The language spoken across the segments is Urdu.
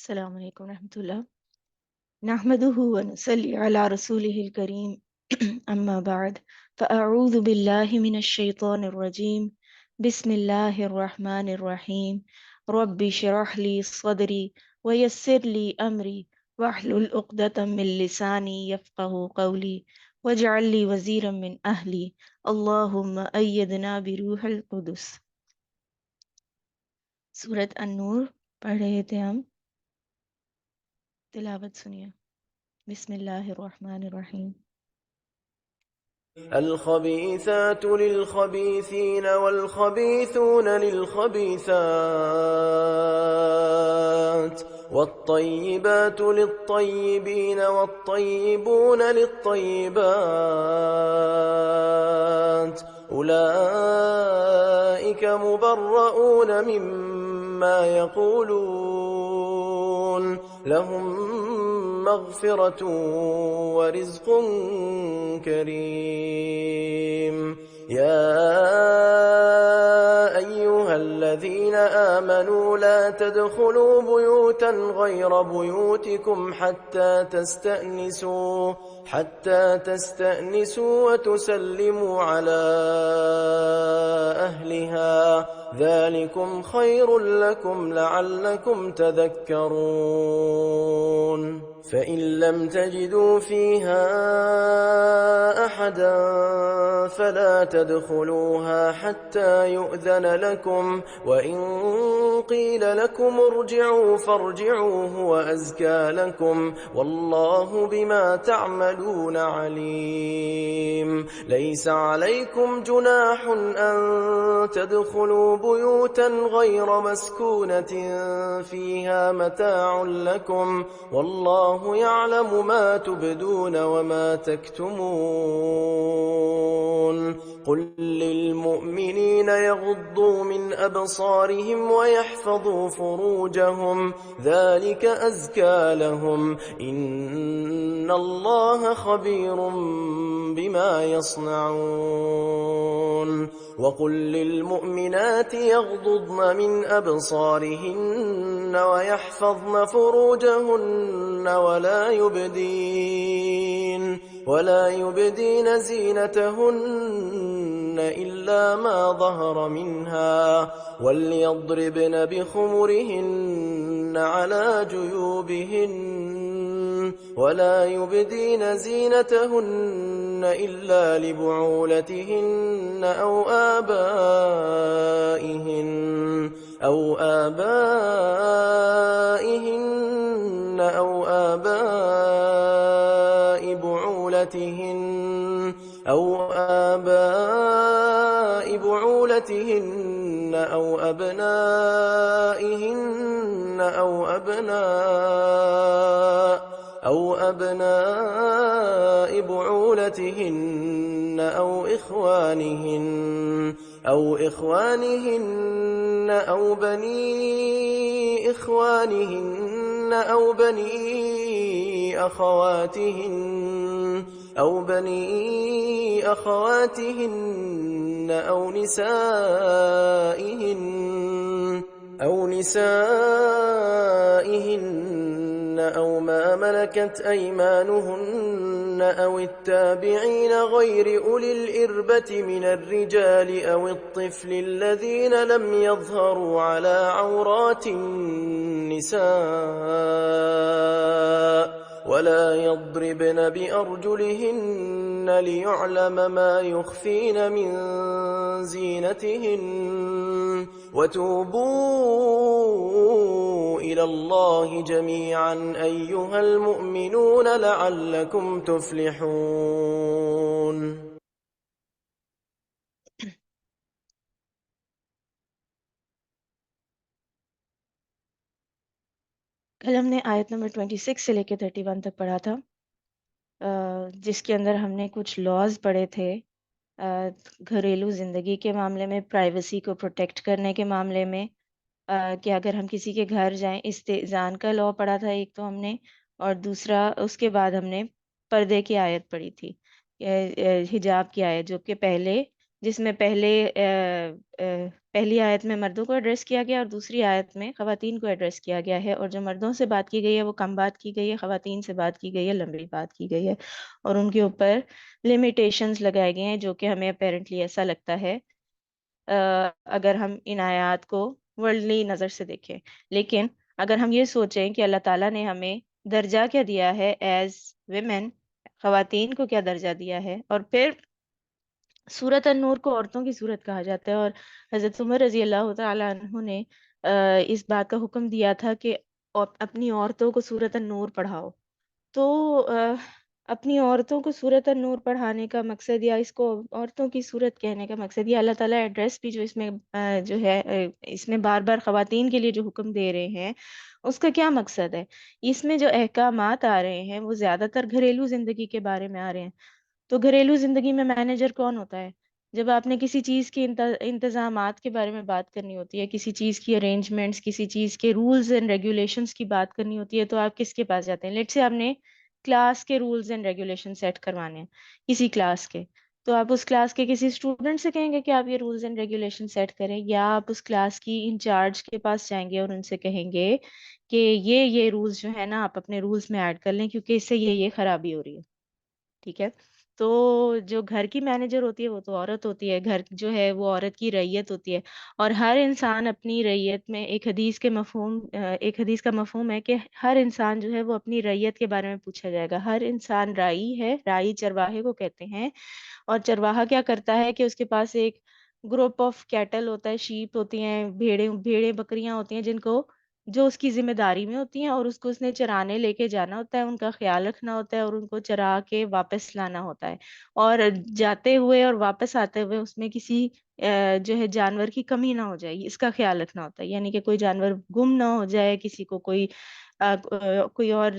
السلام علیکم ورحمۃ اللہ نحمده ونصلي على رسوله الكريم اما بعد فاعوذ بالله من الشيطان الرجيم بسم الله الرحمن الرحيم رب اشرح لي صدري ويسر لي امري واحلل عقدة من لساني يفقهوا قولي واجعل لي وزيرا من اهلي اللهم ايدنا بروح القدس۔ سورۃ النور پڑھ رہے تھے ہم، تلاوت سنیے۔ بسم اللہ الرحمن الرحیم۔ الخبيثات للخبيثين والخبيثون للخبيثات والطيبات للطيبين والطيبون للطيبات أولئك مبرؤون مما يقولون لهم مغفرة ورزق كريم يا أيها الذين آمنوا لا تدخلوا بيوتا غير بيوتكم حتى تستأنسوا وتسلموا على أهلها ذلكم خير لكم لعلكم تذكرون فإن لم تجدوا فيها أحدا فلا تدخلوها حتى يؤذن لكم وإن قيل لكم ارجعوا فارجعوا هو أزكى لكم والله بما تعملون عليم ليس عليكم جناح أن تدخلوا بيوتا غير مسكونة فيها متاع لكم والله يعلم ما تبدون وما تكتمون قل للمؤمنين يغضوا من أبصارهم ويحفظوا فروجهم ذلك أزكى لهم إن الله خبير بما يصنعون وقل للمؤمنات يغضضن من أبصارهن ويحفظن فروجهن ولا يبدين زينتهن إلا ما ظهر منها وليضربن بخمرهن على جيوبهن ولا يبدين زينتهن إلا لبعولتهن أو آبائهن أو آباء بعولتهن أو أبنائهن أو أبناء بعولتهن أو إخوانهن أو بني إخوانهن أو بني أخواتهن أو نسائهن أو ما ملكت أيمانهن أو التابعين غير أولي الإربة من الرجال أو الطفل الذين لم يظهروا على عورات النساء ولا يضربن بأرجلهن ليعلم ما يخفين من زينتهن وتوبوا إلى الله جميعا أيها المؤمنون لعلكم تفلحون کل ہم نے آیت نمبر 26 سے لے کے 31 تک پڑھا تھا، جس کے اندر ہم نے کچھ لاز پڑھے تھے گھریلو زندگی کے معاملے میں، پرائیویسی کو پروٹیکٹ کرنے کے معاملے میں، کہ اگر ہم کسی کے گھر جائیں، استئذان کا لا پڑھا تھا ایک تو ہم نے، اور دوسرا اس کے بعد ہم نے پردے کی آیت پڑھی تھی، حجاب کی آیت، جو کہ پہلے جس میں پہلی آیت میں مردوں کو ایڈریس کیا گیا اور دوسری آیت میں خواتین کو ایڈریس کیا گیا ہے، اور جو مردوں سے بات کی گئی ہے وہ کم بات کی گئی ہے، خواتین سے بات کی گئی ہے لمبی بات کی گئی ہے، اور ان کے اوپر لمیٹیشنز لگائے گئے ہیں جو کہ ہمیں اپیرنٹلی ایسا لگتا ہے اگر ہم ان آیات کو ورلڈلی نظر سے دیکھیں۔ لیکن اگر ہم یہ سوچیں کہ اللہ تعالیٰ نے ہمیں درجہ کیا دیا ہے ایز ویمن، خواتین کو کیا درجہ دیا ہے، اور پھر سورت النور کو عورتوں کی صورت کہا جاتا ہے، اور حضرت عمر رضی اللہ تعالیٰ عنہ نے اس بات کا حکم دیا تھا کہ اپنی عورتوں کو سورت النور پڑھاؤ۔ تو اپنی عورتوں کو سورت النور پڑھانے کا مقصد، یا اس کو عورتوں کی صورت کہنے کا مقصد، یا اللہ تعالیٰ ایڈریس بھی جو اس میں جو ہے اس میں بار بار خواتین کے لیے جو حکم دے رہے ہیں، اس کا کیا مقصد ہے؟ اس میں جو احکامات آ رہے ہیں وہ زیادہ تر گھریلو زندگی کے بارے میں آ رہے ہیں۔ تو گھریلو زندگی میں مینیجر کون ہوتا ہے؟ جب آپ نے کسی چیز کے انتظامات کے بارے میں بات کرنی ہوتی ہے، کسی چیز کی ارینجمنٹس، کسی چیز کے رولز اینڈ ریگولیشنز کی بات کرنی ہوتی ہے، تو آپ کس کے پاس جاتے ہیں؟ لیٹ سے آپ نے کلاس کے رولز اینڈ ریگولیشن سیٹ کروانے ہیں کسی کلاس کے، تو آپ اس کلاس کے کسی اسٹوڈنٹ سے کہیں گے کہ آپ یہ رولز اینڈ ریگولیشن سیٹ کریں، یا آپ اس کلاس کی انچارج کے پاس جائیں گے اور ان سے کہیں گے کہ یہ رولز جو ہے نا آپ اپنے رولز میں ایڈ کر لیں کیونکہ اس سے یہ خرابی ہو رہی ہے؟ ٹھیک ہے؟ تو جو گھر کی مینیجر ہوتی ہے وہ تو عورت ہوتی ہے، گھر جو ہے وہ عورت کی رعیت ہوتی ہے، اور ہر انسان اپنی رعیت میں ایک حدیث کا مفہوم ہے کہ ہر انسان جو ہے وہ اپنی رعیت کے بارے میں پوچھا جائے گا۔ ہر انسان رائی ہے، رائی چرواہے کو کہتے ہیں، اور چرواہا کیا کرتا ہے کہ اس کے پاس ایک گروپ آف کیٹل ہوتا ہے، شیپ ہوتی ہیں، بھیڑیں بکریاں ہوتی ہیں، جن کو جو اس کی ذمہ داری میں ہوتی ہیں، اور اس نے چرانے لے کے جانا ہوتا ہے، ان کا خیال رکھنا ہوتا ہے، اور ان کو چرا کے واپس لانا ہوتا ہے، اور جاتے ہوئے اور واپس آتے ہوئے اس میں کسی جو ہے جانور کی کمی نہ ہو جائے، اس کا خیال رکھنا ہوتا ہے، یعنی کہ کوئی جانور گم نہ ہو جائے، کسی کو کوئی اور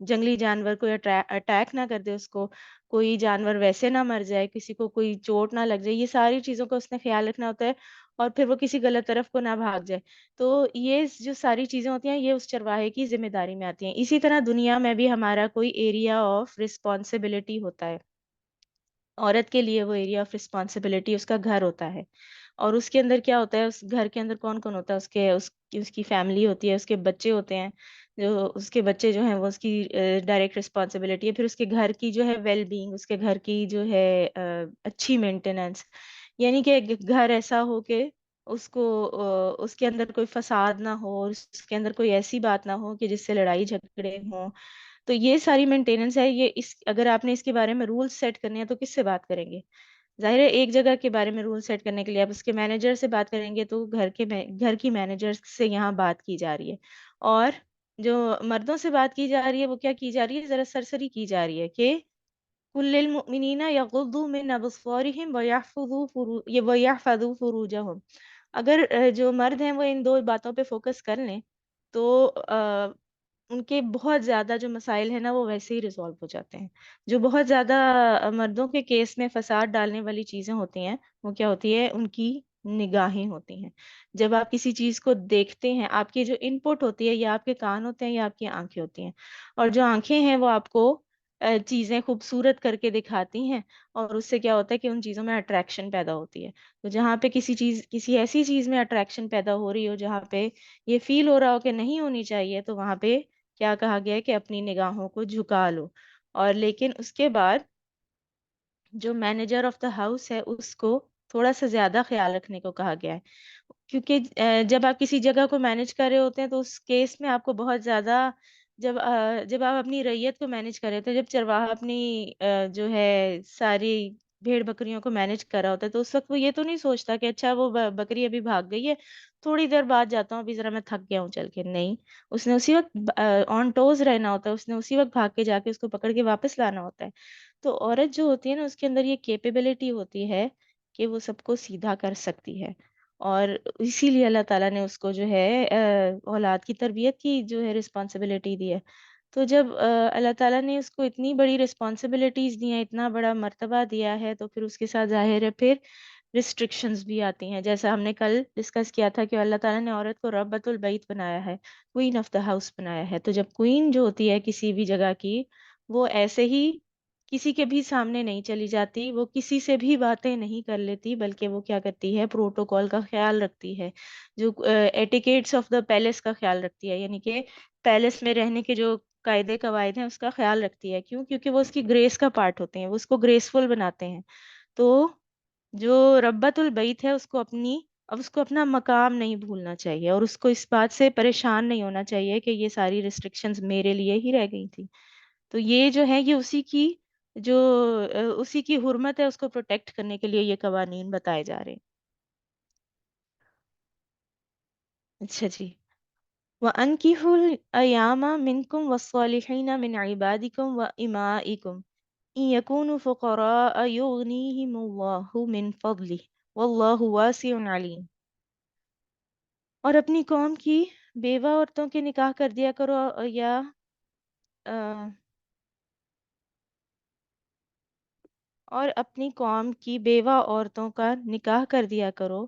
جنگلی جانور کوئی اٹیک نہ کر دے، اس کو کوئی جانور ویسے نہ مر جائے، کسی کو کوئی چوٹ نہ لگ جائے، یہ ساری چیزوں کا اس نے خیال رکھنا ہوتا ہے، اور پھر وہ کسی غلط طرف کو نہ بھاگ جائے۔ تو یہ جو ساری چیزیں ہوتی ہیں یہ اس چرواہے کی ذمہ داری میں آتی ہیں۔ اسی طرح دنیا میں بھی ہمارا کوئی ایریا آف رسپانسبلٹی ہوتا ہے، عورت کے لیے وہ ایریا آف رسپانسبلٹی اس کا گھر ہوتا ہے، اور اس کے اندر کیا ہوتا ہے، اس گھر کے اندر کون کون ہوتا ہے، اس کی فیملی ہوتی ہے، اس کے بچے ہوتے ہیں، جو اس کے بچے جو ہیں وہ اس کی ڈائریکٹ رسپانسبلٹی ہے، پھر اس کے گھر کی جو ہے ویل بینگ، اس کے گھر کی جو ہے اچھی مینٹیننس، یعنی کہ گھر ایسا ہو کہ اس کو اس کے اندر کوئی فساد نہ ہو، اس کے اندر کوئی ایسی بات نہ ہو کہ جس سے لڑائی جھگڑے ہوں۔ تو یہ ساری مینٹیننس ہے، اگر آپ نے اس کے بارے میں رولز سیٹ کرنے ہیں تو کس سے بات کریں گے؟ ظاہر ہے ایک جگہ کے بارے میں رول سیٹ کرنے کے لیے آپ اس کے مینیجر سے بات کریں گے، تو گھر کی مینیجر سے یہاں بات کی جا رہی ہے، اور جو مردوں سے بات کی جا رہی ہے وہ کیا کی جا رہی ہے؟ ذرا سرسری کی جا رہی ہے کہ کل للمؤمنین یغضوا من ابصارهم ویحفظوا فروجهم۔ اگر جو مرد ہیں وہ ان دو باتوں پہ فوکس کر لیں تو ان کے بہت زیادہ جو مسائل ہیں نا وہ ویسے ہی ریزالو ہو جاتے ہیں۔ جو بہت زیادہ مردوں کے کیس میں فساد ڈالنے والی چیزیں ہوتی ہیں وہ کیا ہوتی ہے؟ ان کی نگاہیں ہوتی ہیں۔ جب آپ کسی چیز کو دیکھتے ہیں، آپ کی جو ان پٹ ہوتی ہے یا آپ کے کان ہوتے ہیں یا آپ کی آنکھیں ہوتی ہیں، اور جو آنکھیں ہیں وہ آپ کو چیزیں خوبصورت کر کے دکھاتی ہیں، اور اس سے کیا ہوتا ہے کہ ان چیزوں میں اٹریکشن پیدا ہوتی ہے۔ تو جہاں پہ کسی ایسی چیز میں اٹریکشن پیدا ہو رہی ہو جہاں پہ یہ فیل ہو رہا ہو کہ نہیں ہونی چاہیے، تو وہاں پہ کیا کہا گیا ہے کہ اپنی نگاہوں کو جھکا لو، اور لیکن اس کے بعد جو مینیجر آف دا ہاؤس ہے اس کو تھوڑا سا زیادہ خیال رکھنے کو کہا گیا ہے، کیونکہ جب آپ کسی جگہ کو مینیج کر رہے ہوتے ہیں تو اس کیس میں آپ کو بہت زیادہ جب آپ اپنی ریت کو مینیج کر رہے تھے، جب چرواہا اپنی جو ہے ساری بھیڑ بکریوں کو مینیج کر رہا ہوتا ہے، تو اس وقت وہ یہ تو نہیں سوچتا کہ اچھا وہ بکری ابھی بھاگ گئی ہے، تھوڑی دیر بعد جاتا ہوں، ابھی ذرا میں تھک گیا ہوں چل کے، نہیں، اس نے اسی وقت آن ٹوز رہنا ہوتا ہے، اس نے اسی وقت بھاگ کے جا کے اس کو پکڑ کے واپس لانا ہوتا ہے۔ تو عورت جو ہوتی ہے نا اس کے اندر یہ کیپیبلٹی ہوتی ہے کہ وہ سب کو سیدھا کر سکتی ہے، اور اسی لیے اللہ تعالیٰ نے اس کو جو ہے اولاد کی تربیت کی جو ہے رسپانسبلٹی دی ہے۔ تو جب اللہ تعالیٰ نے اس کو اتنی بڑی رسپانسبلٹیز دی ہیں، اتنا بڑا مرتبہ دیا ہے، تو پھر اس کے ساتھ ظاہر ہے پھر ریسٹرکشنز بھی آتی ہیں، جیسا ہم نے کل ڈسکس کیا تھا کہ اللہ تعالیٰ نے عورت کو ربۃ البیت بنایا ہے، کوئین آف دا ہاؤس بنایا ہے۔ تو جب کوئین جو ہوتی ہے کسی بھی جگہ کی، وہ ایسے ہی کسی کے بھی سامنے نہیں چلی جاتی، وہ کسی سے بھی باتیں نہیں کر لیتی، بلکہ وہ کیا کرتی ہے، پروٹوکول کا خیال رکھتی ہے، جو ایٹیکیٹس آف دا پیلس کا خیال رکھتی ہے، یعنی کہ پیلس میں رہنے کے جو قاعدے قواعد ہیں اس کا خیال رکھتی ہے. کیوں؟ کیونکہ وہ اس کی گریس کا پارٹ ہوتے ہیں، وہ اس کو گریسفل بناتے ہیں. تو جو ربت البیت ہے اس کو اپنا مقام نہیں بھولنا چاہیے، اور اس کو اس بات سے پریشان نہیں ہونا چاہیے کہ یہ ساری ریسٹرکشنز میرے لیے ہی رہ گئی تھی. تو یہ جو ہے، یہ جو اسی کی حرمت ہے، اس کو پروٹیکٹ کرنے کے لیے یہ قوانین بتائے جا رہے ہیں. اچھا جی. وَأَنكِحُوا الْأَيَامَ مِنكُمْ وَالصَّالِحِينَ مِنْ عِبَادِكُمْ وَإِمَائِكُمْ إِن يَكُونُوا فُقَرَاءَ يُغْنِيهِمُ اللَّهُ مِنْ فَضْلِهِ وَاللَّهُ وَاسِعٌ عَلِيمٌ. اور اپنی قوم کی بیوہ عورتوں کے نکاح کر دیا کرو، یا اور اپنی قوم کی بیوہ عورتوں کا نکاح کر دیا کرو،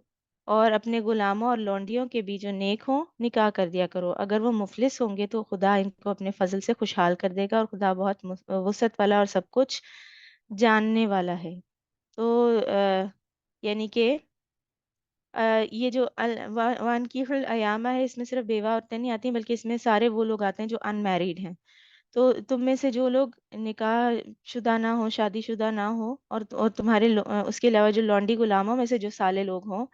اور اپنے غلاموں اور لونڈیوں کے بھی جو نیک ہوں نکاح کر دیا کرو. اگر وہ مفلس ہوں گے تو خدا ان کو اپنے فضل سے خوشحال کر دے گا، اور خدا بہت وسعت والا اور سب کچھ جاننے والا ہے. تو یعنی کہ یہ جو وانکیح الایامہ ہے، اس میں صرف بیوہ عورتیں نہیں آتی، بلکہ اس میں سارے وہ لوگ آتے ہیں جو ان میریڈ ہیں. تو تم میں سے جو لوگ نکاح شدہ نہ ہو، شادی شدہ نہ ہو، اور تمہارے اس کے علاوہ جو لونڈی غلاموں میں سے جو سالے لوگ ہوں،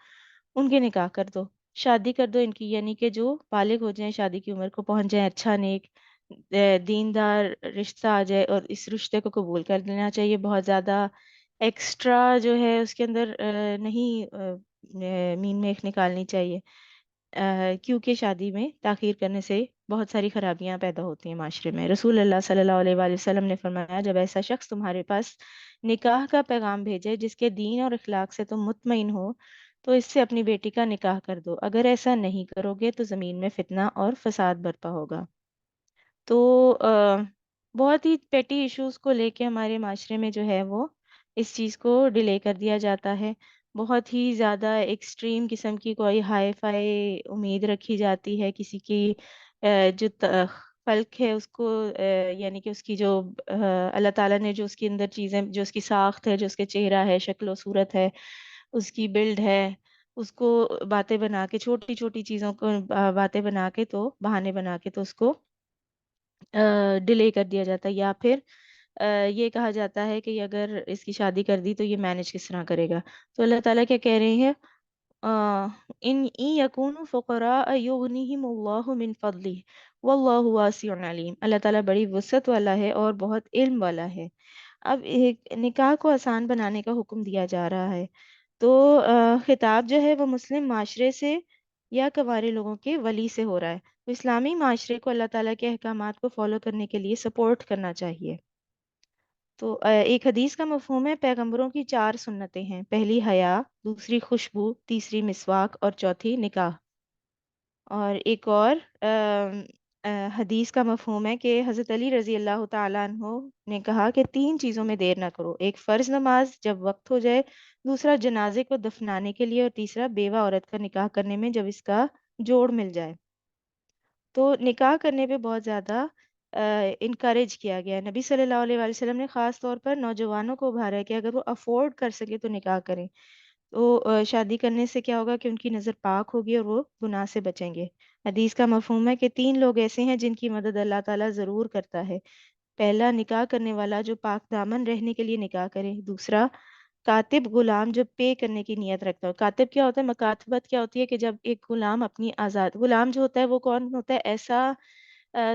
ان کے نکاح کر دو، شادی کر دو ان کی، یعنی کہ جو بالغ ہو جائیں، شادی کی عمر کو پہنچ جائیں، اچھا نیک دیندار رشتہ آ جائے، اور اس رشتے کو قبول کر لینا چاہیے. بہت زیادہ ایکسٹرا جو ہے اس کے اندر نہیں مین میخ نکالنی چاہیے، کیونکہ شادی میں تاخیر کرنے سے بہت ساری خرابیاں پیدا ہوتی ہیں معاشرے میں. رسول اللہ صلی اللہ علیہ وآلہ وسلم نے فرمایا، جب ایسا شخص تمہارے پاس نکاح کا پیغام بھیجے جس کے دین اور اخلاق سے تم مطمئن ہو، تو اس سے اپنی بیٹی کا نکاح کر دو. اگر ایسا نہیں کرو گے تو زمین میں فتنہ اور فساد برپا ہوگا. تو بہت ہی پیٹی ایشوز کو لے کے ہمارے معاشرے میں جو ہے وہ اس چیز کو ڈیلے کر دیا جاتا ہے. بہت ہی زیادہ ایکسٹریم قسم کی کوئی ہائی فائی امید رکھی جاتی ہے کسی کی جو خلق ہے اس کو، یعنی کہ اس کی جو اللہ تعالیٰ نے جو اس کے اندر چیزیں، جو اس کی ساخت ہے، جو اس کے چہرہ ہے، شکل و صورت ہے، اس کی بلڈ ہے، اس کو باتیں بنا کے، چھوٹی چھوٹی چیزوں کو باتیں بنا کے، تو بہانے بنا کے تو اس کو ڈیلے کر دیا جاتا ہے. یا پھر یہ کہا جاتا ہے کہ اگر اس کی شادی کر دی تو یہ مینج کس طرح کرے گا. تو اللہ تعالیٰ کیا کہہ رہے ہیں، ان یکونوا فقراء یغنیہم اللہ من فضلہ واللہ واسع علیم. اللہ تعالیٰ بڑی وسعت والا ہے اور بہت علم والا ہے. اب ایک نکاح کو آسان بنانے کا حکم دیا جا رہا ہے. تو خطاب جو ہے وہ مسلم معاشرے سے یا کنوارے لوگوں کے ولی سے ہو رہا ہے. تو اسلامی معاشرے کو اللہ تعالیٰ کے احکامات کو فالو کرنے کے لیے سپورٹ کرنا چاہیے. تو ایک حدیث کا مفہوم ہے، پیغمبروں کی 4 سنتیں ہیں: پہلی حیا، دوسری خوشبو، تیسری مسواک، اور چوتھی نکاح. اور ایک اور حدیث کا مفہوم ہے کہ حضرت علی رضی اللہ تعالیٰ عنہ نے کہا کہ 3 چیزوں میں دیر نہ کرو: ایک فرض نماز جب وقت ہو جائے، دوسرا جنازے کو دفنانے کے لیے، اور تیسرا بیوہ عورت کا نکاح کرنے میں جب اس کا جوڑ مل جائے. تو نکاح کرنے پہ بہت زیادہ انکریج کیا گیا ہے. نبی صلی اللہ علیہ وآلہ وسلم نے خاص طور پر نوجوانوں کو ابھارا ہے کہ اگر وہ افورڈ کر سکے تو نکاح کریں. تو شادی کرنے سے کیا ہوگا کہ ان کی نظر پاک ہوگی اور وہ گناہ سے بچیں گے. حدیث کا مفہوم ہے کہ 3 لوگ ایسے ہیں جن کی مدد اللہ تعالیٰ ضرور کرتا ہے: پہلا، نکاح کرنے والا جو پاک دامن رہنے کے لیے نکاح کرے; دوسرا، کاتب غلام جو پے کرنے کی نیت رکھتا ہو. کاتب کیا ہوتا ہے؟ مکاتبت کیا ہوتی ہے کہ جب ایک غلام اپنی غلام جو ہوتا ہے وہ کون ہوتا ہے؟ ایسا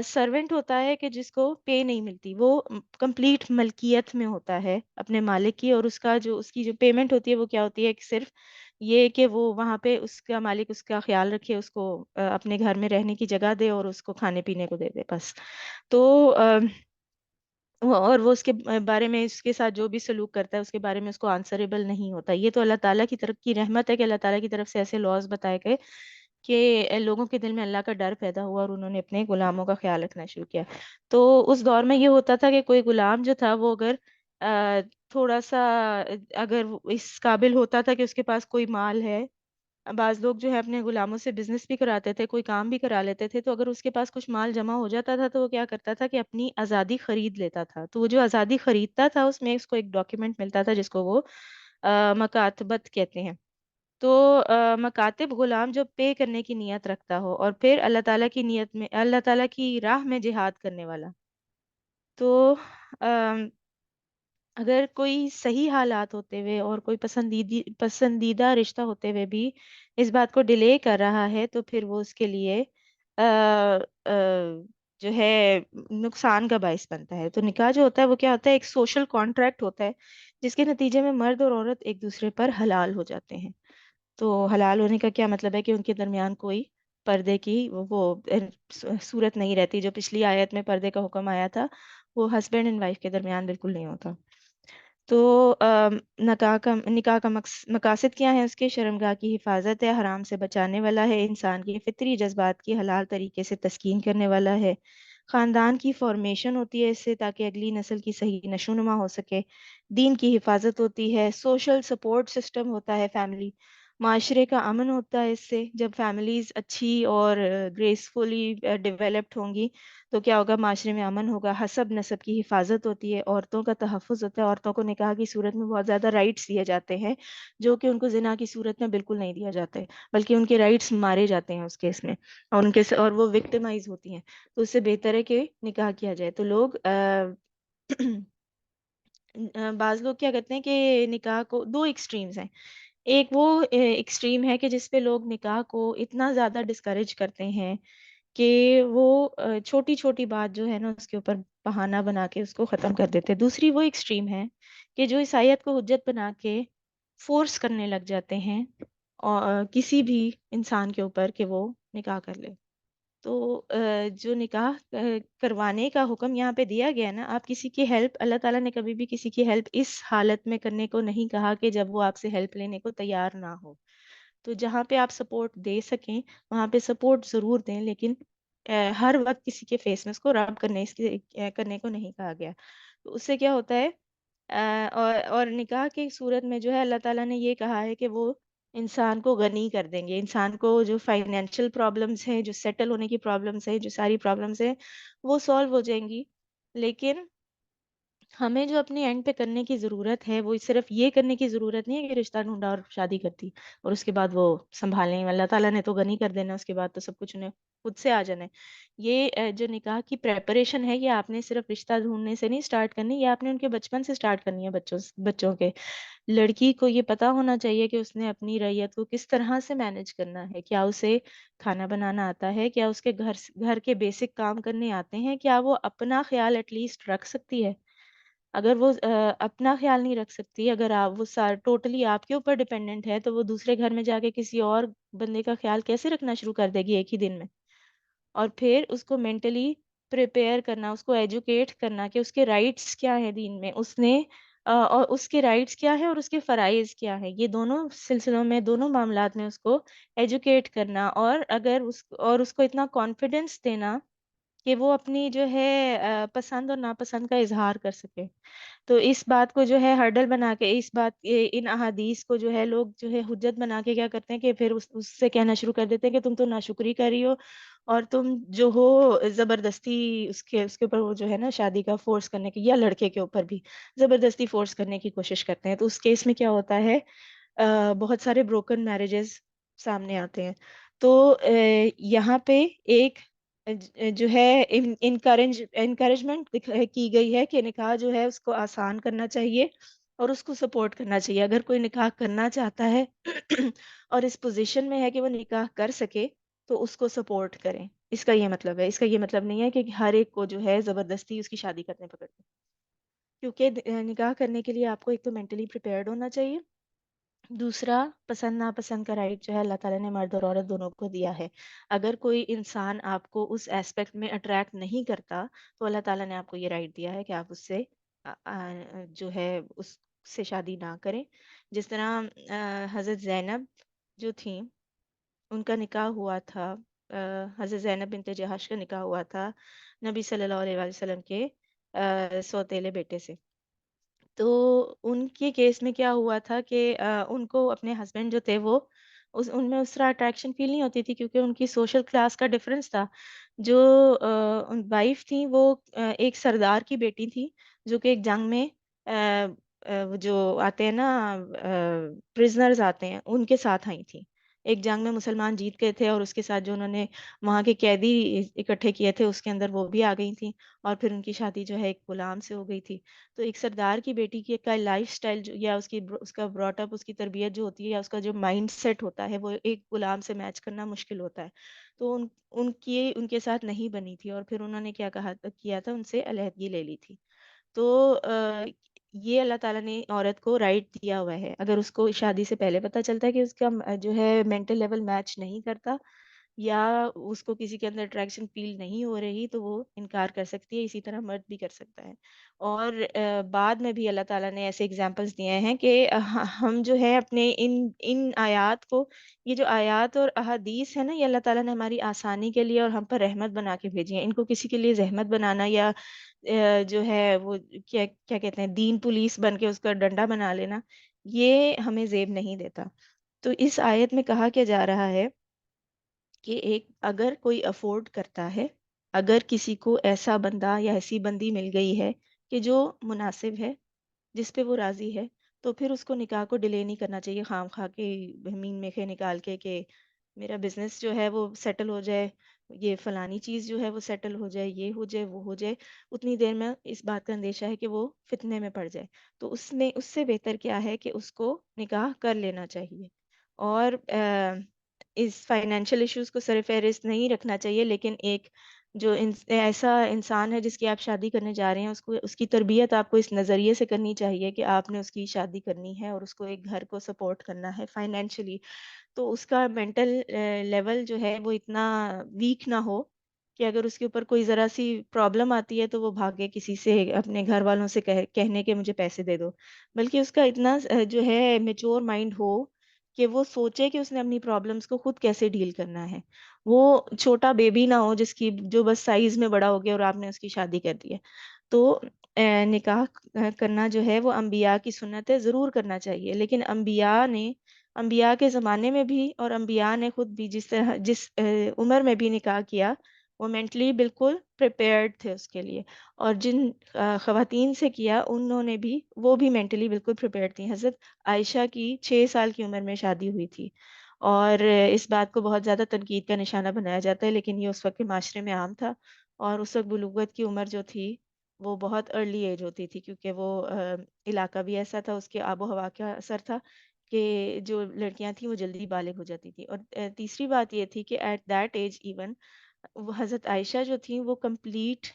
سرونٹ ہوتا ہے کہ جس کو پے نہیں ملتی، وہ کمپلیٹ ملکیت میں ہوتا ہے اپنے مالک کی، اور اس کی جو پیمنٹ ہوتی ہے وہ کیا ہوتی ہے کہ صرف یہ کہ وہ وہاں پہ اس کا مالک اس کا خیال رکھے، اس کو اپنے گھر میں رہنے کی جگہ دے اور اس کو کھانے پینے کو دے دے، بس. تو اور وہ اس کے بارے میں، اس کے ساتھ جو بھی سلوک کرتا ہے اس کے بارے میں اس کو آنسریبل نہیں ہوتا. یہ تو اللہ تعالیٰ کی طرف کی رحمت ہے کہ اللہ تعالیٰ کی طرف سے ایسے لاز بتائے گئے کہ لوگوں کے دل میں اللہ کا ڈر پیدا ہوا اور انہوں نے اپنے غلاموں کا خیال رکھنا شروع کیا. تو اس دور میں یہ ہوتا تھا کہ کوئی غلام جو تھا وہ اگر تھوڑا سا اگر اس قابل ہوتا تھا کہ اس کے پاس کوئی مال ہے بعض لوگ جو ہے اپنے غلاموں سے بزنس بھی کراتے تھے، کوئی کام بھی کرا لیتے تھے، تو اگر اس کے پاس کچھ مال جمع ہو جاتا تھا تو وہ کیا کرتا تھا کہ اپنی آزادی خرید لیتا تھا. تو وہ جو آزادی خریدتا تھا اس میں اس کو ایک ڈاکیومنٹ ملتا تھا جس کو وہ مکاتبت کہتے ہیں. تو مکاتب غلام جو پے کرنے کی نیت رکھتا ہو اور پھر اللہ تعالیٰ کی نیت میں، اللہ تعالیٰ کی راہ میں جہاد کرنے والا. تو اگر کوئی صحیح حالات ہوتے ہوئے اور کوئی پسندیدہ رشتہ ہوتے ہوئے بھی اس بات کو ڈیلے کر رہا ہے تو پھر وہ اس کے لیے آ, آ, جو ہے نقصان کا باعث بنتا ہے. تو نکاح جو ہوتا ہے وہ کیا ہوتا ہے؟ ایک سوشل کانٹریکٹ ہوتا ہے جس کے نتیجے میں مرد اور عورت ایک دوسرے پر حلال ہو جاتے ہیں. تو حلال ہونے کا کیا مطلب ہے؟ کہ ان کے درمیان کوئی پردے کی صورت نہیں رہتی. جو پچھلی آیت میں پردے کا حکم آیا تھا وہ ہسبینڈ اینڈ وائف کے درمیان بالکل نہیں ہوتا. تو نکاح کا مقاصد کیا ہے؟ اس کے شرمگاہ کی حفاظت ہے، حرام سے بچانے والا ہے، انسان کی فطری جذبات کی حلال طریقے سے تسکین کرنے والا ہے، خاندان کی فارمیشن ہوتی ہے اس سے تاکہ اگلی نسل کی صحیح نشو نما ہو سکے، دین کی حفاظت ہوتی ہے، سوشل سپورٹ سسٹم ہوتا ہے فیملی، معاشرے کا امن ہوتا ہے اس سے. جب فیملیز اچھی اور گریسفلی ڈیولپڈ ہوں گی تو کیا ہوگا؟ معاشرے میں امن ہوگا، حسب نسب کی حفاظت ہوتی ہے، عورتوں کا تحفظ ہوتا ہے، عورتوں کو نکاح کی صورت میں بہت زیادہ رائٹس دیے جاتے ہیں جو کہ ان کو زنا کی صورت میں بالکل نہیں دیا جاتا ہے، بلکہ ان کے رائٹس مارے جاتے ہیں اس کیس میں، اور اور وہ وکٹمائز ہوتی ہیں. تو اس سے بہتر ہے کہ نکاح کیا جائے. تو لوگ بعض لوگ کیا کرتے ہیں کہ نکاح کو دو ایکسٹریمز ہیں. ایک وہ ایکسٹریم ہے کہ جس پہ لوگ نکاح کو اتنا زیادہ ڈسکریج کرتے ہیں کہ وہ چھوٹی چھوٹی بات جو ہے نا اس کے اوپر بہانہ بنا کے اس کو ختم کر دیتے. دوسری وہ ایکسٹریم ہے کہ جو اس آیت کو حجت بنا کے فورس کرنے لگ جاتے ہیں اور کسی بھی انسان کے اوپر کہ وہ نکاح کر لے. تو جو نکاح کروانے کا حکم یہاں پہ دیا گیا نا، آپ کسی کی ہیلپ، اللہ تعالیٰ نے کبھی بھی کسی کی ہیلپ اس حالت میں کرنے کو نہیں کہا کہ جب وہ آپ سے ہیلپ لینے کو تیار نہ ہو. تو جہاں پہ آپ سپورٹ دے سکیں وہاں پہ سپورٹ ضرور دیں، لیکن ہر وقت کسی کے فیس میں اس کو رب کرنے کو نہیں کہا گیا. تو اس سے کیا ہوتا ہے؟ اور نکاح کی صورت میں جو ہے اللہ تعالیٰ نے یہ کہا ہے کہ وہ انسان کو غنی کر دیں گے. انسان کو جو فائنینشیل پرابلمس ہیں، جو سیٹل ہونے کی پرابلمس ہیں، جو ساری پرابلمس ہیں وہ سالو ہو جائیں گی. لیکن ہمیں جو اپنے اینڈ پہ کرنے کی ضرورت ہے وہ صرف یہ کرنے کی ضرورت نہیں ہے کہ رشتہ ڈھونڈا اور شادی کرتی اور اس کے بعد وہ سنبھالیں. اللہ تعالیٰ نے تو غنی کر دینا، اس کے بعد تو سب کچھ انہیں خود سے آ جانا ہے. یہ جو نکاح کی پریپریشن ہے یہ آپ نے صرف رشتہ ڈھونڈنے سے نہیں سٹارٹ کرنی، یہ آپ نے ان کے بچپن سے سٹارٹ کرنی ہے. بچوں کے لڑکی کو یہ پتا ہونا چاہیے کہ اس نے اپنی رعیت کو کس طرح سے مینج کرنا ہے. کیا اسے کھانا بنانا آتا ہے؟ کیا اس کے گھر کے بیسک کام کرنے آتے ہیں؟ کیا وہ اپنا خیال ایٹ لیسٹ رکھ سکتی ہے؟ اگر وہ اپنا خیال نہیں رکھ سکتی، اگر آپ وہ ٹوٹلی آپ کے اوپر ڈیپینڈنٹ ہے تو وہ دوسرے گھر میں جا کے کسی اور بندے کا خیال کیسے رکھنا شروع کر دے گی ایک ہی دن میں؟ اور پھر اس کو مینٹلی پریپیئر کرنا، اس کو ایجوکیٹ کرنا کہ اس کے رائٹس کیا ہیں دین میں، اس نے اور اس کے رائٹس کیا ہیں اور اس کے فرائض کیا ہیں، یہ دونوں سلسلوں میں، دونوں معاملات میں اس کو ایجوکیٹ کرنا. اور اگر اس کو اتنا کانفیڈنس دینا کہ وہ اپنی جو ہے پسند اور ناپسند کا اظہار کر سکے. تو اس بات کو جو ہے ہرڈل بنا کے ان احادیث کو جو ہے لوگ جو ہے حجت بنا کے کیا کرتے ہیں کہ پھر اس سے کہنا شروع کر دیتے ہیں کہ تم تو ناشکری کر رہی ہو اور تم جو ہو زبردستی اس کے اوپر وہ جو ہے نا شادی کا فورس کرنے کی، یا لڑکے کے اوپر بھی زبردستی فورس کرنے کی کوشش کرتے ہیں. تو اس کیس میں کیا ہوتا ہے؟ بہت سارے بروکن میرجز سامنے آتے ہیں. تو یہاں پہ ایک جو ہے انکریجمنٹ کی گئی ہے کہ نکاح جو ہے اس کو آسان کرنا چاہیے اور اس کو سپورٹ کرنا چاہیے. اگر کوئی نکاح کرنا چاہتا ہے اور اس پوزیشن میں ہے کہ وہ نکاح کر سکے تو اس کو سپورٹ کریں. اس کا یہ مطلب ہے، اس کا یہ مطلب نہیں ہے کہ ہر ایک کو جو ہے زبردستی اس کی شادی کرنے پکڑ دیں. کیونکہ نکاح کرنے کے لیے آپ کو ایک تو مینٹلی پریپیئرڈ ہونا چاہیے، دوسرا پسند ناپسند کا رائٹ جو ہے اللہ تعالیٰ نے مرد اور عورت دونوں کو دیا ہے. اگر کوئی انسان آپ کو اس ایسپیکٹ میں اٹریکٹ نہیں کرتا تو اللہ تعالیٰ نے آپ کو یہ رائٹ دیا ہے کہ آپ اس سے جو ہے اس سے شادی نہ کریں. جس طرح حضرت زینب جو تھیں ان کا نکاح ہوا تھا، حضرت زینب بنت جہش کا نکاح ہوا تھا نبی صلی اللہ علیہ وسلم کے سوتیلے بیٹے سے. تو ان کے کیس میں کیا ہوا تھا کہ ان کو اپنے ہسبینڈ جو تھے وہ ان میں اس طرح اٹریکشن فیل نہیں ہوتی تھی، کیونکہ ان کی سوشل کلاس کا ڈفرینس تھا. جو وائف تھیں وہ ایک سردار کی بیٹی تھی، جو کہ ایک جنگ میں وہ جو آتے ہیں نا پرزنرز آتے ہیں، ان کے ساتھ آئی تھیں. ایک جنگ میں مسلمان جیت گئے تھے، اور اس کے ساتھ جو انہوں نے وہاں کے قیدی اکٹھے کیے تھے اس کے اندر وہ بھی آ گئی تھیں، اور پھر ان کی شادی جو ہے ایک غلام سے ہو گئی تھی. تو ایک سردار کی بیٹی کی کا لائف سٹائل یا اس کا براٹ اپ، اس کی تربیت جو ہوتی ہے یا اس کا جو مائنڈ سیٹ ہوتا ہے، وہ ایک غلام سے میچ کرنا مشکل ہوتا ہے. تو ان کے ساتھ نہیں بنی تھی، اور پھر انہوں نے کیا تھا، ان سے علیحدگی لے لی تھی. تو یہ اللہ تعالیٰ نے عورت کو رائٹ دیا ہوا ہے. اگر اس کو شادی سے پہلے پتہ چلتا ہے کہ اس کا جو ہے مینٹل لیول میچ نہیں کرتا، یا اس کو کسی کے اندر اٹریکشن فیل نہیں ہو رہی، تو وہ انکار کر سکتی ہے. اسی طرح مرد بھی کر سکتا ہے. اور بعد میں بھی اللہ تعالیٰ نے ایسے اگزامپلس دیے ہیں کہ ہم جو ہے اپنے ان آیات کو، یہ جو آیات اور احادیث ہے نا، یہ اللہ تعالیٰ نے ہماری آسانی کے لیے اور ہم پر رحمت بنا کے بھیجی ہیں. ان کو کسی کے لیے زحمت بنانا، یا جو ہے وہ کیا کیا کہتے ہیں، دین پولیس بن کے اس کا ڈنڈا بنا لینا، یہ ہمیں زیب نہیں دیتا. تو اس آیت میں کہا کیا جا رہا ہے کہ اگر کوئی افورڈ کرتا ہے، اگر کسی کو ایسا بندہ یا ایسی بندی مل گئی ہے کہ جو مناسب ہے، جس پہ وہ راضی ہے، تو پھر اس کو نکاح کو ڈیلے نہیں کرنا چاہیے خام خواہ کے مین میخے نکال کے کہ میرا بزنس جو ہے وہ سیٹل ہو جائے، یہ فلانی چیز جو ہے وہ سیٹل ہو جائے، یہ ہو جائے، وہ ہو جائے. اتنی دیر میں اس بات کا اندیشہ ہے کہ وہ فتنے میں پڑ جائے. تو اس سے بہتر کیا ہے کہ اس کو نکاح کر لینا چاہیے. اور اس فائنینشیل ایشوز کو سر فہرست نہیں رکھنا چاہیے، لیکن ایک جو ایسا انسان ہے جس کی آپ شادی کرنے جا رہے ہیں، اس کی تربیت آپ کو اس نظریے سے کرنی چاہیے کہ آپ نے اس کی شادی کرنی ہے اور اس کو ایک گھر کو سپورٹ کرنا ہے فائنینشلی. تو اس کا مینٹل لیول جو ہے وہ اتنا ویک نہ ہو کہ اگر اس کے اوپر کوئی ذرا سی پرابلم آتی ہے تو وہ بھاگے کسی سے، اپنے گھر والوں سے کہنے کے مجھے پیسے دے دو. بلکہ اس کا اتنا جو ہے میچور مائنڈ ہو کہ وہ سوچے کہ اس نے اپنی پرابلمس کو خود کیسے ڈیل کرنا ہے. وہ چھوٹا بیبی نہ ہو جس کی جو بس سائز میں بڑا ہو گیا اور آپ نے اس کی شادی کر دی ہے. تو نکاح کرنا جو ہے وہ انبیاء کی سنت ہے، ضرور کرنا چاہیے. لیکن انبیاء کے زمانے میں بھی، اور انبیاء نے خود بھی جس عمر میں بھی نکاح کیا، وہ مینٹلی بالکل پریپیئرڈ تھے اس کے لیے. اور جن خواتین سے کیا انہوں نے بھی، وہ بھی مینٹلی بالکل پریپیئرڈ تھیں. حضرت عائشہ کی 6 سال کی عمر میں شادی ہوئی تھی، اور اس بات کو بہت زیادہ تنقید کا نشانہ بنایا جاتا ہے، لیکن یہ اس وقت کے معاشرے میں عام تھا. اور اس وقت بلوغت کی عمر جو تھی وہ بہت ارلی ایج ہوتی تھی، کیونکہ وہ علاقہ بھی ایسا تھا، اس کے آب و ہوا کا اثر تھا کہ جو لڑکیاں تھیں وہ جلدی بالغ ہو جاتی تھی. اور تیسری بات یہ تھی کہ ایٹ دیٹ ایج ایون وہ حضرت عائشہ جو تھیں وہ کمپلیٹ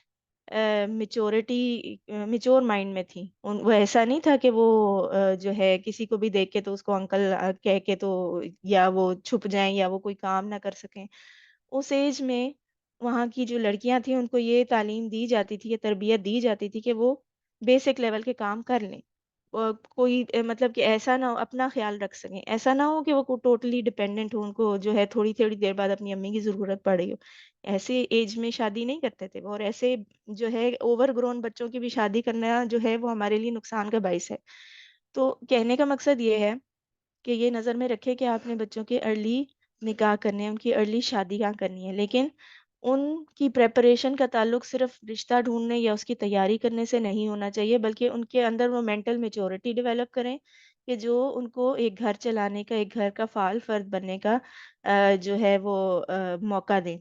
میچور مائنڈ میں تھیں. وہ ایسا نہیں تھا کہ وہ جو ہے کسی کو بھی دیکھ کے تو اس کو انکل کہہ کے تو یا وہ چھپ جائیں یا وہ کوئی کام نہ کر سکیں. اس ایج میں وہاں کی جو لڑکیاں تھیں ان کو یہ تعلیم دی جاتی تھی، یہ تربیت دی جاتی تھی کہ وہ بیسک لیول کے کام کر لیں. کوئی مطلب کہ ایسا نہ ہو، اپنا خیال رکھ سکیں، ایسا نہ ہو کہ وہ ٹوٹلی ڈپینڈنٹ ہو، ان کو جو ہے تھوڑی تھوڑی دیر بعد اپنی امی کی ضرورت پڑ رہی ہو. ایسے ایج میں شادی نہیں کرتے تھے. اور ایسے جو ہے اوور گرون بچوں کی بھی شادی کرنا جو ہے وہ ہمارے لیے نقصان کا باعث ہے. تو کہنے کا مقصد یہ ہے کہ یہ نظر میں رکھے کہ آپ نے بچوں کے ارلی نکاح کرنے ہیں، ان کی ارلی شادی کہاں کرنی ہے، لیکن ان کی پریپریشن کا تعلق صرف رشتہ ڈھونڈنے یا اس کی تیاری کرنے سے نہیں ہونا چاہیے، بلکہ ان کے اندر وہ مینٹل میچورٹی ڈیولپ کریں کہ جو ان کو ایک گھر چلانے کا، ایک گھر کا فعال فرد بننے کا جو ہے وہ موقع دیں.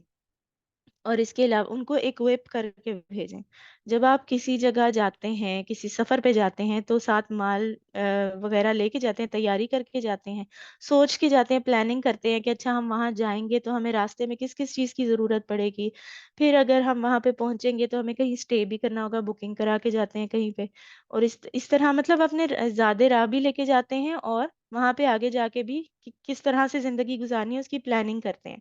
اور اس کے علاوہ ان کو ایکوپ کر کے بھیجیں. جب آپ کسی جگہ جاتے ہیں، کسی سفر پہ جاتے ہیں، تو ساتھ مال وغیرہ لے کے جاتے ہیں، تیاری کر کے جاتے ہیں، سوچ کے جاتے ہیں، پلاننگ کرتے ہیں کہ اچھا ہم وہاں جائیں گے تو ہمیں راستے میں کس کس چیز کی ضرورت پڑے گی. پھر اگر ہم وہاں پہ پہنچیں گے تو ہمیں کہیں اسٹے بھی کرنا ہوگا، بکنگ کرا کے جاتے ہیں کہیں پہ. اور اس طرح مطلب اپنے زیادہ راہ بھی لے کے جاتے ہیں، اور وہاں پہ آگے جا کے بھی کس طرح سے زندگی گزارنی ہے اس کی پلاننگ کرتے ہیں.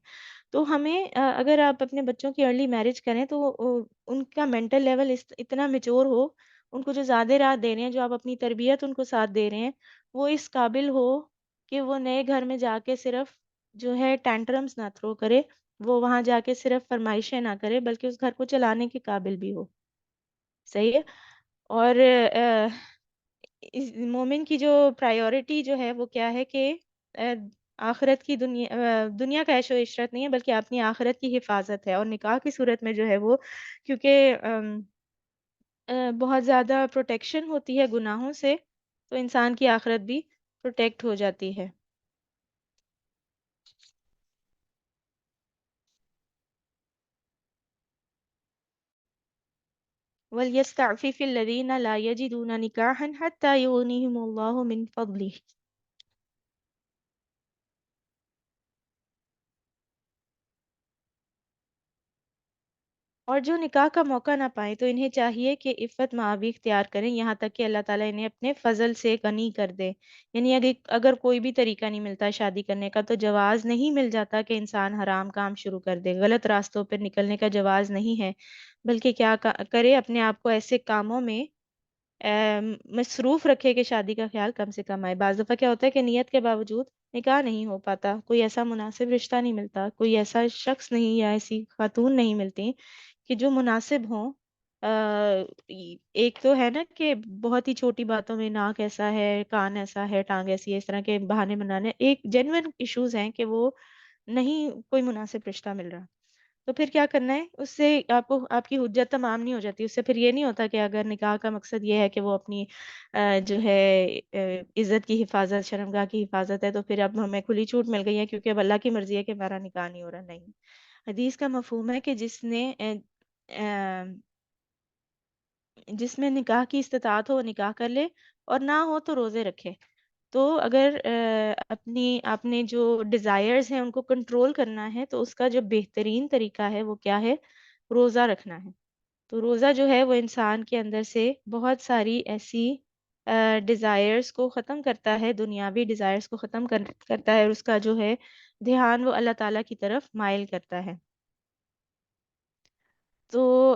تو ہمیں اگر آپ اپنے بچوں کی ارلی میرج کریں تو ان کا مینٹل لیول اتنا میچور ہو، ان کو جو زیادہ راہ دے رہے ہیں، جو آپ اپنی تربیت ان کو ساتھ دے رہے ہیں، وہ اس قابل ہو کہ وہ نئے گھر میں جا کے صرف جو ہے ٹینٹرمز نہ تھرو کرے، وہ وہاں جا کے صرف فرمائشیں نہ کرے، بلکہ اس گھر کو چلانے کے قابل بھی ہو. صحیح ہے. اور مومن کی جو پرائیورٹی جو ہے وہ کیا ہے کہ آخرت کی دنیا کا عیش و عشرت نہیں ہے، بلکہ اپنی آخرت کی حفاظت ہے. اور نکاح کی صورت میں جو ہے وہ، کیونکہ بہت زیادہ پروٹیکشن ہوتی ہے گناہوں سے، تو انسان کی آخرت بھی پروٹیکٹ ہو جاتی ہے. وَلْيَسْتَعْفِفِ الَّذِينَ لَا يَجِدُونَ نِكَاحًا حَتَّى يُغْنِيهِمُ اللَّهُ مِنْ فَضْلِهِ. اور جو نکاح کا موقع نہ پائیں تو انہیں چاہیے کہ عفت معافی اختیار کریں، یہاں تک کہ اللہ تعالیٰ انہیں اپنے فضل سے غنی کر دے. یعنی اگر کوئی بھی طریقہ نہیں ملتا شادی کرنے کا، تو جواز نہیں مل جاتا کہ انسان حرام کام شروع کر دے، غلط راستوں پر نکلنے کا جواز نہیں ہے. بلکہ کیا کرے، اپنے آپ کو ایسے کاموں میں مصروف رکھے کہ شادی کا خیال کم سے کم آئے. بعض دفعہ کیا ہوتا ہے کہ نیت کے باوجود نکاح نہیں ہو پاتا، کوئی ایسا مناسب رشتہ نہیں ملتا، کوئی ایسا شخص نہیں یا ایسی خاتون نہیں ملتی کہ جو مناسب ہوں. ایک تو ہے نا کہ بہت ہی چھوٹی باتوں میں ناک ایسا ہے، کان ایسا ہے، ٹانگ ایسی ہے، اس طرح کے بہانے بنانے. ایک جینوئن ایشوز ہیں کہ وہ نہیں کوئی مناسب رشتہ مل رہا. تو پھر کیا کرنا ہے، اس سے آپ کی حجت تمام نہیں ہو جاتی. اس سے پھر یہ نہیں ہوتا کہ اگر نکاح کا مقصد یہ ہے کہ وہ اپنی جو ہے عزت کی حفاظت، شرمگاہ کی حفاظت ہے، تو پھر اب ہمیں کھلی چھوٹ مل گئی ہے کیونکہ اب اللہ کی مرضی ہے کہ ہمارا نکاح نہیں ہو رہا. نہیں، حدیث کا مفہوم ہے کہ جس میں نکاح کی استطاعت ہو وہ نکاح کر لے، اور نہ ہو تو روزے رکھے. تو اگر آپ نے جو ڈیزائرز ہیں ان کو کنٹرول کرنا ہے، تو اس کا جو بہترین طریقہ ہے وہ کیا ہے؟ روزہ رکھنا ہے. تو روزہ جو ہے وہ انسان کے اندر سے بہت ساری ایسی ڈیزائرز کو ختم کرتا ہے، دنیاوی ڈیزائرز کو ختم کرتا ہے، اور اس کا جو ہے دھیان وہ اللہ تعالیٰ کی طرف مائل کرتا ہے. تو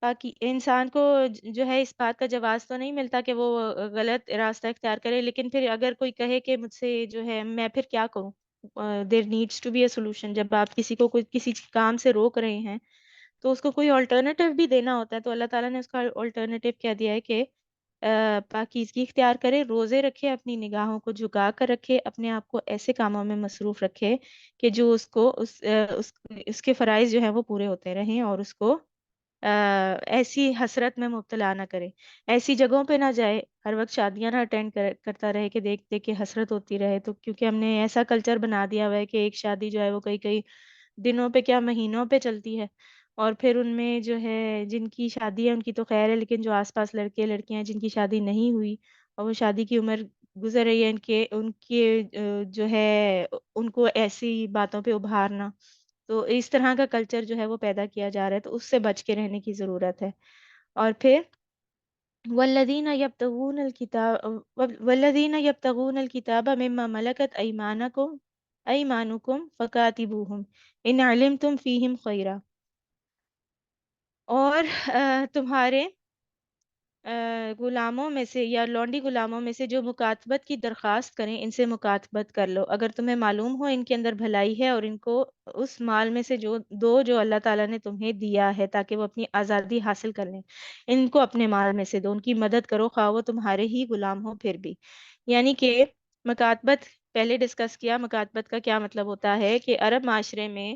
باقی انسان کو جو ہے اس بات کا جواز تو نہیں ملتا کہ وہ غلط راستہ اختیار کرے، لیکن پھر اگر کوئی کہے کہ مجھ سے جو ہے میں پھر کیا کروں، there needs to be a solution. جب آپ کسی کو کوئی کسی کام سے روک رہے ہیں تو اس کو کوئی آلٹرنیٹیو بھی دینا ہوتا ہے. تو اللہ تعالیٰ نے اس کا آلٹرنیٹیو کیا دیا ہے کہ پاکیزگی اختیار کرے، روزے رکھے، اپنی نگاہوں کو جھکا کر رکھے، اپنے آپ کو ایسے کاموں میں مصروف رکھے کہ جو اس کو اس کے فرائض جو ہیں وہ پورے ہوتے رہیں، اور اس کو ایسی حسرت میں مبتلا نہ کرے، ایسی جگہوں پہ نہ جائے، ہر وقت شادیاں نہ اٹینڈ کرتا رہے کہ دیکھ دیکھ کے حسرت ہوتی رہے. تو کیونکہ ہم نے ایسا کلچر بنا دیا ہوا ہے کہ ایک شادی جو ہے وہ کئی کئی دنوں پہ، کیا مہینوں پہ چلتی ہے. اور پھر ان میں جو ہے جن کی شادی ہے ان کی تو خیر ہے، لیکن جو آس پاس لڑکے لڑکیاں ہیں جن کی شادی نہیں ہوئی اور وہ شادی کی عمر گزر رہی ہے، ان کے جو ہے ان کو ایسی باتوں پہ ابھارنا. تو اس طرح کا کلچر جو ہے وہ پیدا کیا جا رہا ہے، تو اس سے بچ کے رہنے کی ضرورت ہے. اور پھر والذین یبتغون الکتاب مما ملکت ایمانکم فکاتبوہم ان علمتم فیہم خیرا. اور تمہارے غلاموں میں سے یا لونڈی غلاموں میں سے جو مکاتبت کی درخواست کریں، ان سے مکاتبت کر لو اگر تمہیں معلوم ہو ان کے اندر بھلائی ہے، اور ان کو اس مال میں سے جو اللہ تعالیٰ نے تمہیں دیا ہے تاکہ وہ اپنی آزادی حاصل کر لیں، ان کو اپنے مال میں سے دو، ان کی مدد کرو، خواہ وہ تمہارے ہی غلام ہو پھر بھی. یعنی کہ مکاتبت پہلے ڈسکس کیا، مکاتبت کا کیا مطلب ہوتا ہے کہ عرب معاشرے میں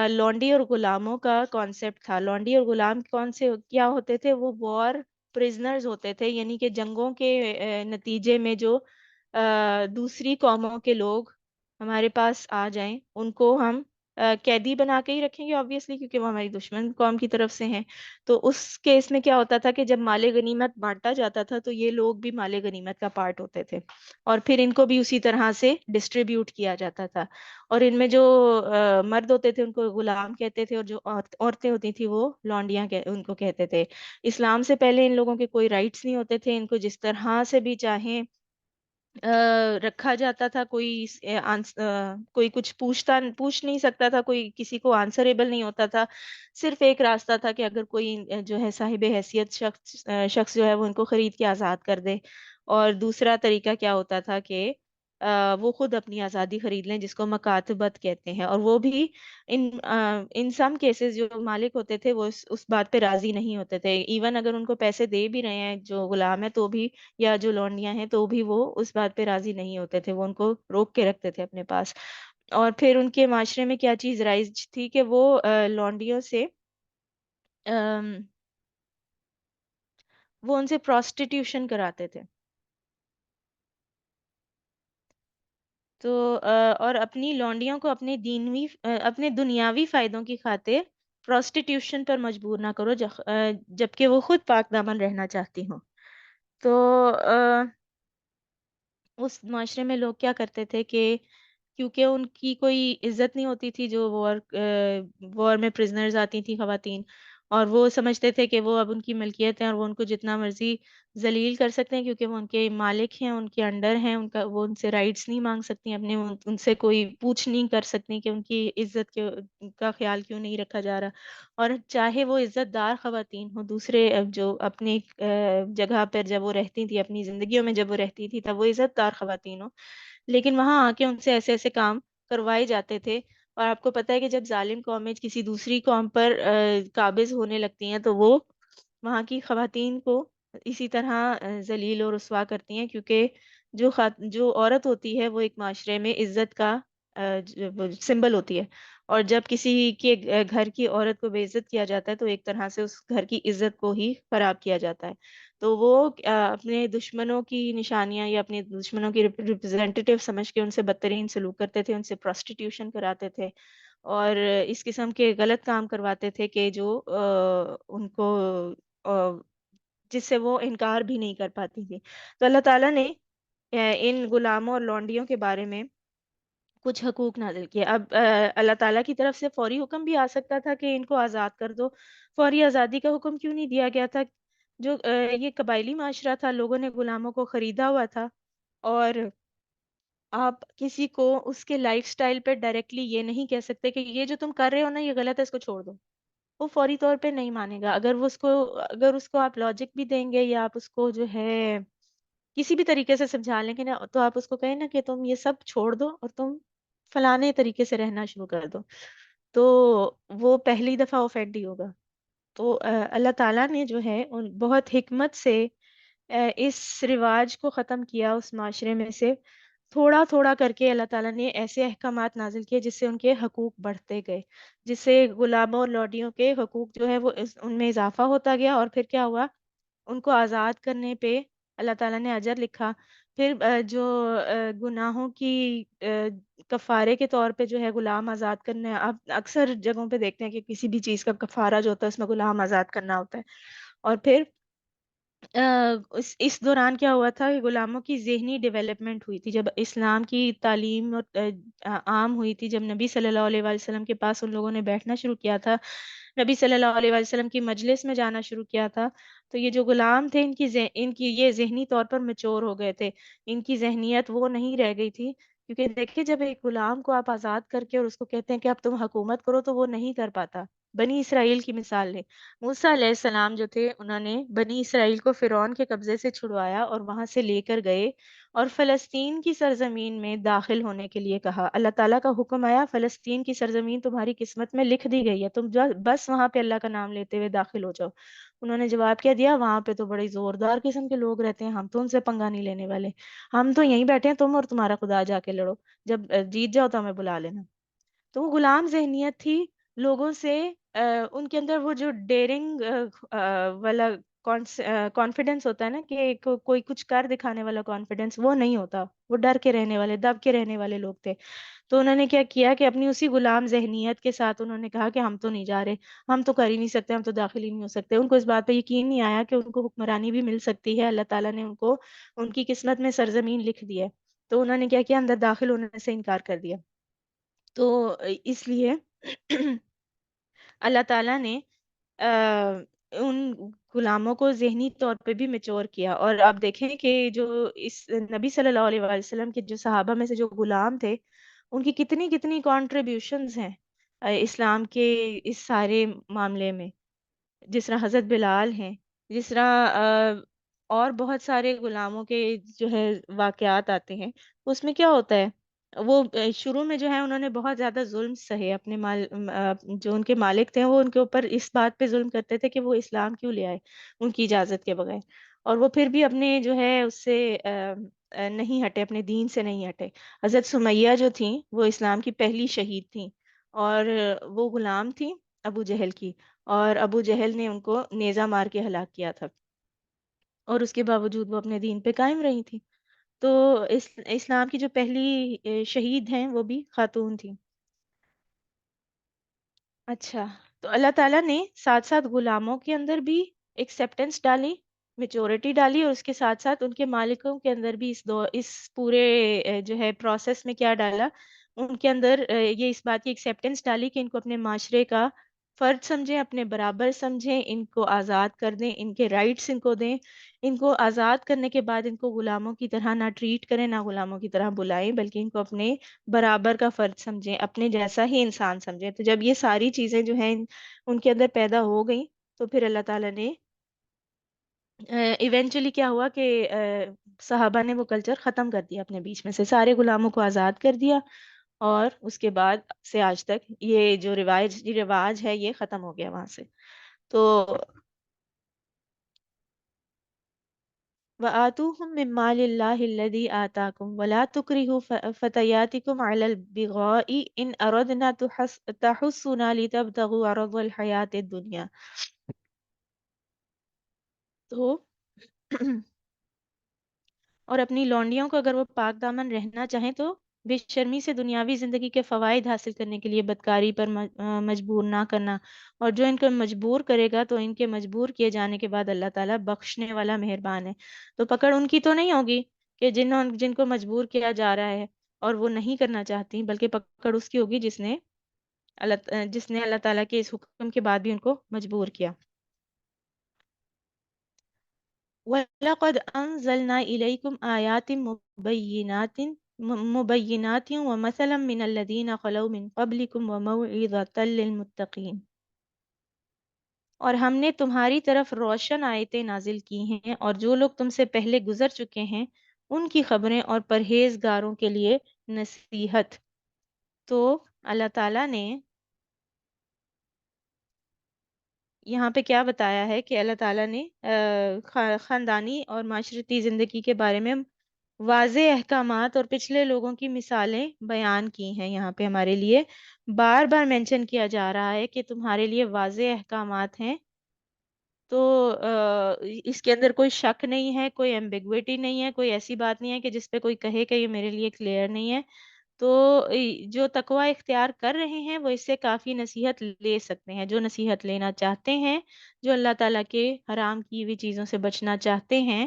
لونڈی اور غلاموں کا کانسیپٹ تھا. لونڈی اور غلام کون سے کیا ہوتے تھے؟ وہ وار پرزنرز ہوتے تھے، یعنی کہ جنگوں کے نتیجے میں جو دوسری قوموں کے لوگ ہمارے پاس آ جائیں ان کو ہم قیدی بنا کے ہی رکھیں گے آبویسلی، کیونکہ وہ ہماری دشمن قوم کی طرف سے ہیں. تو اس کیس میں کیا ہوتا تھا کہ جب مال غنیمت بانٹا جاتا تھا تو یہ لوگ بھی مال غنیمت کا پارٹ ہوتے تھے، اور پھر ان کو بھی اسی طرح سے ڈسٹریبیوٹ کیا جاتا تھا. اور ان میں جو مرد ہوتے تھے ان کو غلام کہتے تھے، اور جو عورتیں ہوتی تھیں وہ لونڈیاں ان کو کہتے تھے. اسلام سے پہلے ان لوگوں کے کوئی رائٹس نہیں ہوتے تھے، ان کو جس طرح سے بھی چاہیں رکھا جاتا تھا. کوئی کچھ پوچھ نہیں سکتا تھا، کوئی کسی کو آنسریبل نہیں ہوتا تھا. صرف ایک راستہ تھا کہ اگر کوئی جو ہے صاحب حیثیت شخص جو ہے وہ ان کو خرید کے آزاد کر دے. اور دوسرا طریقہ کیا ہوتا تھا کہ وہ خود اپنی آزادی خرید لیں، جس کو مکاتبت کہتے ہیں. اور وہ بھی ان سم کیسز جو مالک ہوتے تھے وہ اس بات پہ راضی نہیں ہوتے تھے. ایون اگر ان کو پیسے دے بھی رہے ہیں جو غلام ہے تو بھی، یا جو لونڈیاں ہیں تو بھی، وہ اس بات پہ راضی نہیں ہوتے تھے، وہ ان کو روک کے رکھتے تھے اپنے پاس. اور پھر ان کے معاشرے میں کیا چیز رائج تھی کہ وہ لونڈیوں سے وہ ان سے پروسٹیٹیوشن کراتے تھے. تو اور اپنی لونڈیوں کو اپنے دنیاوی فائدوں کی خاطر پروسٹیٹیوشن پر مجبور نہ کرو، جبکہ وہ خود پاک دامن رہنا چاہتی ہوں. تو اس معاشرے میں لوگ کیا کرتے تھے کہ کیونکہ ان کی کوئی عزت نہیں ہوتی تھی، جو وار میں پرزنرز آتی تھیں خواتین، اور وہ سمجھتے تھے کہ وہ اب ان کی ملکیت ہیں اور وہ ان کو جتنا مرضی ذلیل کر سکتے ہیں کیونکہ وہ ان کے مالک ہیں، ان کے انڈر ہیں، وہ ان سے رائٹس نہیں مانگ سکتی اپنے، ان سے کوئی پوچھ نہیں کر سکتی کہ ان کی عزت کا خیال کیوں نہیں رکھا جا رہا. اور چاہے وہ عزت دار خواتین ہوں دوسرے جو اپنی جگہ پر جب وہ رہتی تھی، اپنی زندگیوں میں جب وہ رہتی تھی تب وہ عزت دار خواتین ہوں، لیکن وہاں آ کے ان سے ایسے ایسے کام کروائے جاتے تھے. اور آپ کو پتہ ہے کہ جب ظالم قومیں کسی دوسری قوم پر قابض ہونے لگتی ہیں تو وہ وہاں کی خواتین کو اسی طرح ذلیل و رسوا کرتی ہیں، کیونکہ جو عورت ہوتی ہے وہ ایک معاشرے میں عزت کا سمبل ہوتی ہے. اور جب کسی کے گھر کی عورت کو بے عزت کیا جاتا ہے تو ایک طرح سے اس گھر کی عزت کو ہی خراب کیا جاتا ہے. تو وہ اپنے دشمنوں کی نشانیاں یا اپنے دشمنوں کی ریپرزینٹیٹیو سمجھ کے ان سے بدترین سلوک کرتے تھے، ان سے پروسٹیٹیوشن کراتے تھے اور اس قسم کے غلط کام کرواتے تھے کہ جو ان کو جس سے وہ انکار بھی نہیں کر پاتی تھی. تو اللہ تعالیٰ نے ان غلاموں اور لونڈیوں کے بارے میں کچھ حقوق نازل کیے. اب اللہ تعالیٰ کی طرف سے فوری حکم بھی آ سکتا تھا کہ ان کو آزاد کر دو. فوری آزادی کا حکم کیوں نہیں دیا گیا تھا؟ جو یہ قبائلی معاشرہ تھا، لوگوں نے غلاموں کو خریدا ہوا تھا، اور آپ کسی کو اس کے لائف سٹائل پہ ڈائریکٹلی یہ نہیں کہہ سکتے کہ یہ جو تم کر رہے ہو نا یہ غلط ہے، اس کو چھوڑ دو. وہ فوری طور پہ نہیں مانے گا. اگر اس کو آپ لاجک بھی دیں گے یا آپ اس کو جو ہے کسی بھی طریقے سے سمجھا لیں گے نا، تو آپ اس کو کہیں نا کہ تم یہ سب چھوڑ دو اور تم فلانے طریقے سے رہنا شروع کر دو، تو وہ پہلی دفعہ اوفینڈ ہی ہوگا. تو اللہ تعالیٰ نے جو ہے بہت حکمت سے اس رواج کو ختم کیا اس معاشرے میں سے. تھوڑا تھوڑا کر کے اللہ تعالیٰ نے ایسے احکامات نازل کیے جس سے ان کے حقوق بڑھتے گئے، جس سے غلاموں اور لوڈیوں کے حقوق جو ہے وہ ان میں اضافہ ہوتا گیا. اور پھر کیا ہوا؟ ان کو آزاد کرنے پہ اللہ تعالیٰ نے اجر لکھا. پھر جو گناہوں کی کفارے کے طور پہ جو ہے غلام آزاد کرنا ہے. آپ اکثر جگہوں پہ دیکھتے ہیں کہ کسی بھی چیز کا کفارہ جو ہوتا ہے اس میں غلام آزاد کرنا ہوتا ہے. اور پھر اس دوران کیا ہوا تھا کہ غلاموں کی ذہنی ڈیولپمنٹ ہوئی تھی. جب اسلام کی تعلیم اور عام ہوئی تھی، جب نبی صلی اللہ علیہ وآلہ وسلم کے پاس ان لوگوں نے بیٹھنا شروع کیا تھا، نبی صلی اللہ علیہ وآلہ وسلم کی مجلس میں جانا شروع کیا تھا، تو یہ جو غلام تھے ان کی یہ ذہنی طور پر میچور ہو گئے تھے. ان کی ذہنیت وہ نہیں رہ گئی تھی. کیونکہ دیکھیں جب ایک غلام کو آپ آزاد کر کے اور اس کو کہتے ہیں کہ اب تم حکومت کرو تو وہ نہیں کر پاتا. بنی اسرائیل کی مثال لیں. موسیٰ علیہ السلام جو تھے انہوں نے بنی اسرائیل کو فرعون کے قبضے سے چھڑوایا اور وہاں سے لے کر گئے اور فلسطین کی سرزمین میں داخل ہونے کے لیے کہا. اللہ تعالیٰ کا حکم آیا، فلسطین کی سرزمین تمہاری قسمت میں لکھ دی گئی ہے، تم بس وہاں پہ اللہ کا نام لیتے ہوئے داخل ہو جاؤ. انہوں نے جواب کیا دیا؟ وہاں پہ تو بڑے زوردار قسم کے لوگ رہتے ہیں، ہم تو ان سے پنگا نہیں لینے والے، ہم تو یہیں بیٹھے ہیں، تم اور تمہارا خدا جا کے لڑو، جب جیت جاؤ تو ہمیں بلا لینا. تو وہ غلام ذہنیت تھی. لوگوں سے ان کے اندر وہ جو ڈیرنگ والا کانفیڈنس ہوتا ہے نا، کہ کوئی کچھ کر دکھانے والا کانفیڈنس، وہ نہیں ہوتا. وہ ڈر کے رہنے والے، دب کے رہنے والے لوگ تھے. تو انہوں نے کیا کیا کہ اپنی اسی غلام ذہنیت کے ساتھ انہوں نے کہا کہ ہم تو نہیں جا رہے، ہم تو کر ہی نہیں سکتے، ہم تو داخل ہی نہیں ہو سکتے. ان کو اس بات پہ یقین نہیں آیا کہ ان کو حکمرانی بھی مل سکتی ہے. اللہ تعالیٰ نے ان کو ان کی قسمت میں سرزمین لکھ دی ہے. تو انہوں نے کیا کیا؟ اندر داخل ہونے سے انکار کر دیا. تو اس لیے اللہ تعالیٰ نے ان غلاموں کو ذہنی طور پہ بھی میچور کیا. اور آپ دیکھیں کہ جو اس نبی صلی اللہ علیہ وآلہ وسلم کے جو صحابہ میں سے جو غلام تھے، ان کی کتنی کتنی کنٹریبیوشنز ہیں اسلام کے اس سارے معاملے میں. جس طرح حضرت بلال ہیں، جس طرح اور بہت سارے غلاموں کے جو ہے واقعات آتے ہیں، اس میں کیا ہوتا ہے، وہ شروع میں جو ہے انہوں نے بہت زیادہ ظلم سہے، اپنے جو ان کے مالک تھے وہ ان کے اوپر اس بات پہ ظلم کرتے تھے کہ وہ اسلام کیوں لے آئے ان کی اجازت کے بغیر، اور وہ پھر بھی اپنے جو ہے اس سے نہیں ہٹے، اپنے دین سے نہیں ہٹے۔ حضرت سمیہ جو تھیں وہ اسلام کی پہلی شہید تھیں، اور وہ غلام تھیں ابو جہل کی، اور ابو جہل نے ان کو نیزہ مار کے ہلاک کیا تھا، اور اس کے باوجود وہ اپنے دین پہ قائم رہی تھی۔ تو اسلام کی جو پہلی شہید ہیں وہ بھی خاتون تھیں۔ اچھا، تو اللہ تعالیٰ نے ساتھ ساتھ غلاموں کے اندر بھی ایکسیپٹنس ڈالی، میچورٹی ڈالی، اور اس کے ساتھ ساتھ ان کے مالکوں کے اندر بھی اس پورے جو ہے پروسیس میں کیا ڈالا، ان کے اندر یہ اس بات کی ایکسیپٹنس ڈالی کہ ان کو اپنے معاشرے کا فرد سمجھیں، اپنے برابر سمجھیں، ان کو آزاد کر دیں، ان کے رائٹس ان کو دیں، ان کو آزاد کرنے کے بعد ان کو غلاموں کی طرح نہ ٹریٹ کریں، نہ غلاموں کی طرح بلائیں، بلکہ ان کو اپنے برابر کا فرد سمجھیں، اپنے جیسا ہی انسان سمجھیں۔ تو جب یہ ساری چیزیں جو ہیں ان کے اندر پیدا ہو گئیں، تو پھر اللہ تعالیٰ نے ایونچولی کیا ہوا کہ صحابہ نے وہ کلچر ختم کر دیا، اپنے بیچ میں سے سارے غلاموں کو آزاد کر دیا، اور اس کے بعد سے آج تک یہ جو رواج ہے یہ ختم ہو گیا وہاں سے۔ تو وَآتُوهُم مِّن مَّالِ اللَّهِ الَّذِي آتَاكُمْ وَلَا تُكْرِهُوا فَتَيَاتِكُمْ عَلَى الْبِغَاءِ إِنْ أَرَدْنَا تَحُصُّنَا لِتَبْتَغُوا عَرَضَ الْحَيَاةِ الدُّنْيَا۔ تو اور اپنی لونڈیوں کو اگر وہ پاک دامن رہنا چاہیں تو بے شرمی سے دنیاوی زندگی کے فوائد حاصل کرنے کے لیے بدکاری پر مجبور نہ کرنا، اور جو ان کو مجبور کرے گا تو ان کے مجبور کیے جانے کے بعد اللہ تعالیٰ بخشنے والا مہربان ہے۔ تو پکڑ ان کی تو نہیں ہوگی کہ جن کو مجبور کیا جا رہا ہے اور وہ نہیں کرنا چاہتی، بلکہ پکڑ اس کی ہوگی جس نے اللہ تعالیٰ کے اس حکم کے بعد بھی ان کو مجبور کیا۔ وَلَقَدْ أَنزَلْنَا إِلَيْكُمْ آيَاتٍ مُبَيِّنَاتٍ وَمَثَلًا مِّنَ الَّذِينَ خَلَوْا مِن قَبْلِكُمْ وَمَوْعِظَةً لِّلْمُتَّقِينَ، اور ہم نے تمہاری طرف روشن آیتیں نازل کی ہیں، اور جو لوگ تم سے پہلے گزر چکے ہیں ان کی خبریں اور پرہیزگاروں کے لیے نصیحت۔ تو اللہ تعالیٰ نے یہاں پہ کیا بتایا ہے کہ اللہ تعالیٰ نے خاندانی اور معاشرتی زندگی کے بارے میں واضح احکامات اور پچھلے لوگوں کی مثالیں بیان کی ہیں۔ یہاں پہ ہمارے لیے بار بار مینشن کیا جا رہا ہے کہ تمہارے لیے واضح احکامات ہیں، تو اس کے اندر کوئی شک نہیں ہے، کوئی ایمبیگوٹی نہیں ہے، کوئی ایسی بات نہیں ہے کہ جس پہ کوئی کہے کہ یہ میرے لیے کلیئر نہیں ہے۔ تو جو تقوی اختیار کر رہے ہیں وہ اس سے کافی نصیحت لے سکتے ہیں، جو نصیحت لینا چاہتے ہیں، جو اللہ تعالیٰ کے حرام کی ہوئی چیزوں سے بچنا چاہتے ہیں،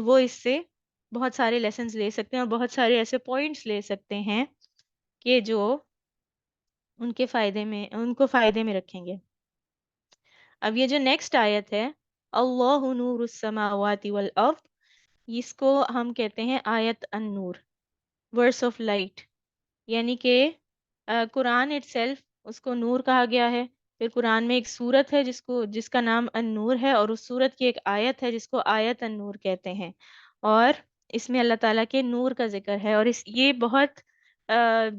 وہ اس سے بہت سارے لیسنز لے سکتے ہیں، اور بہت سارے ایسے پوائنٹس لے سکتے ہیں کہ جو ان کو فائدے میں رکھیں گے۔ اب یہ جو نیکسٹ آیت ہے، اللہ نور السماوات والارض، اس کو ہم کہتے ہیں آیت النور، ورس آف لائٹ، یعنی کہ قرآن اٹ سیلف اس کو نور کہا گیا ہے۔ پھر قرآن میں ایک سورت ہے جس کا نام النور ہے، اور اس سورت کی ایک آیت ہے جس کو آیت النور کہتے ہیں، اور اس میں اللہ تعالیٰ کے نور کا ذکر ہے، اور یہ بہت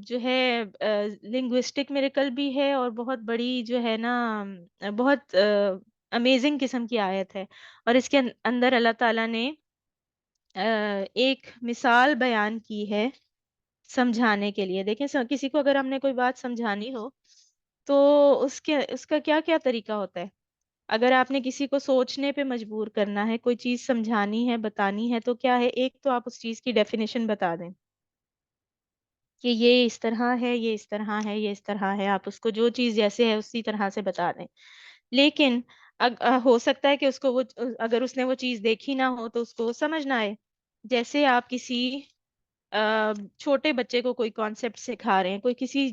جو ہے لنگوسٹک میریکل بھی ہے، اور بہت بڑی جو ہے نا بہت امیزنگ قسم کی آیت ہے، اور اس کے اندر اللہ تعالیٰ نے ایک مثال بیان کی ہے سمجھانے کے لیے۔ دیکھیں کسی کو اگر ہم نے کوئی بات سمجھانی ہو تو اس کا کیا کیا طریقہ ہوتا ہے۔ اگر آپ نے کسی کو سوچنے پہ مجبور کرنا ہے، کوئی چیز سمجھانی ہے، بتانی ہے، تو کیا ہے، ایک تو آپ اس چیز کی ڈیفینیشن بتا دیں کہ یہ اس طرح ہے، یہ اس طرح ہے، یہ اس طرح ہے، آپ اس کو جو چیز جیسے ہے اسی طرح سے بتا دیں۔ لیکن ہو سکتا ہے کہ اس کو اگر اس نے وہ چیز دیکھی نہ ہو تو اس کو سمجھ نہ آئے۔ جیسے آپ کسی چھوٹے بچے کو کوئی کانسیپٹ سکھا رہے ہیں، کوئی کسی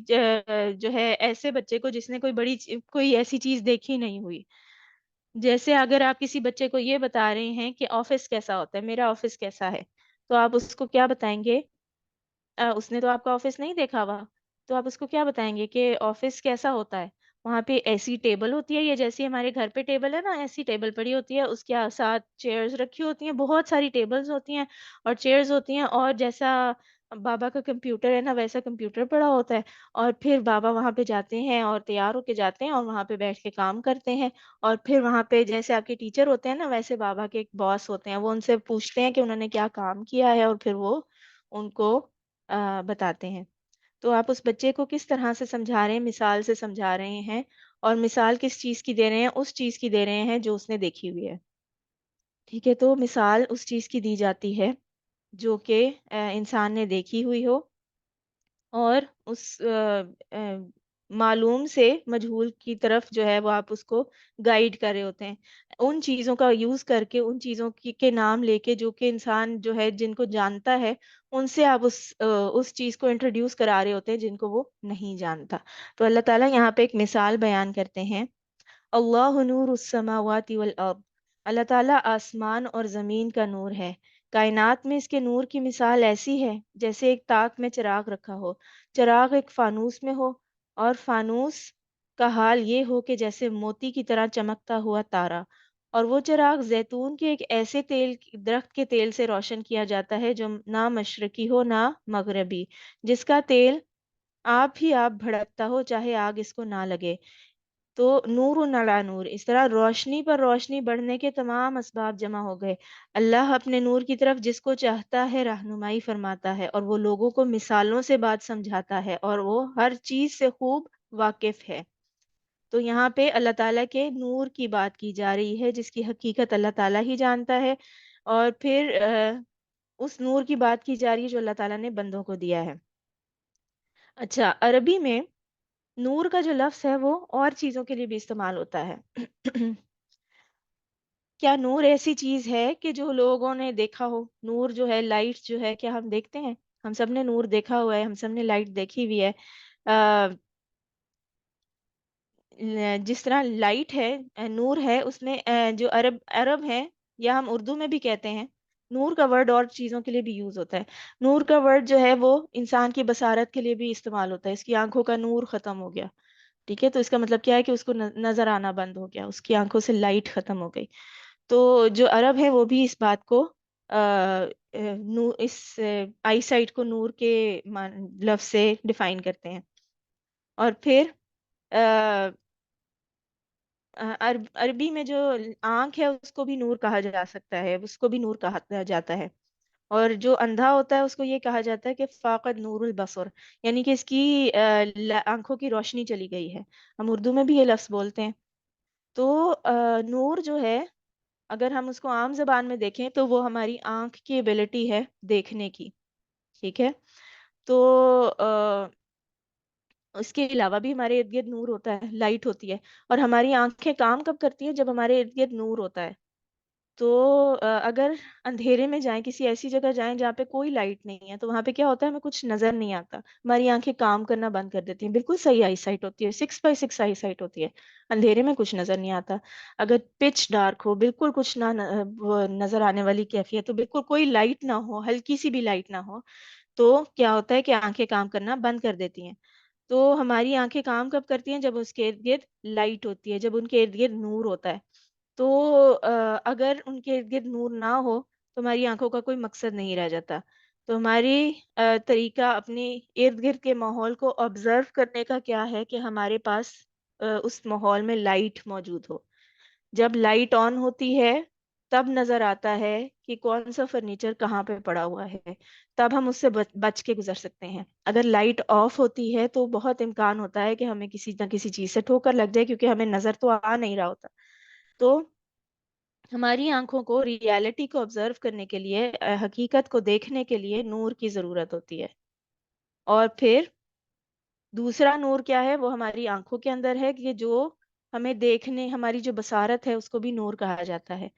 جو ہے ایسے بچے کو جس نے کوئی ایسی چیز دیکھی نہیں ہوئی۔ جیسے اگر آپ کسی بچے کو یہ بتا رہے ہیں کہ آفس کیسا ہوتا ہے، میرا آفس کیسا ہے، تو آپ اس کو کیا بتائیں گے؟ اس نے تو آپ کا آفس نہیں دیکھا ہوا، تو آپ اس کو کیا بتائیں گے کہ آفس کیسا ہوتا ہے؟ وہاں پہ ایسی ٹیبل ہوتی ہے، یہ جیسی ہمارے گھر پہ ٹیبل ہے نا، ایسی ٹیبل پڑی ہوتی ہے، اس کے ساتھ چیئرز رکھی ہوتی ہیں، بہت ساری ٹیبلز ہوتی ہیں اور چیئرز ہوتی ہیں، اور جیسا بابا کا کمپیوٹر ہے نا ویسا کمپیوٹر پڑا ہوتا ہے، اور پھر بابا وہاں پہ جاتے ہیں اور تیار ہو کے جاتے ہیں اور وہاں پہ بیٹھ کے کام کرتے ہیں، اور پھر وہاں پہ جیسے آپ کے ٹیچر ہوتے ہیں نا ویسے بابا کے ایک باس ہوتے ہیں، وہ ان سے پوچھتے ہیں کہ انہوں نے کیا کام کیا ہے اور پھر وہ ان کو بتاتے ہیں۔ تو آپ اس بچے کو کس طرح سے سمجھا رہے ہیں؟ مثال سے سمجھا رہے ہیں، اور مثال کس چیز کی دے رہے ہیں؟ اس چیز کی دے رہے ہیں جو اس نے دیکھی ہوئی ہے، ٹھیک ہے؟ تو مثال اس چیز کی دی جاتی ہے جو کہ انسان نے دیکھی ہوئی ہو، اور اس معلوم سے مجہول کی طرف جو ہے وہ آپ اس کو گائیڈ کر رہے ہوتے ہیں، ان چیزوں کا یوز کر کے، ان چیزوں کے نام لے کے جو کہ انسان جو ہے جن کو جانتا ہے، ان سے آپ اس چیز کو انٹروڈیوس کرا رہے ہوتے ہیں جن کو وہ نہیں جانتا۔ تو اللہ تعالیٰ یہاں پہ ایک مثال بیان کرتے ہیں، اللہ نور السماوات والارض، اللہ تعالیٰ آسمان اور زمین کا نور ہے، کائنات میں اس کے نور کی مثال ایسی ہے جیسے ایک تاک میں چراغ رکھا ہو، چراغ ایک فانوس میں ہو، اور فانوس کا حال یہ ہو کہ جیسے موتی کی طرح چمکتا ہوا تارا، اور وہ چراغ زیتون کے ایک ایسے درخت کے تیل سے روشن کیا جاتا ہے جو نہ مشرقی ہو نہ مغربی، جس کا تیل آپ ہی آپ بھڑکتا ہو چاہے آگ اس کو نہ لگے۔ تو نور نلا نور، اس طرح روشنی پر روشنی بڑھنے کے تمام اسباب جمع ہو گئے۔ اللہ اپنے نور کی طرف جس کو چاہتا ہے رہنمائی فرماتا ہے، اور وہ لوگوں کو مثالوں سے بات سمجھاتا ہے، اور وہ ہر چیز سے خوب واقف ہے۔ تو یہاں پہ اللہ تعالیٰ کے نور کی بات کی جا رہی ہے جس کی حقیقت اللہ تعالیٰ ہی جانتا ہے، اور پھر اس نور کی بات کی جا رہی ہے جو اللہ تعالیٰ نے بندوں کو دیا ہے۔ اچھا، عربی میں نور کا جو لفظ ہے وہ اور چیزوں کے لیے بھی استعمال ہوتا ہے۔ کیا نور ایسی چیز ہے کہ جو لوگوں نے دیکھا ہو؟ نور جو ہے، لائٹ جو ہے، کیا ہم دیکھتے ہیں؟ ہم سب نے نور دیکھا ہوا ہے، ہم سب نے لائٹ دیکھی ہوئی ہے۔ جس طرح لائٹ ہے، نور ہے، اس میں جو عرب ہے، یا ہم اردو میں بھی کہتے ہیں، نور کا ورڈ اور چیزوں کے لیے بھی یوز ہوتا ہے۔ نور کا ورڈ جو ہے وہ انسان کی بصارت کے لیے بھی استعمال ہوتا ہے، اس کی آنکھوں کا نور ختم ہو گیا، ٹھیک ہے؟ تو اس کا مطلب کیا ہے کہ اس کو نظر آنا بند ہو گیا، اس کی آنکھوں سے لائٹ ختم ہو گئی۔ تو جو عرب ہے وہ بھی اس بات کو اس آئی سائٹ کو نور کے لفظ سے ڈیفائن کرتے ہیں۔ اور پھر عربی میں جو آنکھ ہے اس کو بھی نور کہا جا سکتا ہے، اس کو بھی نور کہا جاتا ہے، اور جو اندھا ہوتا ہے اس کو یہ کہا جاتا ہے کہ فاقد نور البصر، یعنی کہ اس کی آنکھوں کی روشنی چلی گئی ہے، ہم اردو میں بھی یہ لفظ بولتے ہیں۔ تو نور جو ہے، اگر ہم اس کو عام زبان میں دیکھیں تو وہ ہماری آنکھ کی ایبلٹی ہے دیکھنے کی، ٹھیک ہے؟ تو اس کے علاوہ بھی ہمارے ارد گرد نور ہوتا ہے، لائٹ ہوتی ہے، اور ہماری آنکھیں کام کب کرتی ہیں؟ جب ہمارے ارد گرد نور ہوتا ہے۔ تو اگر اندھیرے میں جائیں، کسی ایسی جگہ جائیں جہاں پہ کوئی لائٹ نہیں ہے، تو وہاں پہ کیا ہوتا ہے؟ ہمیں کچھ نظر نہیں آتا، ہماری آنکھیں کام کرنا بند کر دیتی ہیں، بالکل صحیح آئی سائٹ ہوتی ہے، 6/6 آئی سائٹ ہوتی ہے، اندھیرے میں کچھ نظر نہیں آتا۔ اگر پچ ڈارک ہو، بالکل کچھ وہ نظر آنے والی کیفیت، تو بالکل کوئی لائٹ نہ ہو، ہلکی سی بھی لائٹ نہ ہو، تو کیا ہوتا ہے کہ آنکھیں کام کرنا بند کر دیتی ہیں۔ تو ہماری آنکھیں کام کب کرتی ہیں؟ جب اس کے ارد گرد لائٹ ہوتی ہے، جب ان کے ارد گرد نور ہوتا ہے۔ تو اگر ان کے ارد گرد نور نہ ہو تو ہماری آنکھوں کا کوئی مقصد نہیں رہ جاتا۔ تو ہماری طریقہ اپنے ارد گرد کے ماحول کو آبزرو کرنے کا کیا ہے کہ ہمارے پاس اس ماحول میں لائٹ موجود ہو۔ جب لائٹ آن ہوتی ہے تب نظر آتا ہے کہ کون سا فرنیچر کہاں پہ پڑا ہوا ہے، تب ہم اس سے بچ کے گزر سکتے ہیں۔ اگر لائٹ آف ہوتی ہے تو بہت امکان ہوتا ہے کہ ہمیں کسی نہ کسی چیز سے ٹھوکر لگ جائے، کیونکہ ہمیں نظر تو آ نہیں رہا ہوتا۔ تو ہماری آنکھوں کو ریالٹی کو آبزرو کرنے کے لیے، حقیقت کو دیکھنے کے لیے نور کی ضرورت ہوتی ہے۔ اور پھر دوسرا نور کیا ہے؟ وہ ہماری آنکھوں کے اندر ہے، کہ جو ہمیں دیکھنے، ہماری جو بصارت ہے اس کو بھی نور کہا جاتا ہے۔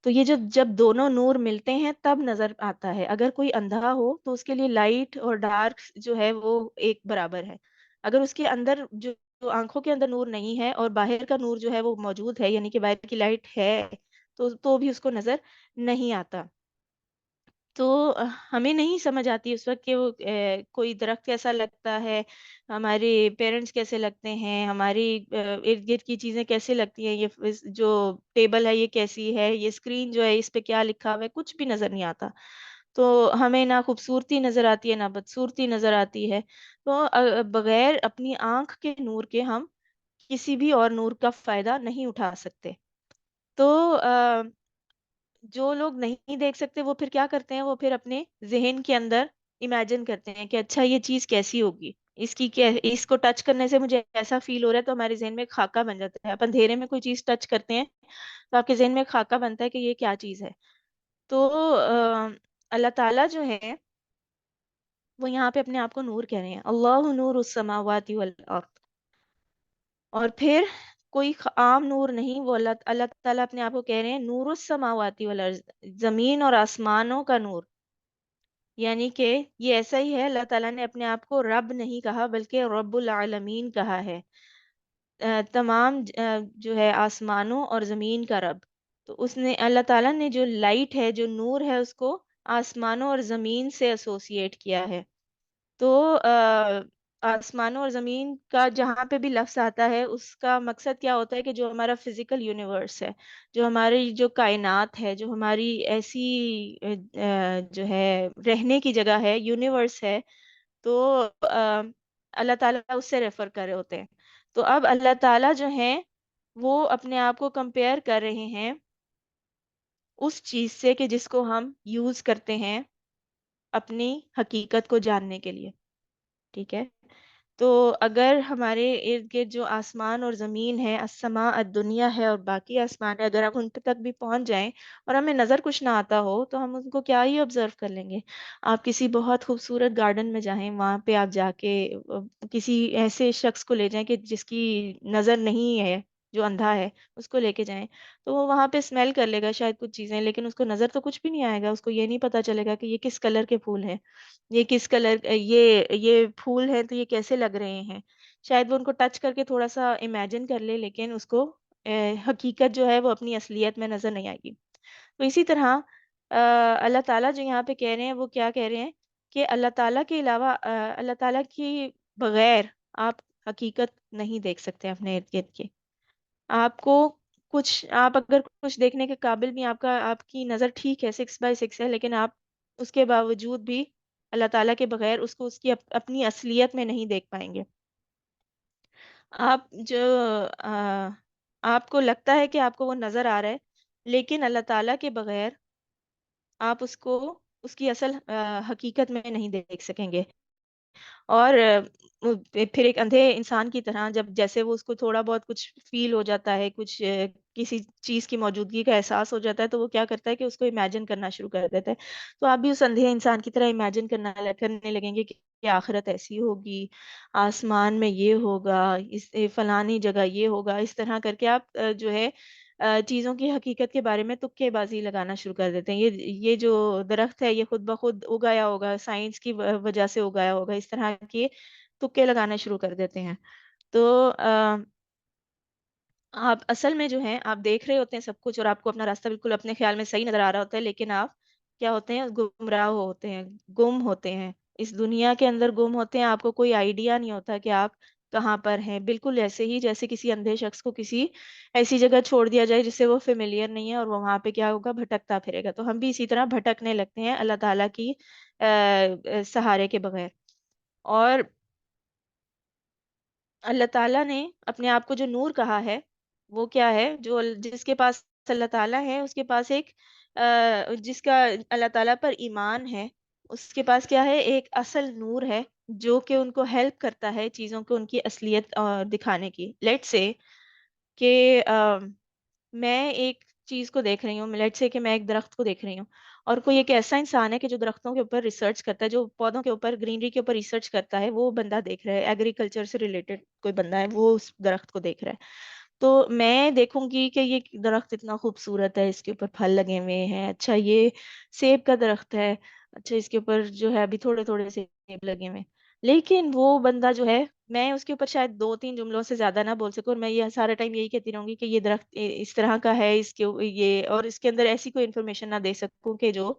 تو یہ جب دونوں نور ملتے ہیں تب نظر آتا ہے۔ اگر کوئی اندھا ہو تو اس کے لیے لائٹ اور ڈارک جو ہے وہ ایک برابر ہے۔ اگر اس کے اندر جو آنکھوں کے اندر نور نہیں ہے اور باہر کا نور جو ہے وہ موجود ہے، یعنی کہ باہر کی لائٹ ہے، تو بھی اس کو نظر نہیں آتا۔ تو ہمیں نہیں سمجھ آتی اس وقت کہ وہ کوئی درخت کیسا لگتا ہے، ہمارے پیرنٹس کیسے لگتے ہیں، ہماری ارد گرد کی چیزیں کیسے لگتی ہیں، یہ جو ٹیبل ہے یہ کیسی ہے، یہ اسکرین جو ہے اس پہ کیا لکھا ہوا ہے، کچھ بھی نظر نہیں آتا. تو ہمیں نہ خوبصورتی نظر آتی ہے نہ بدصورتی نظر آتی ہے. تو بغیر اپنی آنکھ کے نور کے ہم کسی بھی اور نور کا فائدہ نہیں اٹھا سکتے. تو جو لوگ نہیں دیکھ سکتے وہ پھر کیا کرتے ہیں، وہ پھر اپنے ذہن کے اندر امیجن کرتے ہیں کہ اچھا یہ چیز کیسی ہوگی، اس کی کیا، اس کو ٹچ کرنے سے مجھے ایسا فیل ہو رہا ہے. تو ہمارے ذہن میں ایک خاکہ بن جاتا ہے. آپ اندھیرے میں کوئی چیز ٹچ کرتے ہیں تو آپ کے ذہن میں ایک خاکہ بنتا ہے کہ یہ کیا چیز ہے. تو اللہ تعالیٰ جو ہے وہ یہاں پہ اپنے آپ کو نور کہہ رہے ہیں، اللہ نور السماوات والارض. اور پھر کوئی عام نور نہیں، وہ اللہ تعالیٰ اپنے آپ کو کہہ رہے ہیں نور السماوات والارض، زمین اور آسمانوں کا نور. یعنی کہ یہ ایسا ہی ہے، اللہ تعالیٰ نے اپنے آپ کو رب نہیں کہا بلکہ رب العالمین کہا ہے، تمام جو ہے آسمانوں اور زمین کا رب. تو اس نے، اللہ تعالیٰ نے جو لائٹ ہے، جو نور ہے، اس کو آسمانوں اور زمین سے ایسوسیٹ کیا ہے. تو آسمانوں اور زمین کا جہاں پہ بھی لفظ آتا ہے اس کا مقصد کیا ہوتا ہے کہ جو ہمارا فزیکل یونیورس ہے، جو ہماری جو کائنات ہے، جو ہماری ایسی جو ہے رہنے کی جگہ ہے، یونیورس ہے. تو اللہ تعالیٰ اس سے ریفر کر رہے ہوتے ہیں. تو اب اللہ تعالیٰ جو ہیں وہ اپنے آپ کو کمپیئر کر رہے ہیں اس چیز سے کہ جس کو ہم یوز کرتے ہیں اپنی حقیقت کو جاننے کے لیے. ٹھیک ہے. تو اگر ہمارے ارد گرد جو آسمان اور زمین ہے، السماء الدنیا ہے اور باقی آسمان ہے، اگر ہم ان تک بھی پہنچ جائیں اور ہمیں نظر کچھ نہ آتا ہو تو ہم ان کو کیا ہی آبزرو کر لیں گے. آپ کسی بہت خوبصورت گارڈن میں جائیں، وہاں پہ آپ جا کے کسی ایسے شخص کو لے جائیں کہ جس کی نظر نہیں ہے، جو اندھا ہے، اس کو لے کے جائیں تو وہ وہاں پہ اسمیل کر لے گا شاید کچھ چیزیں، لیکن اس کو نظر تو کچھ بھی نہیں آئے گا. اس کو یہ نہیں پتا چلے گا کہ یہ کس کلر کے پھول ہیں، یہ کس کلر، یہ پھول ہیں تو یہ کیسے لگ رہے ہیں. شاید وہ ان کو ٹچ کر کے تھوڑا سا امیجن کر لے، لیکن اس کو حقیقت جو ہے وہ اپنی اصلیت میں نظر نہیں آئے گی. تو اسی طرح اللہ تعالیٰ جو یہاں پہ کہہ رہے ہیں وہ کیا کہہ رہے ہیں کہ اللہ تعالیٰ کے علاوہ، اللہ تعالیٰ کی بغیر آپ حقیقت نہیں دیکھ سکتے اپنے ارد گرد کی. آپ کو کچھ، آپ اگر کچھ دیکھنے کے قابل بھی، آپ کی نظر ٹھیک ہے 6x6 ہے، لیکن آپ اس کے باوجود بھی اللہ تعالیٰ کے بغیر اس کو اس کی اپنی اصلیت میں نہیں دیکھ پائیں گے. آپ جو آپ کو لگتا ہے کہ آپ کو وہ نظر آ رہا ہے، لیکن اللہ تعالیٰ کے بغیر آپ اس کو اس کی اصل حقیقت میں نہیں دیکھ سکیں گے. اور پھر ایک اندھے انسان کی طرح جب جیسے وہ اس کو تھوڑا بہت کچھ فیل ہو جاتا ہے، کچھ کسی چیز کی موجودگی کا احساس ہو جاتا ہے، تو وہ کیا کرتا ہے کہ اس کو امیجن کرنا شروع کر دیتا ہے. تو آپ بھی اس اندھے انسان کی طرح امیجن کرنے لگیں گے کہ آخرت ایسی ہوگی، آسمان میں یہ ہوگا، اس فلانی جگہ یہ ہوگا. اس طرح کر کے آپ جو ہے چیزوں کی حقیقت کے بارے میں تکے بازی لگانا شروع کر دیتے ہیں. یہ جو درخت ہے یہ خود بخود اگایا ہوگا، سائنس کی وجہ سے اگایا ہوگا، اس طرح کے تکے لگانا شروع کر دیتے ہیں. تو آپ اصل میں جو ہے آپ دیکھ رہے ہوتے ہیں سب کچھ، اور آپ کو اپنا راستہ بالکل اپنے خیال میں صحیح نظر آ رہا ہوتا ہے، لیکن آپ کیا ہوتے ہیں، گمراہ ہوتے ہیں، گم ہوتے ہیں، اس دنیا کے اندر گم ہوتے ہیں. آپ کو کوئی آئیڈیا نہیں ہوتا کہ آپ کہاں پر ہیں. بالکل ایسے ہی جیسے کسی اندھے شخص کو کسی ایسی جگہ چھوڑ دیا جائے جس سے وہ فیملیئر نہیں ہے، اور وہ وہاں پہ کیا ہوگا، بھٹکتا پھرے گا. تو ہم بھی اسی طرح بھٹکنے لگتے ہیں اللہ تعالیٰ کی سہارے کے بغیر. اور اللہ تعالیٰ نے اپنے آپ کو جو نور کہا ہے وہ کیا ہے، جو جس کے پاس اللہ تعالیٰ ہے اس کے پاس ایک جس کا اللہ تعالیٰ پر ایمان ہے، اس کے پاس کیا ہے، ایک اصل نور ہے جو کہ ان کو ہیلپ کرتا ہے چیزوں کو ان کی اصلیت دکھانے کی. لیٹ سے کہ میں ایک چیز کو دیکھ رہی ہوں، لیٹ سے کہ میں ایک درخت کو دیکھ رہی ہوں، اور کوئی ایک ایسا انسان ہے کہ جو درختوں کے اوپر ریسرچ کرتا ہے، جو پودوں کے اوپر، گرینری کے اوپر ریسرچ کرتا ہے. وہ بندہ دیکھ رہا ہے، ایگریکلچر سے ریلیٹڈ کوئی بندہ ہے، وہ اس درخت کو دیکھ رہا ہے. تو میں دیکھوں گی کہ یہ درخت اتنا خوبصورت ہے، اس کے اوپر پھل لگے ہوئے ہیں، اچھا یہ سیب کا درخت ہے، اچھا اس کے اوپر جو ہے ابھی تھوڑے تھوڑے سیب لگے ہوئے ہیں. لیکن وہ بندہ جو ہے، میں اس کے اوپر شاید 2-3 جملوں سے زیادہ نہ بول سکوں، اور میں یہ سارا ٹائم یہی کہتی رہوں گی کہ یہ درخت اس طرح کا ہے، اس کے یہ، اور اس کے اندر ایسی کوئی انفارمیشن نہ دے سکوں کہ جو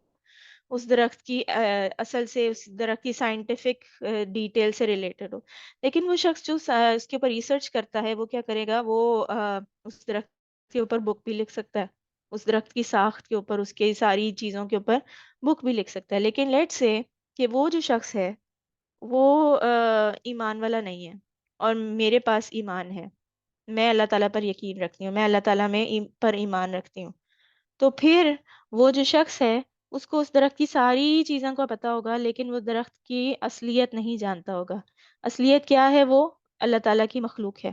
اس درخت کی اصل سے اس درخت کی سائنٹیفک ڈیٹیل سے ریلیٹڈ ہو. لیکن وہ شخص جو اس کے اوپر ریسرچ کرتا ہے وہ کیا کرے گا، وہ اس درخت کے اوپر بک بھی لکھ سکتا ہے، اس درخت کی ساخت کے اوپر، اس کے ساری چیزوں کے اوپر بک بھی لکھ سکتا ہے. لیکن لیٹ سے کہ وہ جو شخص ہے وہ ایمان والا نہیں ہے اور میرے پاس ایمان ہے، میں اللہ تعالیٰ پر یقین رکھتی ہوں، میں اللہ تعالیٰ میں پر ایمان رکھتی ہوں. تو پھر وہ جو شخص ہے اس کو اس درخت کی ساری چیزوں کا پتہ ہوگا لیکن وہ درخت کی اصلیت نہیں جانتا ہوگا. اصلیت کیا ہے؟ وہ اللہ تعالیٰ کی مخلوق ہے.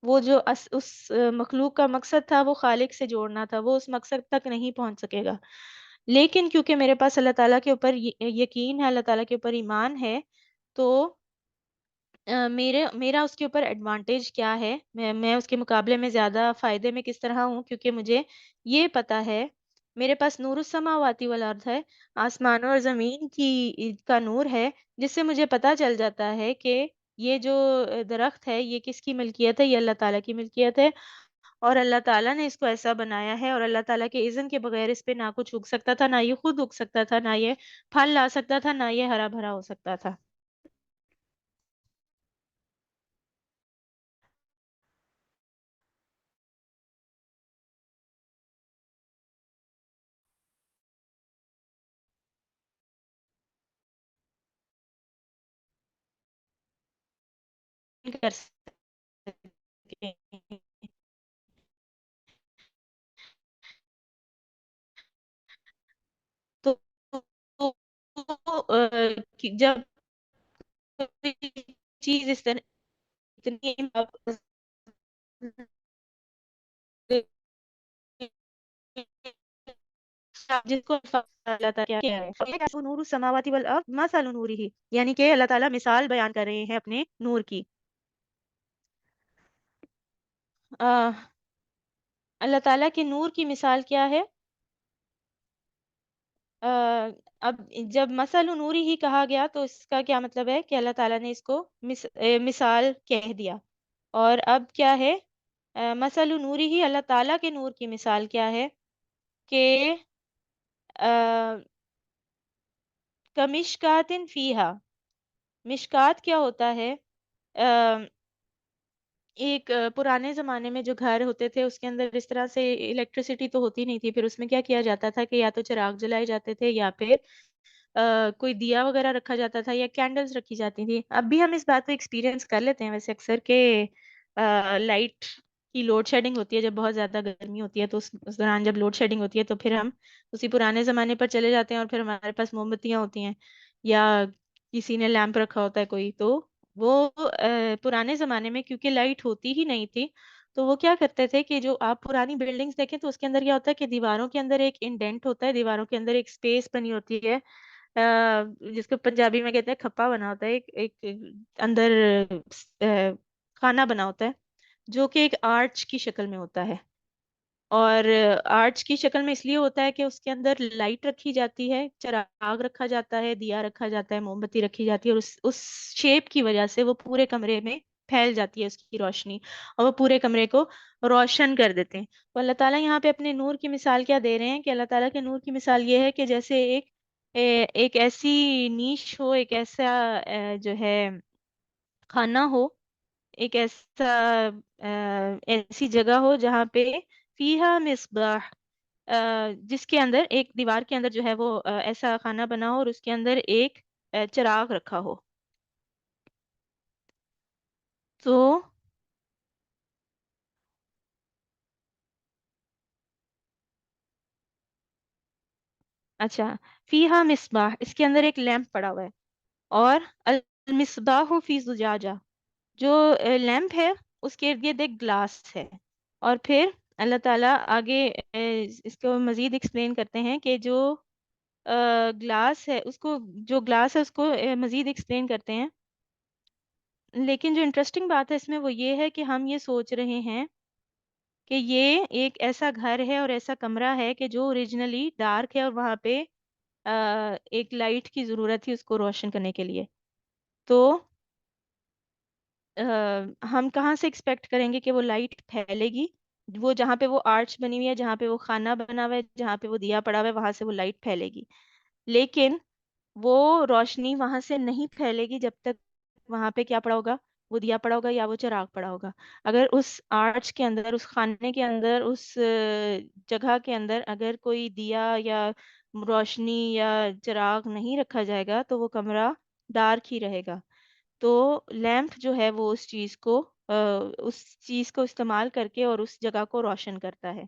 وہ جو اس مخلوق کا مقصد تھا وہ خالق سے جوڑنا تھا، وہ اس مقصد تک نہیں پہنچ سکے گا. لیکن کیونکہ میرے پاس اللہ تعالیٰ کے اوپر یقین ہے، اللہ تعالیٰ کے اوپر ایمان ہے، تو میرا اس کے اوپر ایڈوانٹیج کیا ہے، میں اس کے مقابلے میں زیادہ فائدے میں کس طرح ہوں، کیونکہ مجھے یہ پتا ہے میرے پاس نور السماواتی والارض ہے، آسمانوں اور زمین کا نور ہے، جس سے مجھے پتا چل جاتا ہے کہ یہ جو درخت ہے یہ کس کی ملکیت ہے، یہ اللہ تعالیٰ کی ملکیت ہے. اور اللہ تعالیٰ نے اس کو ایسا بنایا ہے اور اللہ تعالیٰ کے اذن کے بغیر اس پہ نہ کچھ اگ سکتا تھا، نہ یہ خود اگ سکتا تھا، نہ یہ پھل لا سکتا تھا، نہ یہ ہرا بھرا ہو سکتا تھا. کر سکیں. تو جب کوئی چیز اس طرح اتنی جس کو اللہ تعالیٰ کیا ہے وہ نور السماواتی والارض مثل نوره، یعنی کہ اللہ تعالیٰ مثال بیان کر رہے ہیں اپنے نور کی. اللہ تعالیٰ کے نور کی مثال کیا ہے؟ اب جب مثل نوری ہی کہا گیا تو اس کا کیا مطلب ہے کہ اللہ تعالیٰ نے اس کو مثال کہہ دیا. اور اب کیا ہے؟ مثل نوری ہی، اللہ تعالیٰ کے نور کی مثال کیا ہے کہ کمشکات فیہا. مشکات کیا ہوتا ہے؟ ایک پرانے زمانے میں جو گھر ہوتے تھے اس کے اندر اس طرح سے الیکٹریسٹی تو ہوتی نہیں تھی، پھر اس میں کیا کیا جاتا تھا کہ یا تو چراغ جلائے جاتے تھے یا پھر کوئی دیا وغیرہ رکھا جاتا تھا یا کینڈلز رکھی جاتی تھی. اب بھی ہم اس بات کو ایکسپیرینس کر لیتے ہیں ویسے اکثر کہ لائٹ کی لوڈ شیڈنگ ہوتی ہے جب بہت زیادہ گرمی ہوتی ہے، تو اس دوران جب لوڈ شیڈنگ ہوتی ہے تو پھر ہم اسی پرانے زمانے پر چلے جاتے ہیں اور پھر ہمارے پاس موم بتیاں ہوتی ہیں یا کسی نے لیمپ رکھا ہوتا ہے کوئی. تو وہ پرانے زمانے میں کیونکہ لائٹ ہوتی ہی نہیں تھی تو وہ کیا کرتے تھے کہ جو آپ پرانی بلڈنگز دیکھیں تو اس کے اندر کیا ہوتا ہے کہ دیواروں کے اندر ایک انڈینٹ ہوتا ہے، دیواروں کے اندر ایک سپیس بنی ہوتی ہے جس کو پنجابی میں کہتے ہیں کھپا بنا ہوتا ہے، ایک اندر خانہ بنا ہوتا ہے جو کہ ایک آرچ کی شکل میں ہوتا ہے. اور آرچ کی شکل میں اس لیے ہوتا ہے کہ اس کے اندر لائٹ رکھی جاتی ہے، چراغ رکھا جاتا ہے، دیا رکھا جاتا ہے، موم بتی رکھی جاتی ہے، اور اس شیپ کی وجہ سے وہ پورے کمرے میں پھیل جاتی ہے اس کی روشنی اور وہ پورے کمرے کو روشن کر دیتے ہیں. تو اللہ تعالیٰ یہاں پہ اپنے نور کی مثال کیا دے رہے ہیں کہ اللہ تعالیٰ کے نور کی مثال یہ ہے کہ جیسے ایک ایسی نیش ہو، ایک ایسا جو ہے خانہ ہو، ایک ایسی جگہ ہو جہاں پہ فیہا مصباح، جس کے اندر ایک دیوار کے اندر جو ہے وہ ایسا خانہ بنا ہو اور اس کے اندر ایک چراغ رکھا ہو. تو اچھا، فیہا مصباح، اس کے اندر ایک لیمپ پڑا ہوا ہے. اور المصباح فی زجاجہ، جو لیمپ ہے اس کے ارد گرد ایک گلاس ہے. اور پھر اللہ تعالیٰ آگے اس کو مزید ایکسپلین کرتے ہیں کہ جو گلاس ہے اس کو، جو گلاس ہے اس کو مزید ایکسپلین کرتے ہیں. لیکن جو انٹرسٹنگ بات ہے اس میں وہ یہ ہے کہ ہم یہ سوچ رہے ہیں کہ یہ ایک ایسا گھر ہے اور ایسا کمرہ ہے کہ جو اوریجنلی ڈارک ہے اور وہاں پہ ایک لائٹ کی ضرورت تھی اس کو روشن کرنے کے لیے. تو ہم کہاں سے ایکسپیکٹ کریں گے کہ وہ لائٹ پھیلے گی؟ وہ جہاں پہ وہ آرچ بنی ہوئی ہے، جہاں پہ وہ خانہ بنا ہوا ہے، جہاں پہ وہ دیا پڑا ہوا ہے، وہاں سے وہ لائٹ پھیلے گی. لیکن وہ روشنی وہاں سے نہیں پھیلے گی جب تک وہاں پہ کیا پڑا ہوگا، وہ دیا پڑا ہوگا یا وہ چراغ پڑا ہوگا۔ اگر اس آرچ کے اندر، اس خانے کے اندر، اس جگہ کے اندر اگر کوئی دیا یا روشنی یا چراغ نہیں رکھا جائے گا تو وہ کمرہ ڈارک ہی رہے گا۔ تو لیمپ جو ہے وہ اس چیز کو استعمال کر کے اور اس جگہ کو روشن کرتا ہے۔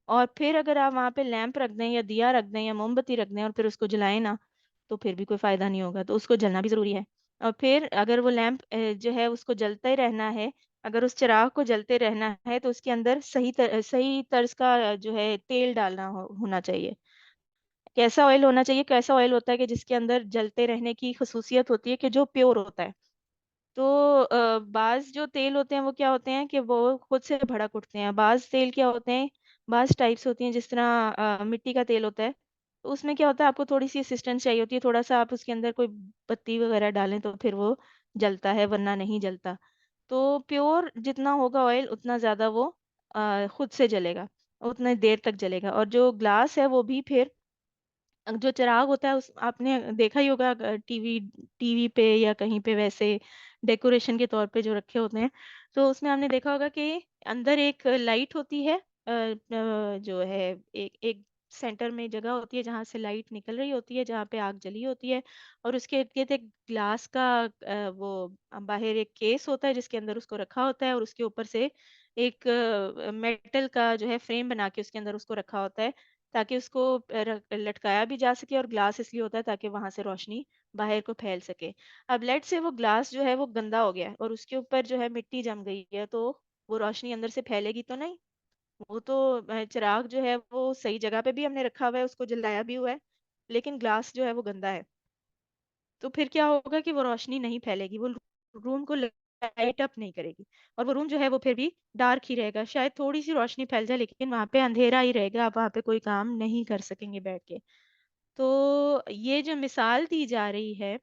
اور پھر اگر آپ وہاں پہ لیمپ رکھ دیں یا دیا رکھ دیں یا موم بتی رکھ دیں اور پھر اس کو جلائیں نا، تو پھر بھی کوئی فائدہ نہیں ہوگا، تو اس کو جلنا بھی ضروری ہے۔ اور پھر اگر وہ لیمپ جو ہے اس کو جلتا ہی رہنا ہے، اگر اس چراغ کو جلتے رہنا ہے تو اس کے اندر صحیح طرز کا جو ہے تیل ڈالنا ہونا چاہیے۔ کیسا آئل ہونا چاہیے؟ کیسا آئل ہوتا ہے کہ جس کے اندر جلتے رہنے کی خصوصیت ہوتی ہے، کہ جو پیور ہوتا ہے۔ تو بعض جو تیل ہوتے ہیں وہ کیا ہوتے ہیں کہ وہ خود سے بھڑک اٹھتے ہیں۔ بعض تیل کیا ہوتے ہیں، بعض ٹائپس ہوتی ہیں، جس طرح مٹی کا تیل ہوتا ہے، تو اس میں کیا ہوتا ہے آپ کو تھوڑی سی اسسٹنس چاہیے ہوتی ہے، تھوڑا سا آپ اس کے اندر کوئی پتی وغیرہ ڈالیں تو پھر وہ جلتا ہے، ورنہ نہیں جلتا۔ تو پیور جتنا ہوگا آئل اتنا زیادہ وہ خود سے جلے گا، اتنے دیر تک جلے گا۔ اور جو گلاس ہے وہ بھی پھر جو چراغ ہوتا ہے آپ نے دیکھا ہی ہوگا ٹی وی پہ یا کہیں پہ ویسے ڈیکوریشن کے طور پہ جو رکھے ہوتے ہیں، تو اس میں ہم نے دیکھا ہوگا کہ اندر ایک لائٹ ہوتی ہے، جو ہے ایک سینٹر میں جگہ ہوتی ہے جہاں سے لائٹ نکل رہی ہوتی ہے، جہاں پہ آگ جلی ہوتی ہے، اور اس کے ارد گرد ایک گلاس کا وہ باہر ایک کیس ہوتا ہے جس کے اندر اس کو رکھا ہوتا ہے، اور اس کے اوپر سے ایک میٹل کا جو ہے فریم بنا کے اس کے اندر اس کو رکھا ہوتا ہے، تاکہ اس کو لٹکایا بھی جا سکے۔ اور گلاس اس لیے ہوتا ہے تاکہ وہاں سے روشنی باہر کو پھیل سکے۔ اب لیٹ سے وہ گلاس جو ہے وہ گندا ہو گیا ہے اور اس کے اوپر جو ہے مٹی جم گئی ہے، تو وہ روشنی اندر سے پھیلے گی تو نہیں؟ وہ تو چراغ جو ہے وہ صحیح جگہ پہ بھی ہم نے رکھا ہوا ہے، اس کو جلایا بھی ہوا ہے، لیکن گلاس جو ہے وہ گندا ہے، تو پھر کیا ہوگا کہ وہ روشنی نہیں پھیلے گی، وہ روم کو لائٹ اپ نہیں کرے گی، اور وہ روم جو ہے وہ پھر بھی ڈارک ہی رہے گا۔ شاید تھوڑی سی روشنی پھیل جائے لیکن وہاں پہ اندھیرا ہی رہے گا، آپ وہاں پہ کوئی کام نہیں کر سکیں گے بیٹھ کے۔ تو یہ جو مثال دی جا رہی ہے،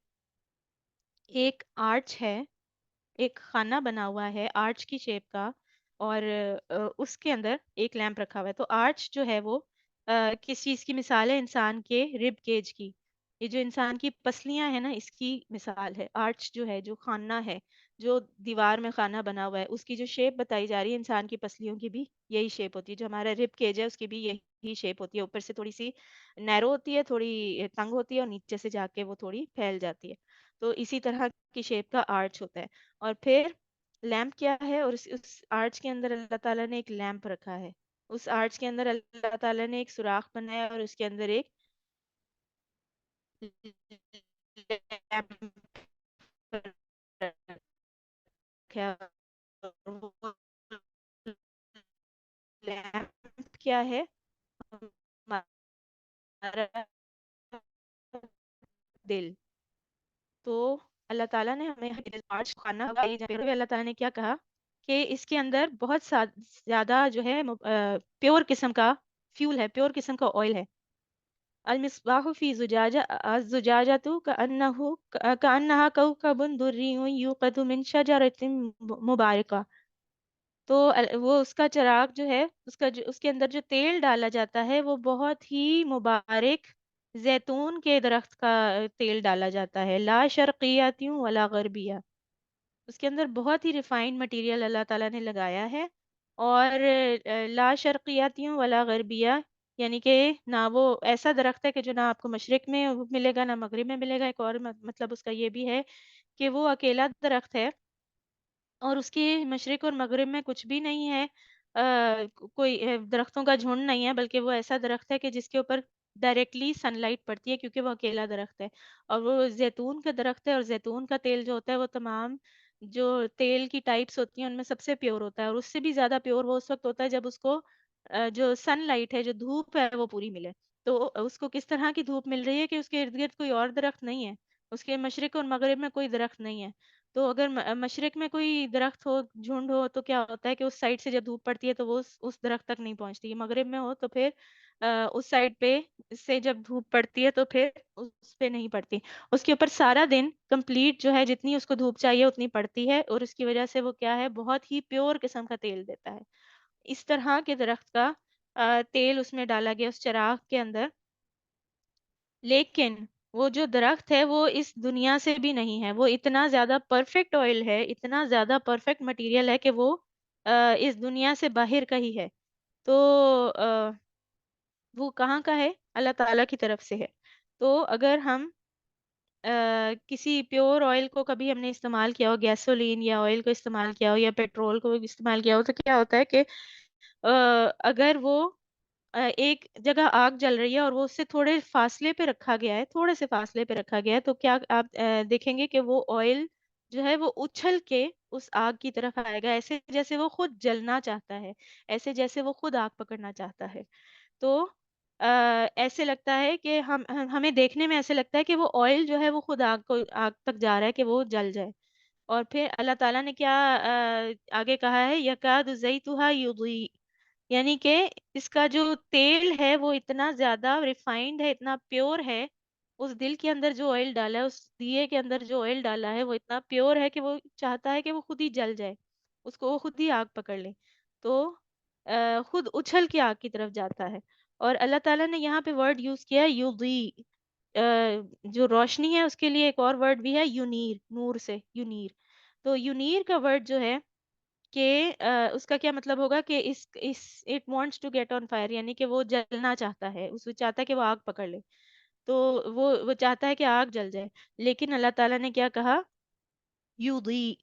ایک آرچ ہے، ایک خانہ بنا ہوا ہے آرچ کی شیپ کا، اور اس کے اندر ایک لیمپ رکھا ہوا ہے۔ تو آرچ جو ہے وہ کس چیز کی مثال ہے؟ انسان کے رب کیج کی۔ یہ جو انسان کی پسلیاں ہیں نا، اس کی مثال ہے آرچ، جو ہے جو خانہ ہے، جو دیوار میں خانہ بنا ہوا ہے، اس کی جو شیپ بتائی جا رہی ہے انسان کی پسلیوں کی بھی یہی شیپ ہوتی ہے، جو ہمارا رب کیج ہے اس کی بھی یہی شیپ ہوتی ہے، اوپر سے تھوڑی سی نیرو ہوتی ہے، تھوڑی تنگ ہوتی ہے، اور نیچے سے جا کے وہ تھوڑی پھیل جاتی ہے۔ تو اسی طرح کی شیپ کا آرچ ہوتا ہے۔ اور پھر لیمپ کیا ہے؟ اور اس آرچ کے اندر اللہ تعالیٰ نے ایک لیمپ رکھا ہے، اس آرچ کے اندر اللہ تعالیٰ نے ایک سوراخ بنایا اور اس کے اندر ایک لیمپ رکھا ہے۔ اور وہ لیمپ کیا ہے؟ ہمارا دل۔ تو اللہ تعالیٰ نے ہمیں آرچ خانہ بنائی جاتی ہے، اللہ تعالیٰ نے کیا کہا کہ اس کے اندر بہت زیادہ جو ہے پیور قسم کا فیول ہے، پیور قسم کا آئل ہے۔ المصباح فی زجاجہ، الزجاجۃ کأنہا کوکب دری یوقد من شجرۃ مبارکہ۔ تو وہ اس کا چراغ جو ہے، اس کے اندر جو تیل ڈالا جاتا ہے وہ بہت ہی مبارک زیتون کے درخت کا تیل ڈالا جاتا ہے، لا شرقیاتیوں ولا غربیہ۔ اس کے اندر بہت ہی ریفائنڈ مٹیریل اللہ تعالیٰ نے لگایا ہے، اور لا شرقیاتیوں ولا غربیہ، یعنی کہ نہ وہ ایسا درخت ہے کہ جو نہ آپ کو مشرق میں ملے گا نہ مغرب میں ملے گا۔ ایک اور مطلب اس کا یہ بھی ہے کہ وہ اکیلا درخت ہے، اور اس کے مشرق اور مغرب میں کچھ بھی نہیں ہے، کوئی درختوں کا جھنڈ نہیں ہے، بلکہ وہ ایسا درخت ہے کہ جس کے اوپر ڈائریکٹلی سن لائٹ پڑتی ہے، کیونکہ وہ اکیلا درخت ہے، اور وہ زیتون کا درخت ہے۔ اور زیتون کا تیل جو ہوتا ہے وہ تمام جو تیل کی ٹائپس ہوتی ہیں ان میں سب سے پیور ہوتا ہے، اور اس سے بھی زیادہ پیور وہ اس وقت ہوتا ہے جب اس کو جو سن لائٹ ہے، جو دھوپ ہے، وہ پوری ملے۔ تو اس کو کس طرح کی دھوپ مل رہی ہے کہ اس کے ارد گرد کوئی اور درخت نہیں ہے، اس کے مشرق اور مغرب میں کوئی درخت نہیں ہے۔ تو اگر مشرق میں کوئی درخت ہو، جھنڈ ہو، تو کیا ہوتا ہے کہ اس سائڈ سے جب دھوپ پڑتی ہے تو وہ اس درخت تک نہیں پہنچتی۔ مغرب میں ہو تو پھر اس سائڈ پہ سے جب دھوپ پڑتی ہے تو پھر اس پہ نہیں پڑتی، اس کے اوپر سارا دن کمپلیٹ جو ہے جتنی اس کو دھوپ چاہیے اتنی پڑتی ہے، اور اس کی وجہ سے وہ کیا ہے، بہت ہی پیور قسم کا تیل دیتا ہے۔ اس طرح کے درخت کا تیل اس میں ڈالا گیا، اس چراغ کے اندر لیکن وہ جو درخت ہے وہ اس دنیا سے بھی نہیں ہے، وہ اتنا زیادہ پرفیکٹ آئل ہے، اتنا زیادہ پرفیکٹ مٹیریل ہے کہ وہ اس دنیا سے باہر کا ہی ہے. تو وہ کہاں کا ہے؟ اللہ تعالیٰ کی طرف سے ہے. تو اگر ہم کسی پیور آئل کو کبھی ہم نے استعمال کیا ہو، گیسولین یا آئل کو استعمال کیا ہو یا پیٹرول کو استعمال کیا ہو، تو کیا ہوتا ہے کہ اگر وہ ایک جگہ آگ جل رہی ہے اور وہ اس سے تھوڑے فاصلے پہ رکھا گیا ہے، تھوڑے سے فاصلے پہ رکھا گیا ہے، تو کیا آپ دیکھیں گے کہ وہ آئل جو ہے وہ اچھل کے اس آگ کی طرف آئے گا، ایسے جیسے وہ خود جلنا چاہتا ہے، ایسے جیسے وہ خود آگ پکڑنا چاہتا ہے. تو ایسے لگتا ہے کہ ہمیں دیکھنے میں ایسے لگتا ہے کہ وہ آئل جو ہے وہ خود آگ تک جا رہا ہے کہ وہ جل جائے. اور پھر اللہ تعالیٰ نے کیا آگے کہا ہے، یکاد زیتھا یضیء، یعنی کہ اس کا جو تیل ہے وہ اتنا زیادہ ریفائنڈ ہے، اتنا پیور ہے. اس دل کے اندر جو آئل ڈالا ہے، اس دیے کے اندر جو آئل ڈالا ہے وہ اتنا پیور ہے کہ وہ چاہتا ہے کہ وہ خود ہی جل جائے، اس کو وہ خود ہی آگ پکڑ لے. تو خود اچھل کے آگ کی طرف جاتا ہے. اور اللہ تعالیٰ نے یہاں پہ ورڈ یوز کیا ہے یضیء. جو روشنی ہے اس کے لیے ایک اور ورڈ بھی ہے یونیر، نور سے یونیر. تو یونیر کا ورڈ جو ہے کہ اس کا کیا مطلب ہوگا کہ اس it wants to get on fire, یعنی کہ وہ جلنا چاہتا ہے، اس وہ چاہتا ہے کہ وہ آگ پکڑ لے. تو وہ چاہتا ہے کہ آگ جل جائے. لیکن اللہ تعالیٰ نے کیا کہا، یضیء،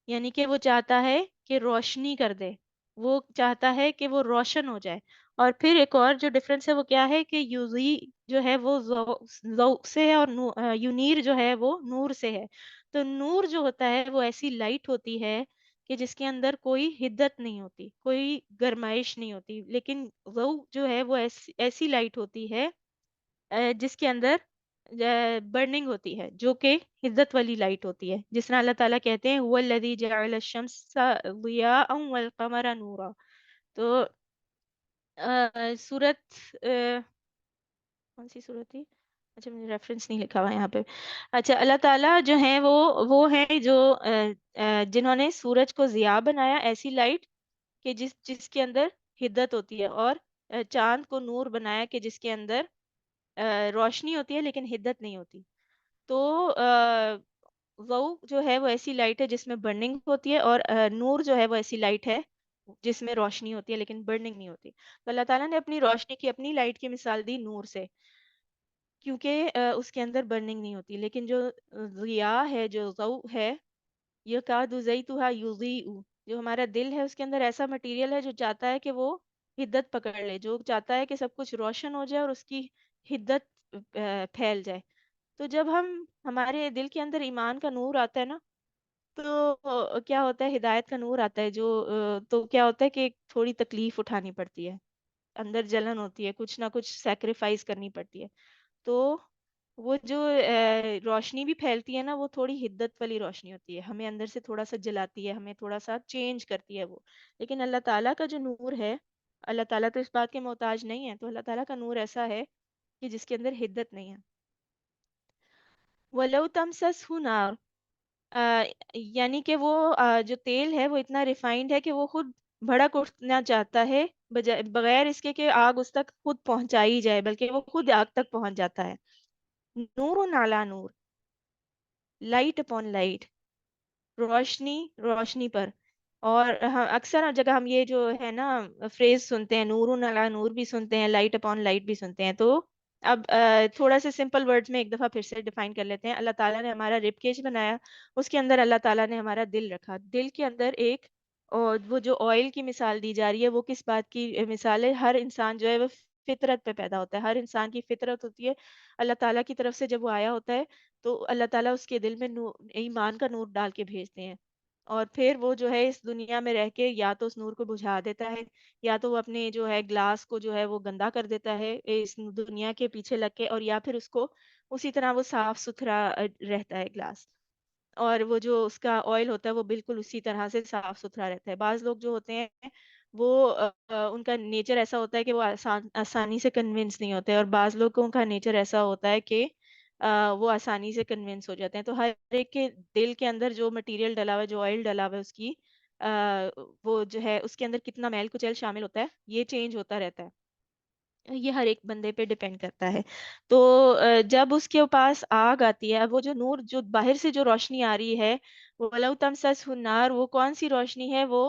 یعنی کہ وہ چاہتا ہے کہ روشنی کر دے، وہ چاہتا ہے کہ وہ روشن ہو جائے. اور پھر ایک اور جو ڈفرینس ہے وہ کیا ہے کہ یضیء جو ہے وہ ذوق سے ہے، اور یونیر جو ہے وہ نور سے ہے. تو نور جو ہوتا ہے وہ ایسی لائٹ ہوتی ہے کہ جس کے اندر کوئی حدت نہیں ہوتی، کوئی گرمائش نہیں ہوتی. لیکن ضوء جو ہے وہ ایسی لائٹ ہوتی ہے جس کے اندر برننگ ہوتی ہے، جو کہ حدت والی لائٹ ہوتی ہے. جس طرح اللہ تعالیٰ کہتے ہیں هو الذی جعل الشمس ضیاء والقمر نورا. تو سورت کون سی سورت تھی؟ اچھا مجھے ریفرنس نہیں لکھا ہوا یہاں پہ. اچھا، اللہ تعالیٰ جو ہیں وہ ہیں جو جنہوں نے سورج کو ضیاء بنایا، ایسی لائٹ کہ جس کے اندر حدت ہوتی ہے، اور چاند کو نور بنایا کہ جس کے اندر روشنی ہوتی ہے لیکن حدت نہیں ہوتی. تو ضوء جو ہے وہ ایسی لائٹ ہے جس میں برننگ ہوتی ہے، اور نور جو ہے وہ ایسی لائٹ ہے جس میں روشنی ہوتی ہے لیکن برننگ نہیں ہوتی. تو اللہ تعالیٰ نے اپنی روشنی کی، اپنی لائٹ کی مثال دی نور سے، کیونکہ اس کے اندر برننگ نہیں ہوتی. لیکن جو ضیاء ہے، جو ضوء ہے، یکاد زیتھا یضیء، جو ہمارا دل ہے اس کے اندر ایسا مٹیریل ہے جو چاہتا ہے کہ وہ حدت پکڑ لے، جو چاہتا ہے کہ سب کچھ روشن ہو جائے اور اس کی حدت پھیل جائے. تو جب ہمارے دل کے اندر ایمان کا نور آتا ہے نا، تو کیا ہوتا ہے، ہدایت کا نور آتا ہے، جو تو کیا ہوتا ہے کہ ایک تھوڑی تکلیف اٹھانی پڑتی ہے، اندر جلن ہوتی ہے، کچھ نہ کچھ سیکریفائز کرنی پڑتی ہے. تو وہ جو روشنی بھی پھیلتی ہے نا، وہ تھوڑی حدت والی روشنی ہوتی ہے، ہمیں اندر سے تھوڑا سا جلاتی ہے، ہمیں تھوڑا سا چینج کرتی ہے وہ. لیکن اللہ تعالیٰ کا جو نور ہے، اللہ تعالیٰ تو اس بات کے محتاج نہیں ہے. تو اللہ تعالیٰ کا نور ایسا ہے کہ جس کے اندر حدت نہیں ہے. وَلَوْ تَمْسَسْهُ نَارٌ، یعنی کہ وہ جو تیل ہے وہ اتنا ریفائنڈ ہے کہ وہ خود بھڑک اٹھنا چاہتا ہے، بغیر اس کے کہ آگ اس تک خود پہنچائی جائے، بلکہ وہ خود آگ تک پہنچ جاتا ہے. نور علی نور، لائٹ اپون لائٹ، روشنی روشنی پر. اور اکثر جگہ ہم یہ جو ہے نا فریز سنتے ہیں، نور علی نور بھی سنتے ہیں، لائٹ اپون لائٹ بھی سنتے ہیں. تو اب تھوڑا سے سمپل ورڈز میں ایک دفعہ پھر سے ڈیفائن کر لیتے ہیں. اللہ تعالیٰ نے ہمارا رب کیج بنایا، اس کے اندر اللہ تعالیٰ نے ہمارا دل رکھا، دل کے اندر ایک، اور وہ جو آئل کی مثال دی جا رہی ہے وہ کس بات کی مثال ہے؟ ہر انسان جو ہے وہ فطرت پہ پیدا ہوتا ہے، ہر انسان کی فطرت ہوتی ہے اللہ تعالیٰ کی طرف سے. جب وہ آیا ہوتا ہے تو اللہ تعالیٰ اس کے دل میں ایمان کا نور ڈال کے بھیجتے ہیں، اور پھر وہ جو ہے اس دنیا میں رہ کے یا تو اس نور کو بجھا دیتا ہے، یا تو وہ اپنے جو ہے گلاس کو جو ہے وہ گندا کر دیتا ہے اس دنیا کے پیچھے لگ کے، اور یا پھر اس کو اسی طرح وہ صاف ستھرا رہتا ہے گلاس، اور وہ جو اس کا آئل ہوتا ہے وہ بالکل اسی طرح سے صاف ستھرا رہتا ہے. بعض لوگ جو ہوتے ہیں وہ ان کا نیچر ایسا ہوتا ہے کہ وہ آسانی سے کنونس نہیں ہوتے، اور بعض لوگوں کا نیچر ایسا ہوتا ہے کہ وہ آسانی سے کنونس ہو جاتے ہیں. تو ہر ایک کے دل کے اندر جو مٹیریل ڈلا ہوا ہے، جو آئل ڈلا ہوا ہے، اس کی وہ جو ہے اس کے اندر کتنا میل کچیل شامل ہوتا ہے، یہ چینج ہوتا رہتا ہے. یہ ہر ایک بندے پہ ڈپینڈ کرتا ہے. تو جب اس کے پاس آگ آتی ہے، وہ جو نور، جو باہر سے جو روشنی آ رہی ہے، وہ وَلَوْ تَمْسَسْهُ النَّارُ، وہ کون سی روشنی ہے؟ وہ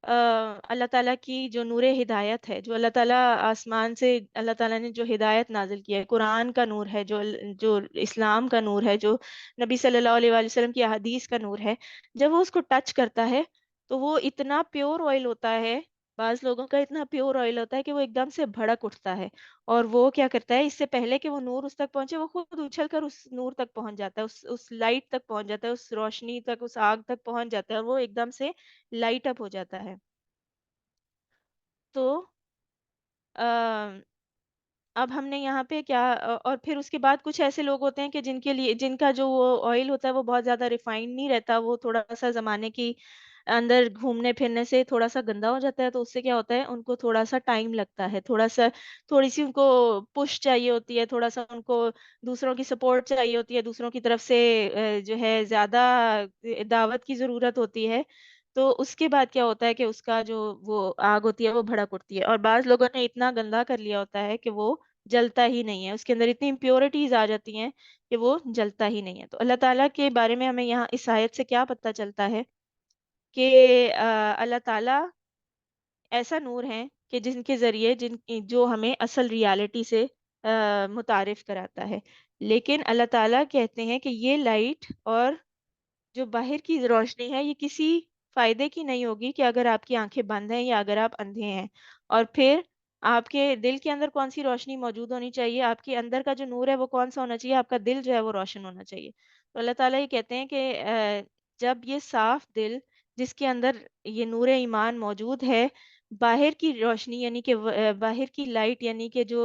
اللہ تعالیٰ کی جو نور ہدایت ہے، جو اللہ تعالیٰ آسمان سے اللہ تعالیٰ نے جو ہدایت نازل کی ہے، قرآن کا نور ہے، جو اسلام کا نور ہے، جو نبی صلی اللہ علیہ وآلہ وسلم کی احادیث کا نور ہے. جب وہ اس کو ٹچ کرتا ہے تو وہ اتنا پیور آئل ہوتا ہے، بعض لوگوں کا اتنا پیور آئل ہوتا ہے کہ وہ ایک دم سے بھڑک اٹھتا ہے. اور وہ کیا کرتا ہے، اس سے پہلے کہ وہ نور اس تک پہنچے، وہ خود اچھل کر اس نور تک پہنچ جاتا ہے، اس لائٹ تک پہنچ جاتا ہے، اس روشنی تک، اس آگ تک پہنچ جاتا ہے، اور وہ ایک دم سے لائٹ اپ ہو جاتا ہے. تو اب ہم نے یہاں پہ کیا، اور پھر اس کے بعد کچھ ایسے لوگ ہوتے ہیں کہ جن کے لیے، جن کا جو وہ آئل ہوتا ہے وہ بہت زیادہ ریفائنڈ نہیں رہتا، وہ تھوڑا سا زمانے کی اندر گھومنے پھرنے سے تھوڑا سا گندا ہو جاتا ہے. تو اس سے کیا ہوتا ہے، ان کو تھوڑا سا ٹائم لگتا ہے، تھوڑی سی ان کو پش چاہیے ہوتی ہے، تھوڑا سا ان کو دوسروں کی سپورٹ چاہیے ہوتی ہے، دوسروں کی طرف سے جو ہے زیادہ دعوت کی ضرورت ہوتی ہے. تو اس کے بعد کیا ہوتا ہے کہ اس کا جو وہ آگ ہوتی ہے وہ بھڑک اٹھتی ہے، اور بعض لوگوں نے اتنا گندا کر لیا ہوتا ہے کہ وہ جلتا ہی نہیں ہے، اس کے اندر اتنی امپیورٹیز آ جاتی ہیں کہ وہ جلتا ہی نہیں ہے. تو اللہ تعالیٰ کے بارے میں ہمیں یہاں اس آیت سے کیا پتہ چلتا ہے کہ اللہ تعالیٰ ایسا نور ہے کہ جن کے ذریعے جو ہمیں اصل ریالٹی سے متعارف کراتا ہے. لیکن اللہ تعالیٰ کہتے ہیں کہ یہ لائٹ اور جو باہر کی روشنی ہے یہ کسی فائدے کی نہیں ہوگی کہ اگر آپ کی آنکھیں بند ہیں یا اگر آپ اندھے ہیں. اور پھر آپ کے دل کے اندر کون سی روشنی موجود ہونی چاہیے؟ آپ کے اندر کا جو نور ہے وہ کون سا ہونا چاہیے؟ آپ کا دل جو ہے وہ روشن ہونا چاہیے. تو اللہ تعالیٰ یہ کہتے ہیں کہ جب یہ صاف دل جس کے اندر یہ نور ایمان موجود ہے، باہر کی روشنی یعنی کہ باہر کی لائٹ یعنی کہ جو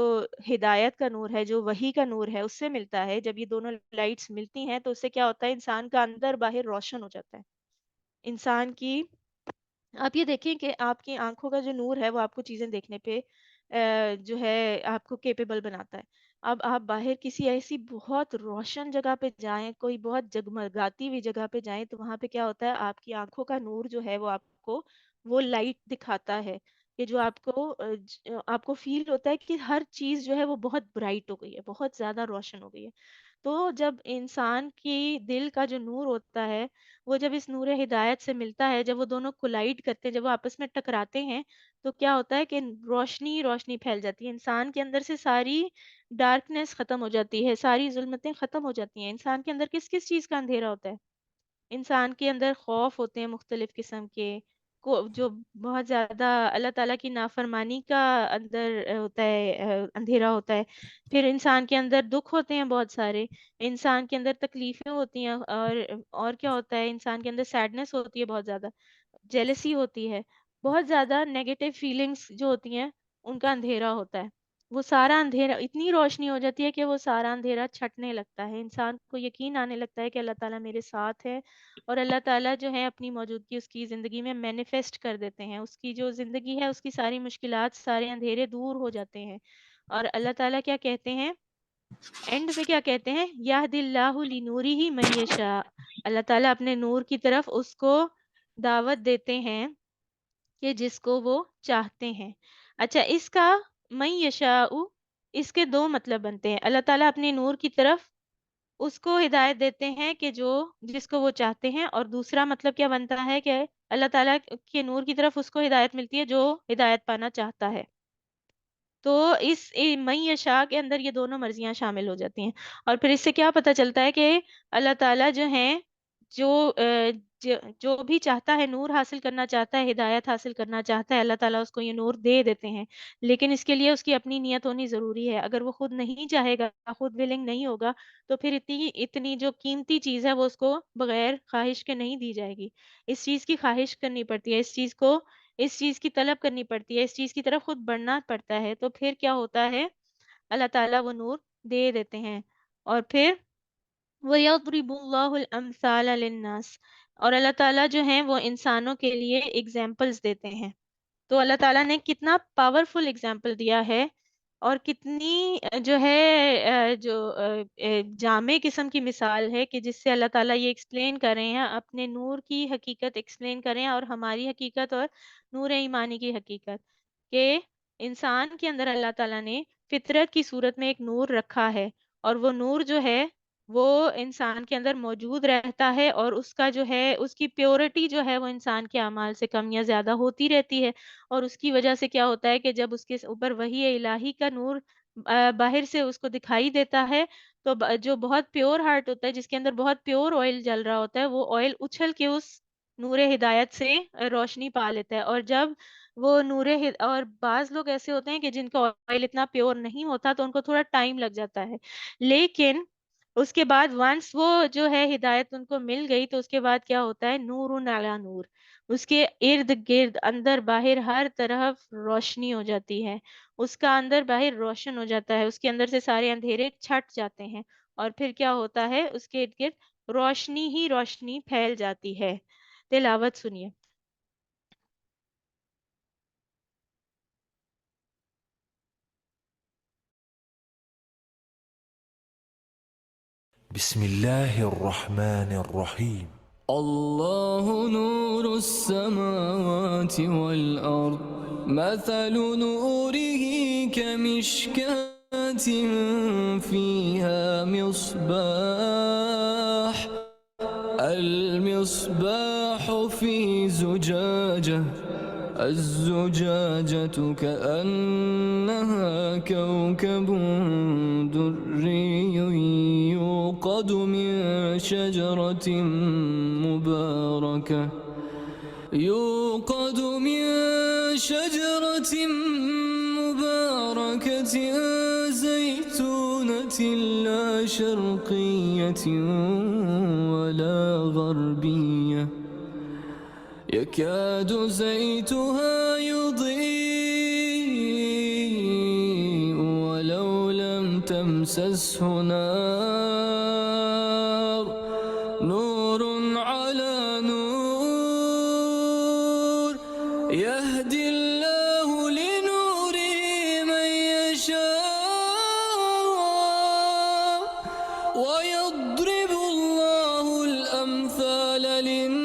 ہدایت کا نور ہے، جو وحی کا نور ہے، اس سے ملتا ہے، جب یہ دونوں لائٹس ملتی ہیں تو اس سے کیا ہوتا ہے، انسان کا اندر باہر روشن ہو جاتا ہے. انسان کی، آپ یہ دیکھیں کہ آپ کی آنکھوں کا جو نور ہے وہ آپ کو چیزیں دیکھنے پہ جو ہے آپ کو کیپیبل بناتا ہے. اب آپ باہر کسی ایسی بہت روشن جگہ پہ جائیں، کوئی بہت جگمگاتی ہوئی جگہ پہ جائیں، تو وہاں پہ کیا ہوتا ہے، آپ کی آنکھوں کا نور جو ہے وہ آپ کو وہ لائٹ دکھاتا ہے کہ جو آپ کو آپ کو فیل ہوتا ہے کہ ہر چیز جو ہے وہ بہت برائٹ ہو گئی ہے، بہت زیادہ روشن ہو گئی ہے. تو جب انسان کی دل کا جو نور ہوتا ہے وہ جب اس نور ہدایت سے ملتا ہے، جب وہ دونوں کولائڈ کرتے ہیں، جب وہ آپس میں ٹکراتے ہیں، تو کیا ہوتا ہے کہ روشنی روشنی پھیل جاتی ہے، انسان کے اندر سے ساری ڈارکنیس ختم ہو جاتی ہے، ساری ظلمتیں ختم ہو جاتی ہیں. انسان کے اندر کس کس چیز کا اندھیرا ہوتا ہے؟ انسان کے اندر خوف ہوتے ہیں مختلف قسم کے، جو بہت زیادہ اللہ تعالیٰ کی نافرمانی کا اندر ہوتا ہے، اندھیرا ہوتا ہے. پھر انسان کے اندر دکھ ہوتے ہیں بہت سارے، انسان کے اندر تکلیفیں ہوتی ہیں، اور کیا ہوتا ہے، انسان کے اندر سیڈنس ہوتی ہے بہت زیادہ، جیلسی ہوتی ہے، بہت زیادہ نیگیٹو فیلنگز جو ہوتی ہیں ان کا اندھیرا ہوتا ہے. وہ سارا اندھیرا، اتنی روشنی ہو جاتی ہے کہ وہ سارا اندھیرا چھٹنے لگتا ہے، انسان کو یقین آنے لگتا ہے کہ اللہ تعالیٰ میرے ساتھ ہے. اور اللہ تعالیٰ جو ہے اپنی موجودگی اس کی زندگی میں مینیفیسٹ کر دیتے ہیں، اس کی جو زندگی ہے اس کی ساری مشکلات، سارے اندھیرے دور ہو جاتے ہیں. اور اللہ تعالیٰ کیا کہتے ہیں اینڈ پہ، کیا کہتے ہیں، یہد اللہ لنورہ من یشاء، اللہ تعالیٰ اپنے نور کی طرف اس کو دعوت دیتے ہیں کہ جس کو وہ چاہتے ہیں. اچھا، اس کا من یشاء، اس کے دو مطلب بنتے ہیں. اللہ تعالیٰ اپنے نور کی طرف اس کو ہدایت دیتے ہیں کہ جس کو وہ چاہتے ہیں، اور دوسرا مطلب کیا بنتا ہے کہ اللہ تعالیٰ کے نور کی طرف اس کو ہدایت ملتی ہے جو ہدایت پانا چاہتا ہے. تو اس من یشاء کے اندر یہ دونوں مرضیاں شامل ہو جاتی ہیں. اور پھر اس سے کیا پتہ چلتا ہے کہ اللہ تعالیٰ جو ہیں، جو جو بھی چاہتا ہے، نور حاصل کرنا چاہتا ہے، ہدایت حاصل کرنا چاہتا ہے، اللہ تعالیٰ اس کو یہ نور دے دیتے ہیں. لیکن اس کے لیے اس کی اپنی نیت ہونی ضروری ہے. اگر وہ خود نہیں چاہے گا، خود ولنگ نہیں ہوگا، تو پھر اتنی جو قیمتی چیز ہے وہ اس کو بغیر خواہش کے نہیں دی جائے گی. اس چیز کی خواہش کرنی پڑتی ہے، اس چیز کی طلب کرنی پڑتی ہے، اس چیز کی طرف خود بڑھنا پڑتا ہے. تو پھر کیا ہوتا ہے، اللہ تعالیٰ وہ نور دے دیتے ہیں. اور پھر وَيَضْرِبُ اللَّهُ الْأَمْثَالَ لِلنَّاسِ، اور اللہ تعالیٰ جو ہیں وہ انسانوں کے لیے اگزامپلز دیتے ہیں. تو اللہ تعالیٰ نے کتنا پاورفل اگزامپل دیا ہے، اور کتنی جو ہے جامع قسم کی مثال ہے کہ جس سے اللہ تعالیٰ یہ ایکسپلین کر رہے ہیں، اپنے نور کی حقیقت ایکسپلین کر رہے ہیں، اور ہماری حقیقت اور نور ایمانی کی حقیقت، کہ انسان کے اندر اللہ تعالیٰ نے فطرت کی صورت میں ایک نور رکھا ہے، اور وہ نور جو ہے وہ انسان کے اندر موجود رہتا ہے، اور اس کا جو ہے اس کی پیورٹی جو ہے وہ انسان کے اعمال سے کم یا زیادہ ہوتی رہتی ہے، اور اس کی وجہ سے کیا ہوتا ہے کہ جب اس کے اوپر وحی الہی کا نور باہر سے اس کو دکھائی دیتا ہے، تو جو بہت پیور ہارٹ ہوتا ہے، جس کے اندر بہت پیور آئل جل رہا ہوتا ہے، وہ آئل اچھل کے اس نور ہدایت سے روشنی پا لیتا ہے، اور جب وہ اور بعض لوگ ایسے ہوتے ہیں کہ جن کا آئل اتنا پیور نہیں ہوتا تو ان کو تھوڑا ٹائم لگ جاتا ہے، لیکن اس کے بعد ونس وہ جو ہے ہدایت ان کو مل گئی تو اس کے بعد کیا ہوتا ہے، نور علی نور، اس کے ارد گرد اندر باہر ہر طرف روشنی ہو جاتی ہے، اس کا اندر باہر روشن ہو جاتا ہے، اس کے اندر سے سارے اندھیرے چھٹ جاتے ہیں، اور پھر کیا ہوتا ہے، اس کے ارد گرد روشنی ہی روشنی پھیل جاتی ہے۔ تلاوت سنیے۔ بسم الله الرحمن الرحيم. الله نور السماوات والأرض، مثل نوره كمشكاة فيها مصباح، المصباح في زجاجة، الزجاجة كأنها كوكب دري يوقد من شجرة مباركة، يوقد من شجرة مباركة زيتونة لا شرقية ولا غربية، يكاد زيتها يضيء ولو لم تمسسه نار، نور على نور، يهدي الله لنوره من يشاء، ويضرب الله الأمثال للناس،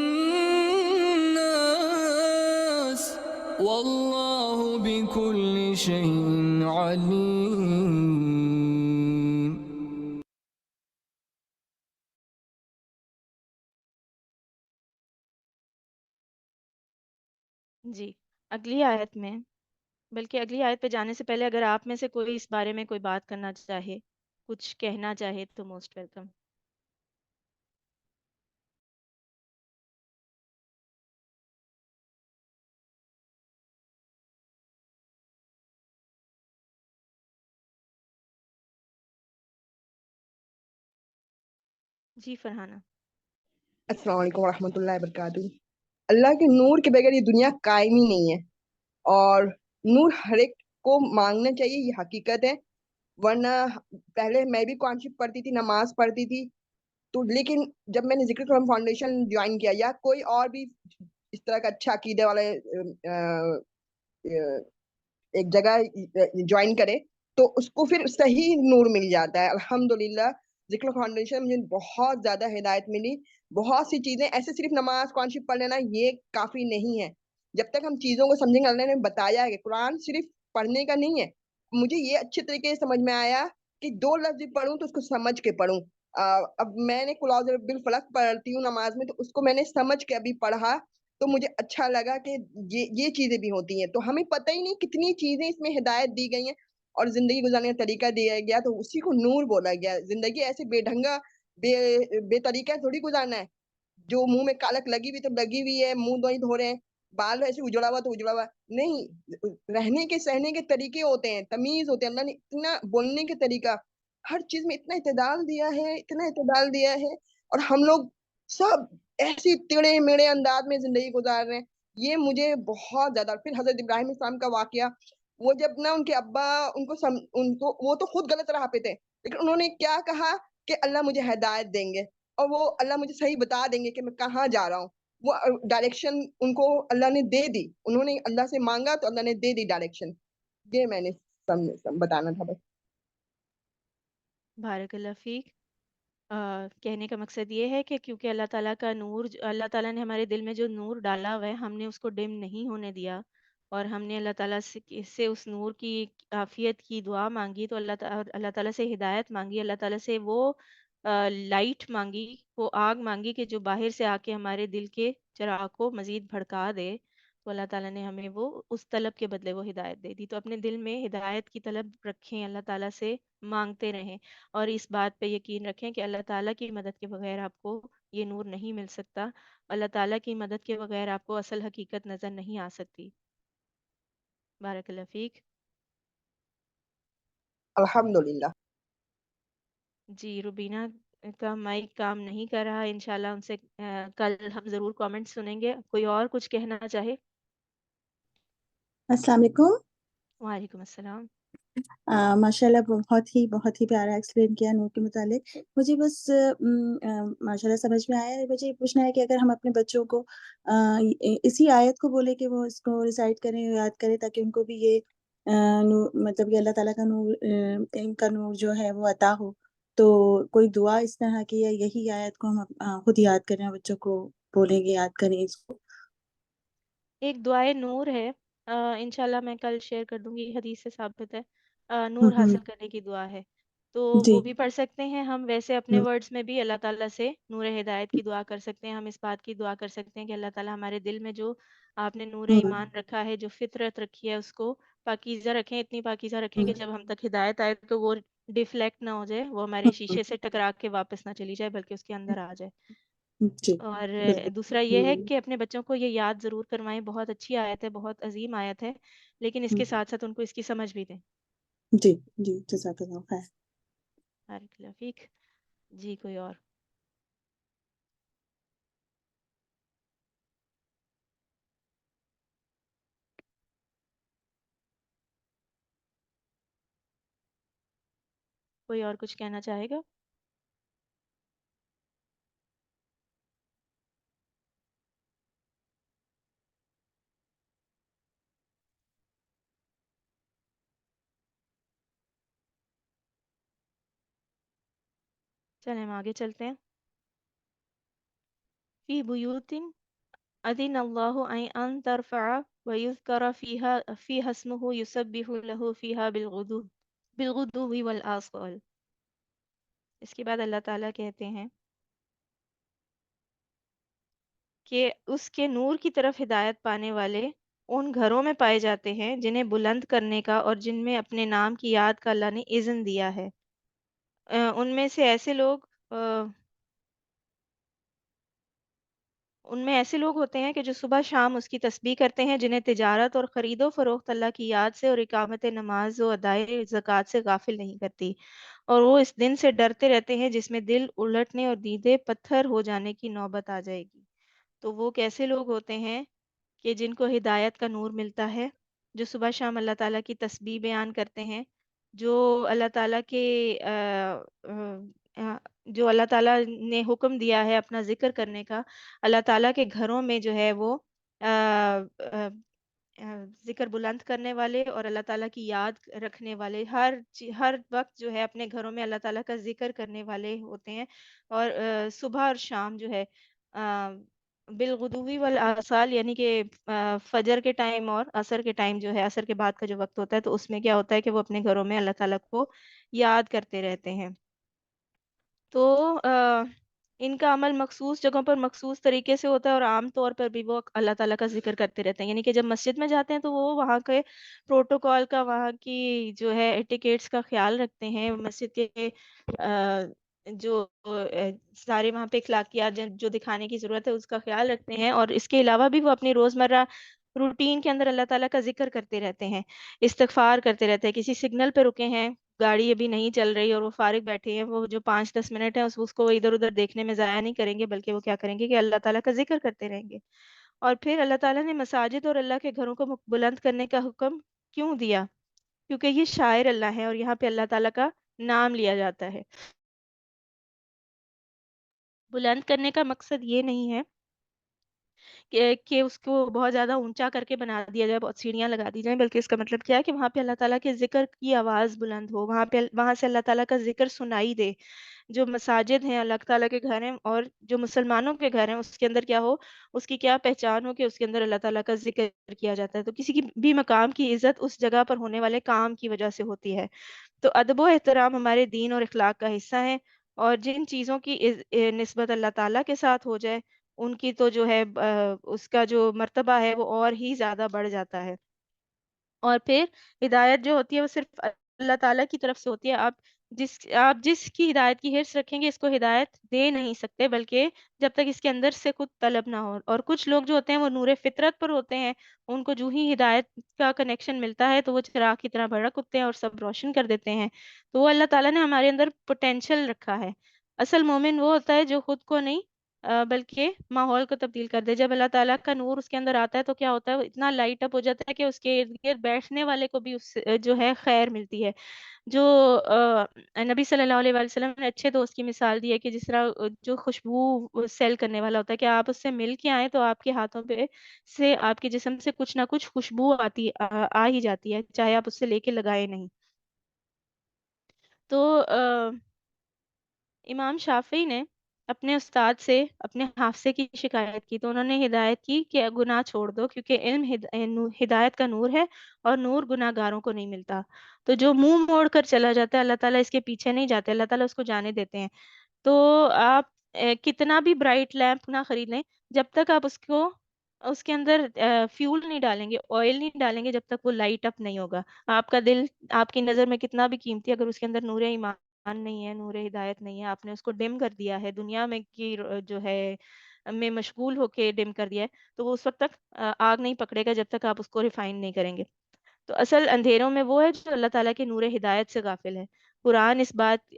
والله بكل شيء عليم۔ جی، اگلی آیت میں، بلکہ اگلی آیت پہ جانے سے پہلے اگر آپ میں سے کوئی اس بارے میں کوئی بات کرنا چاہے، کچھ کہنا چاہے تو موسٹ ویلکم۔ جی فرحانہ۔ السلام علیکم ورحمۃ اللہ وبرکاتہ۔ اللہ کے نور کے بغیر یہ دنیا قائم ہی نہیں ہے، اور نور ہر ایک کو مانگنا چاہیے، یہ حقیقت ہے۔ ورنہ پہلے میں بھی قرآن شریف پڑھتی تھی، نماز پڑھتی تھی، تو لیکن جب میں نے ذکر قرآن فاؤنڈیشن جوائن کیا، یا کوئی اور بھی اس طرح کا اچھا عقیدے والے ایک جگہ جوائن کرے، تو اس کو پھر صحیح نور مل جاتا ہے۔ الحمدللہ ذکر فاؤنڈیشن مجھے بہت زیادہ ہدایت ملی، بہت سی چیزیں ایسے، صرف نماز قرآن شریف پڑھ لینا یہ کافی نہیں ہے۔ جب تک ہم چیزوں کو سمجھیں گے، اللہ نے بتایا ہے کہ قرآن صرف پڑھنے کا نہیں ہے۔ مجھے یہ اچھے طریقے سے سمجھ میں آیا کہ دو لفظ بھی پڑھوں تو اس کو سمجھ کے پڑھوں۔ اب میں نے قل اعوذ برب الفلق پڑھتی ہوں نماز میں، تو اس کو میں نے سمجھ کے ابھی پڑھا، تو مجھے اچھا لگا کہ یہ چیزیں بھی ہوتی ہیں۔ تو ہمیں پتہ ہی نہیں کتنی چیزیں اس میں ہدایت دی گئی ہیں اور زندگی گزارنے کا طریقہ دیا گیا، تو اسی کو نور بولا گیا۔ زندگی ایسے بے ڈھنگا بے طریقہ تھوڑی گزارنا ہے، جو منہ میں کالک لگی ہوئی تو لگی ہوئی ہے، منہ نہیں دھو رہے ہیں، بال ایسے اجڑا ہوا تو اجڑا ہوا نہیں۔ رہنے کے سہنے کے طریقے ہوتے ہیں، تمیز ہوتے ہیں۔ اللہ نے اتنا بولنے کے طریقہ، ہر چیز میں اتنا اعتدال دیا ہے، اتنا اعتدال دیا ہے، اور ہم لوگ سب ایسی ٹیڑے میڑے انداز میں زندگی گزار رہے ہیں۔ یہ مجھے بہت زیادہ، پھر حضرت ابراہیم السلام کا واقعہ، وہ جب نا ان کے ابا ان کو وہ تو خود غلط راہ پہ تھے، لیکن انہوں نے کیا کہا کہ اللہ مجھے ہدایت دیں گے، اور وہ اللہ مجھے صحیح بتا دیں گے کہ میں کہاں جا رہا ہوں۔ وہ ڈائریکشن ان کو اللہ نے دے دی، انہوں نے اللہ سے مانگا تو اللہ نے دے دی ڈائریکشن۔ یہ میں نے بتانا تھا بس۔ بارک اللہ فیک۔ کہنے کا مقصد یہ ہے کہ کیونکہ اللہ تعالیٰ کا نور، اللہ تعالیٰ نے ہمارے دل میں جو نور ڈالا ہوا ہے، ہم نے اس کو ڈم نہیں ہونے دیا، اور ہم نے اللہ تعالیٰ سے اس نور کی عافیت کی دعا مانگی، تو اللہ تعالیٰ سے ہدایت مانگی، اللہ تعالیٰ سے وہ لائٹ مانگی، وہ آگ مانگی کہ جو باہر سے آ کے ہمارے دل کے چراغ کو مزید بھڑکا دے، تو اللہ تعالیٰ نے ہمیں وہ اس طلب کے بدلے وہ ہدایت دے دی۔ تو اپنے دل میں ہدایت کی طلب رکھیں، اللہ تعالیٰ سے مانگتے رہیں، اور اس بات پہ یقین رکھیں کہ اللہ تعالیٰ کی مدد کے بغیر آپ کو یہ نور نہیں مل سکتا، اللہ تعالیٰ کی مدد کے بغیر آپ کو اصل حقیقت نظر نہیں آ سکتی۔ بارک اللہ فیک۔ الحمدللہ۔ جی روبینہ کا مائک کام نہیں کر رہا، انشاءاللہ ان سے کل ہم ضرور کامنٹ سنیں گے۔ کوئی اور کچھ کہنا چاہے؟ السلام علیکم۔ وعلیکم السلام۔ ماشاء اللہ بہت ہی پیارا ایکسپلین کیا نور کے متعلق۔ مجھے بس ماشاء اللہ سمجھ میں آیا ہے۔ مجھے یہ پوچھنا ہے کہ اگر ہم اپنے بچوں کو اسی آیت کو بولے کہ وہ اس کو ریسائٹ کریں، یاد کریں، تاکہ ان کو بھی یہ مطلب کہ اللہ تعالیٰ کا نور، ان کا نور جو ہے وہ عطا ہو، تو کوئی دعا اس طرح کی ہے، یہی آیت کو ہم خود یاد کریں اور بچوں کو بولیں گے یاد کریں اس کو؟ ایک دعائے نور ہے، انشاءاللہ میں کل شیئر کر دوں گی، حدیث سے ثابت ہے، نور حاصل کرنے کی دعا ہے، تو جی وہ بھی پڑھ سکتے ہیں ہم۔ ویسے اپنے ورڈز میں بھی اللہ تعالیٰ سے نور ہدایت کی دعا کر سکتے ہیں، ہم اس بات کی دعا کر سکتے ہیں کہ اللہ تعالیٰ ہمارے دل میں جو آپ نے نور ایمان رکھا ہے، جو فطرت رکھی ہے، اس کو پاکیزہ رکھیں، اتنی پاکیزہ رکھیں کہ جب ہم تک ہدایت آئے تو وہ ڈیفلیکٹ نہ ہو جائے، وہ ہمارے شیشے سے ٹکرا کے واپس نہ چلی جائے، بلکہ اس کے اندر آ جائے۔ جی اور بالکل۔ دوسرا یہ ہے کہ اپنے بچوں کو یہ یاد ضرور کروائیں، بہت اچھی آیت ہے، بہت عظیم آیت ہے، لیکن اس کے ساتھ ساتھ ان کو اس کی سمجھ بھی دیں۔ جی جی جزاک اللہ خیر۔ بارک اللہ فیک۔ جی کوئی اور؟ کوئی اور کچھ کہنا چاہے گا؟ چلیں ہم آگے چلتے ہیں۔ فی بیوت اذن اللہ ان ترفع ویذکر فیہا اسمہ یسبح لہ فیہا بالغدو والآصال۔ اس کے بعد اللہ تعالیٰ کہتے ہیں کہ اس کے نور کی طرف ہدایت پانے والے ان گھروں میں پائے جاتے ہیں جنہیں بلند کرنے کا اور جن میں اپنے نام کی یاد کا اللہ نے اذن دیا ہے۔ ان میں ایسے لوگ ہوتے ہیں کہ جو صبح شام اس کی تسبیح کرتے ہیں، جنہیں تجارت اور خرید و فروخت اللہ کی یاد سے اور اقامت نماز و ادائے زکوٰۃ سے غافل نہیں کرتی، اور وہ اس دن سے ڈرتے رہتے ہیں جس میں دل الٹنے اور دیدے پتھر ہو جانے کی نوبت آ جائے گی۔ تو وہ کیسے لوگ ہوتے ہیں کہ جن کو ہدایت کا نور ملتا ہے، جو صبح شام اللہ تعالیٰ کی تسبیح بیان کرتے ہیں، جو اللہ تعالیٰ کے جو اللہ تعالیٰ نے حکم دیا ہے اپنا ذکر کرنے کا، اللہ تعالیٰ کے گھروں میں جو ہے وہ ذکر بلند کرنے والے اور اللہ تعالیٰ کی یاد رکھنے والے، ہر وقت جو ہے اپنے گھروں میں اللہ تعالیٰ کا ذکر کرنے والے ہوتے ہیں، اور صبح اور شام جو ہے بالغدوی والآصال، یعنی کہ فجر کے ٹائم اور عصر کے ٹائم جو ہے، عصر کے بعد کا جو وقت ہوتا ہے، تو اس میں کیا ہوتا ہے کہ وہ اپنے گھروں میں اللہ تعالیٰ کو یاد کرتے رہتے ہیں۔ تو ان کا عمل مخصوص جگہوں پر مخصوص طریقے سے ہوتا ہے، اور عام طور پر بھی وہ اللہ تعالیٰ کا ذکر کرتے رہتے ہیں، یعنی کہ جب مسجد میں جاتے ہیں تو وہ وہاں کے پروٹوکول کا، وہاں کی جو ہے ایٹیکیٹس کا خیال رکھتے ہیں، مسجد کے جو سارے وہاں پہ اخلاقیات جو دکھانے کی ضرورت ہے اس کا خیال رکھتے ہیں، اور اس کے علاوہ بھی وہ اپنی روزمرہ روٹین کے اندر اللہ تعالیٰ کا ذکر کرتے رہتے ہیں، استغفار کرتے رہتے ہیں۔ کسی سگنل پہ رکے ہیں، گاڑی ابھی نہیں چل رہی اور وہ فارغ بیٹھے ہیں، وہ جو 5-10 منٹ ہیں اس کو ادھر ادھر دیکھنے میں ضائع نہیں کریں گے، بلکہ وہ کیا کریں گے کہ اللہ تعالیٰ کا ذکر کرتے رہیں گے۔ اور پھر اللہ تعالیٰ نے مساجد اور اللہ کے گھروں کو بلند کرنے کا حکم کیوں دیا؟ کیونکہ یہ شاعر اللہ ہے، اور یہاں پہ اللہ تعالیٰ کا نام لیا جاتا ہے۔ بلند کرنے کا مقصد یہ نہیں ہے کہ اس کو بہت زیادہ اونچا کر کے بنا دیا جائے، بہت سیڑھیاں لگا دی جائیں، بلکہ اس کا مطلب کیا ہے کہ وہاں پہ اللہ تعالیٰ کے ذکر کی آواز بلند ہو، وہاں سے اللہ تعالیٰ کا ذکر سنائی دے. جو مساجد ہیں اللہ تعالیٰ کے گھر ہیں، اور جو مسلمانوں کے گھر ہیں، اس کے اندر کیا ہو، اس کی کیا پہچان ہو کہ اس کے اندر اللہ تعالیٰ کا ذکر کیا جاتا ہے. تو کسی کی بھی مقام کی عزت اس جگہ پر ہونے والے کام کی وجہ سے ہوتی ہے. تو ادب و احترام ہمارے دین اور اخلاق کا حصہ ہے، اور جن چیزوں کی نسبت اللہ تعالیٰ کے ساتھ ہو جائے، ان کی تو جو ہے اس کا جو مرتبہ ہے وہ اور ہی زیادہ بڑھ جاتا ہے. اور پھر ہدایت جو ہوتی ہے وہ صرف اللہ تعالیٰ کی طرف سے ہوتی ہے. آپ جس کی ہدایت کی حرص رکھیں گے، اس کو ہدایت دے نہیں سکتے، بلکہ جب تک اس کے اندر سے خود طلب نہ ہو. اور کچھ لوگ جو ہوتے ہیں وہ نور فطرت پر ہوتے ہیں، ان کو جو ہی ہدایت کا کنیکشن ملتا ہے تو وہ چراغ کی طرح بھڑک اٹھتے ہیں اور سب روشن کر دیتے ہیں. تو وہ اللہ تعالیٰ نے ہمارے اندر پوٹینشل رکھا ہے. اصل مومن وہ ہوتا ہے جو خود کو نہیں بلکہ ماحول کو تبدیل کر دے. جب اللہ تعالیٰ کا نور اس کے اندر آتا ہے تو کیا ہوتا ہے، وہ اتنا لائٹ اپ ہو جاتا ہے کہ اس کے ارد گرد بیٹھنے والے کو بھی اس سے جو ہے خیر ملتی ہے. جو نبی صلی اللہ علیہ وآلہ وسلم نے اچھے دوست کی مثال دی ہے کہ جس طرح جو خوشبو سیل کرنے والا ہوتا ہے کہ آپ اس سے مل کے آئیں تو آپ کے ہاتھوں پہ سے آپ کے جسم سے کچھ نہ کچھ خوشبو آ ہی جاتی ہے، چاہے آپ اس سے لے کے لگائے نہیں. تو امام شافعی نے اپنے استاد سے اپنے حافظے کی شکایت کی، تو انہوں نے ہدایت کی کہ گناہ چھوڑ دو، کیونکہ علم ہدایت کا نور ہے، اور نور گناہ گاروں کو نہیں ملتا. تو جو منہ موڑ کر چلا جاتا ہے، اللہ تعالیٰ اس کے پیچھے نہیں جاتے، اللہ تعالیٰ اس کو جانے دیتے ہیں. تو آپ کتنا بھی برائٹ لیمپ نہ خرید لیں، جب تک آپ اس کے اندر فیول نہیں ڈالیں گے، آئل نہیں ڈالیں گے، جب تک وہ لائٹ اپ نہیں ہوگا. آپ کا دل آپ کی نظر میں کتنا بھی قیمتی، اگر اس کے اندر نور ایمان نہیں ہے، نور ہدایت نہیں ہے، آپ نے اس کو ڈم کر دیا ہے، دنیا میں کی جو ہے میں مشغول ہو کے ڈم کر دیا ہے، تو وہ اس وقت تک آگ نہیں پکڑے گا جب تک آپ اس کو ریفائن نہیں کریں گے. تو اصل اندھیروں میں وہ ہے جو اللہ تعالیٰ کے نور ہدایت سے غافل ہے. قرآن اس بات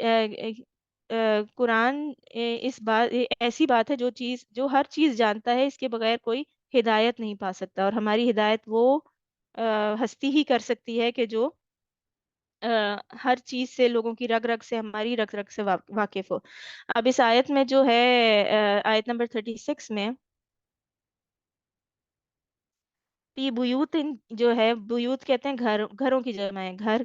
قرآن اس بات ایسی بات ہے جو ہر چیز جانتا ہے، اس کے بغیر کوئی ہدایت نہیں پا سکتا. اور ہماری ہدایت وہ ہستی ہی کر سکتی ہے کہ جو ہر چیز سے، لوگوں کی رگ رگ سے، ہماری رگ رگ سے واقف ہو. اب اس آیت میں جو ہے آیت نمبر 36 میں یہ بیوت جو ہے، بیوت کہتے ہیں گھروں کی جمع ہے.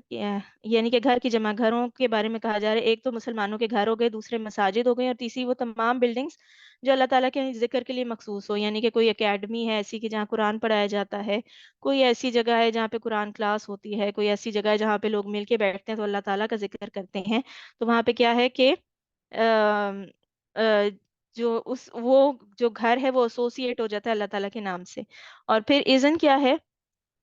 یعنی کہ گھر کی جمع، گھروں کے بارے میں کہا جا رہا ہے. ایک تو مسلمانوں کے گھر ہو گئے، دوسرے مساجد ہو گئے، اور تیسری وہ تمام بلڈنگز جو اللہ تعالیٰ کے ذکر کے لیے مخصوص ہو. یعنی کہ کوئی اکیڈمی ہے ایسی کہ جہاں قرآن پڑھایا جاتا ہے، کوئی ایسی جگہ ہے جہاں پہ قرآن کلاس ہوتی ہے، کوئی ایسی جگہ ہے جہاں پہ لوگ مل کے بیٹھتے ہیں تو اللہ تعالیٰ کا ذکر کرتے ہیں. تو وہاں پہ کیا ہے کہ آم، آ، وہ جو گھر ہے وہ ایسوسیٹ ہو جاتا ہے اللہ تعالیٰ کے نام سے. اور پھر اذن کیا ہے،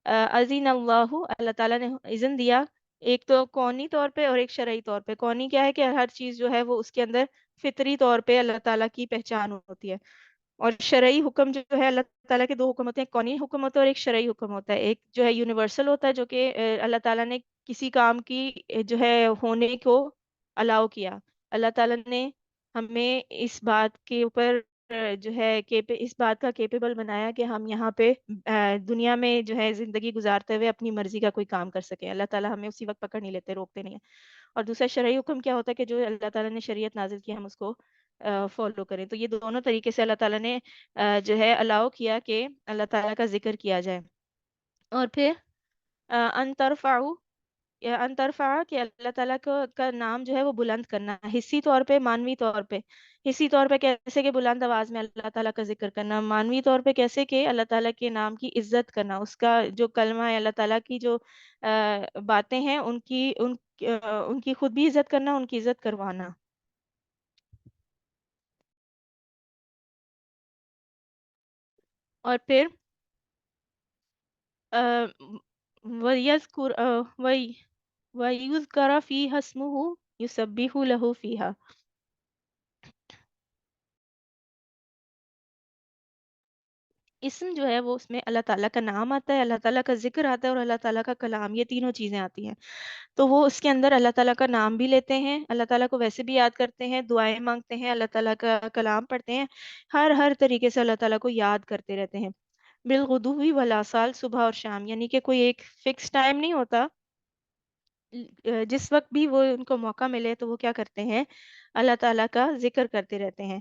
اذن اللہ، اللہ تعالیٰ نے اذن دیا، ایک تو کونی طور پہ اور ایک شرعی طور پہ. کونی کیا ہے کہ ہر چیز جو ہے وہ اس کے اندر فطری طور پہ اللہ تعالیٰ کی پہچان ہوتی ہے. اور شرعی حکم جو ہے، اللہ تعالیٰ کے دو حکم ہوتے ہیں، کونی حکم ہوتا ہے اور ایک شرعی حکم ہوتا ہے. ایک جو ہے یونیورسل ہوتا ہے، جو کہ اللہ تعالیٰ نے کسی کام کی جو ہے ہونے کو الاؤ کیا. اللہ تعالیٰ نے ہمیں اس بات کے اوپر جو ہے اس بات کا کیپیبل بنایا کہ ہم یہاں پہ دنیا میں جو ہے زندگی گزارتے ہوئے اپنی مرضی کا کوئی کام کر سکیں. اللہ تعالیٰ ہمیں اسی وقت پکڑ نہیں لیتے، روکتے نہیں ہیں. اور دوسرا شرعی حکم کیا ہوتا ہے کہ جو اللہ تعالیٰ نے شریعت نازل کی ہم اس کو فالو کریں. تو یہ دونوں طریقے سے اللہ تعالیٰ نے جو ہے الاؤ کیا کہ اللہ تعالیٰ کا ذکر کیا جائے. اور پھر ان ترفعوا، ان ترفع کہ اللہ تعالیٰ کا نام جو ہے وہ بلند کرنا، حصی طور پہ، مانوی طور پہ. حصی طور پہ کیسے کہ بلند آواز میں اللہ تعالیٰ کا ذکر کرنا. مانوی طور پہ کیسے کہ اللہ تعالیٰ کے نام کی عزت کرنا، اس کا جو کلمہ ہے، اللہ تعالیٰ کی جو باتیں ہیں ان کی خود بھی عزت کرنا، ان کی عزت کروانا. اور پھر وَيَذْكُرْ وَيُذْكَرَ فِيهَا اسْمُهُ يُسَبِّحُ لَهُ فِيهَا. اسم جو ہے وہ اس میں اللہ تعالیٰ کا نام آتا ہے، اللہ تعالیٰ کا ذکر آتا ہے، اور اللہ تعالیٰ کا کلام، یہ تینوں چیزیں آتی ہیں. تو وہ اس کے اندر اللہ تعالیٰ کا نام بھی لیتے ہیں، اللہ تعالیٰ کو ویسے بھی یاد کرتے ہیں، دعائیں مانگتے ہیں، اللہ تعالیٰ کا کلام پڑھتے ہیں، ہر طریقے سے اللہ تعالیٰ کو یاد کرتے رہتے ہیں. بالغدوی والآصال، صبح اور شام. یعنی کہ کوئی ایک فکس ٹائم نہیں ہوتا، جس وقت بھی وہ ان کو موقع ملے تو وہ کیا کرتے ہیں، اللہ تعالیٰ کا ذکر کرتے رہتے ہیں.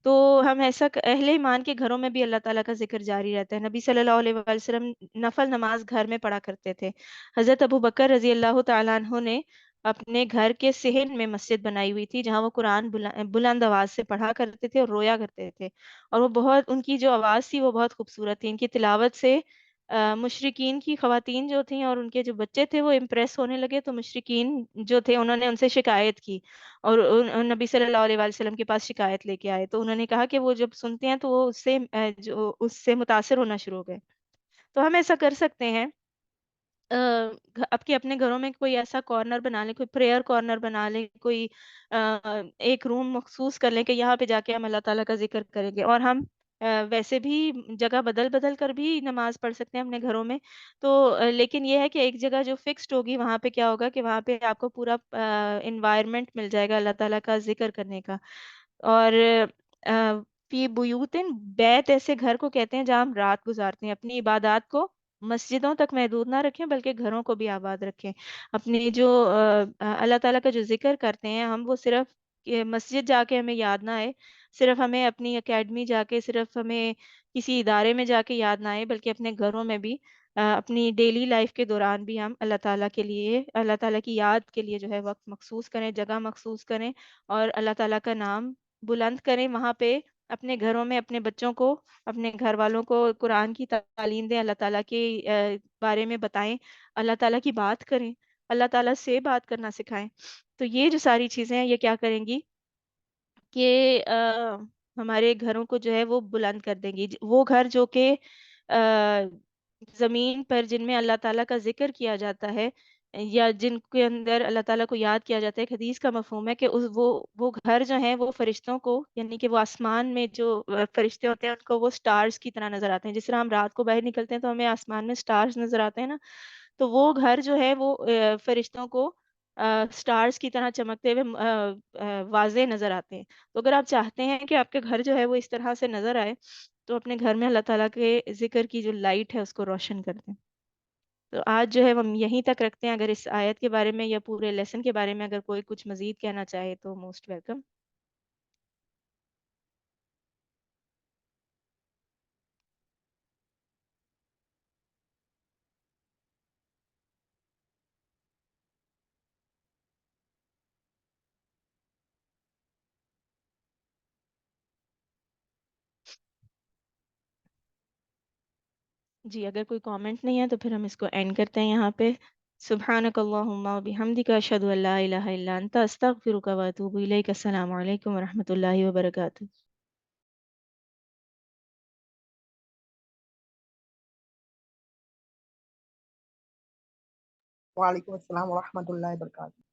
تو ہم ایسا اہل ایمان کے گھروں میں بھی اللہ تعالیٰ کا ذکر جاری رہتا ہے. نبی صلی اللہ علیہ وسلم نفل نماز گھر میں پڑھا کرتے تھے. حضرت ابو بکر رضی اللہ تعالیٰ عنہ نے اپنے گھر کے صحن میں مسجد بنائی ہوئی تھی جہاں وہ قرآن بلند آواز سے پڑھا کرتے تھے اور رویا کرتے تھے. اور وہ بہت، ان کی جو آواز تھی وہ بہت خوبصورت تھی. ان کی تلاوت سے مشرکین کی خواتین جو تھیں اور ان کے جو بچے تھے وہ امپریس ہونے لگے. تو مشرکین جو تھے انہوں نے ان سے شکایت کی اور نبی صلی اللہ علیہ وسلم کے پاس شکایت لے کے آئے. تو انہوں نے کہا کہ وہ جب سنتے ہیں تو وہ اس سے متاثر ہونا شروع ہو گئے. تو ہم ایسا کر سکتے ہیں، اب کے اپنے گھروں میں کوئی ایسا کارنر بنا لیں، کوئی پریئر کارنر بنا لیں، کوئی ایک روم مخصوص کر لیں کہ یہاں پہ جا کے ہم اللہ تعالیٰ کا ذکر کریں گے. اور ہم ویسے بھی جگہ بدل بدل کر بھی نماز پڑھ سکتے ہیں اپنے گھروں میں. تو لیکن یہ ہے کہ ایک جگہ جو فکسڈ ہوگی وہاں پہ کیا ہوگا کہ وہاں پہ آپ کو پورا انوائرمنٹ مل جائے گا اللہ تعالیٰ کا ذکر کرنے کا. اور فی بیوتن، بیت ایسے گھر کو کہتے ہیں جہاں ہم رات گزارتے ہیں. اپنی عبادات کو مسجدوں تک محدود نہ رکھیں بلکہ گھروں کو بھی آباد رکھیں. اپنی جو اللہ تعالیٰ کا جو ذکر کرتے ہیں ہم، وہ صرف مسجد جا کے ہمیں یاد نہ آئے، صرف ہمیں اپنی اکیڈمی جا کے، صرف ہمیں کسی ادارے میں جا کے یاد نہ آئے، بلکہ اپنے گھروں میں بھی اپنی ڈیلی لائف کے دوران بھی ہم اللہ تعالیٰ کے لیے، اللہ تعالیٰ کی یاد کے لیے جو ہے وقت مخصوص کریں، جگہ مخصوص کریں اور اللہ تعالیٰ کا نام بلند کریں. وہاں پہ اپنے گھروں میں اپنے بچوں کو، اپنے گھر والوں کو قرآن کی تعلیم دیں، اللہ تعالیٰ کے بارے میں بتائیں، اللہ تعالیٰ کی بات کریں، اللہ تعالیٰ سے بات کرنا سکھائیں. تو یہ جو ساری چیزیں ہیں یہ کیا کریں گی کہ ہمارے گھروں کو جو ہے وہ بلند کر دیں گی. وہ گھر جو کہ زمین پر جن میں اللہ تعالیٰ کا ذکر کیا جاتا ہے یا جن کے اندر اللہ تعالیٰ کو یاد کیا جاتا ہے، ایک حدیث کا مفہوم ہے کہ وہ گھر جو ہیں وہ فرشتوں کو، یعنی کہ وہ آسمان میں جو فرشتے ہوتے ہیں ان کو وہ سٹارز کی طرح نظر آتے ہیں. جس طرح ہم رات کو باہر نکلتے ہیں تو ہمیں آسمان میں سٹارز نظر آتے ہیں نا، تو وہ گھر جو ہے وہ فرشتوں کو سٹارز کی طرح چمکتے ہوئے واضح نظر آتے ہیں. تو اگر آپ چاہتے ہیں کہ آپ کے گھر جو ہے وہ اس طرح سے نظر آئے تو اپنے گھر میں اللہ تعالیٰ کے ذکر کی جو لائٹ ہے اس کو روشن کر دیں. تو آج جو ہے ہم یہیں تک رکھتے ہیں. اگر اس آیت کے بارے میں یا پورے لیسن کے بارے میں اگر کوئی کچھ مزید کہنا چاہے تو موسٹ ویلکم. جی اگر کوئی کامنٹ نہیں ہے تو پھر ہم اس کو اینڈ کرتے ہیں یہاں پہ. سبحانک اللہم و بحمدک، اشہد ان لا الہ الا انت، استغفرک و اتوب الیک. السلام علیکم ورحمۃ اللہ وبرکاتہ. وعلیکم السلام ورحمۃ اللہ وبرکاتہ.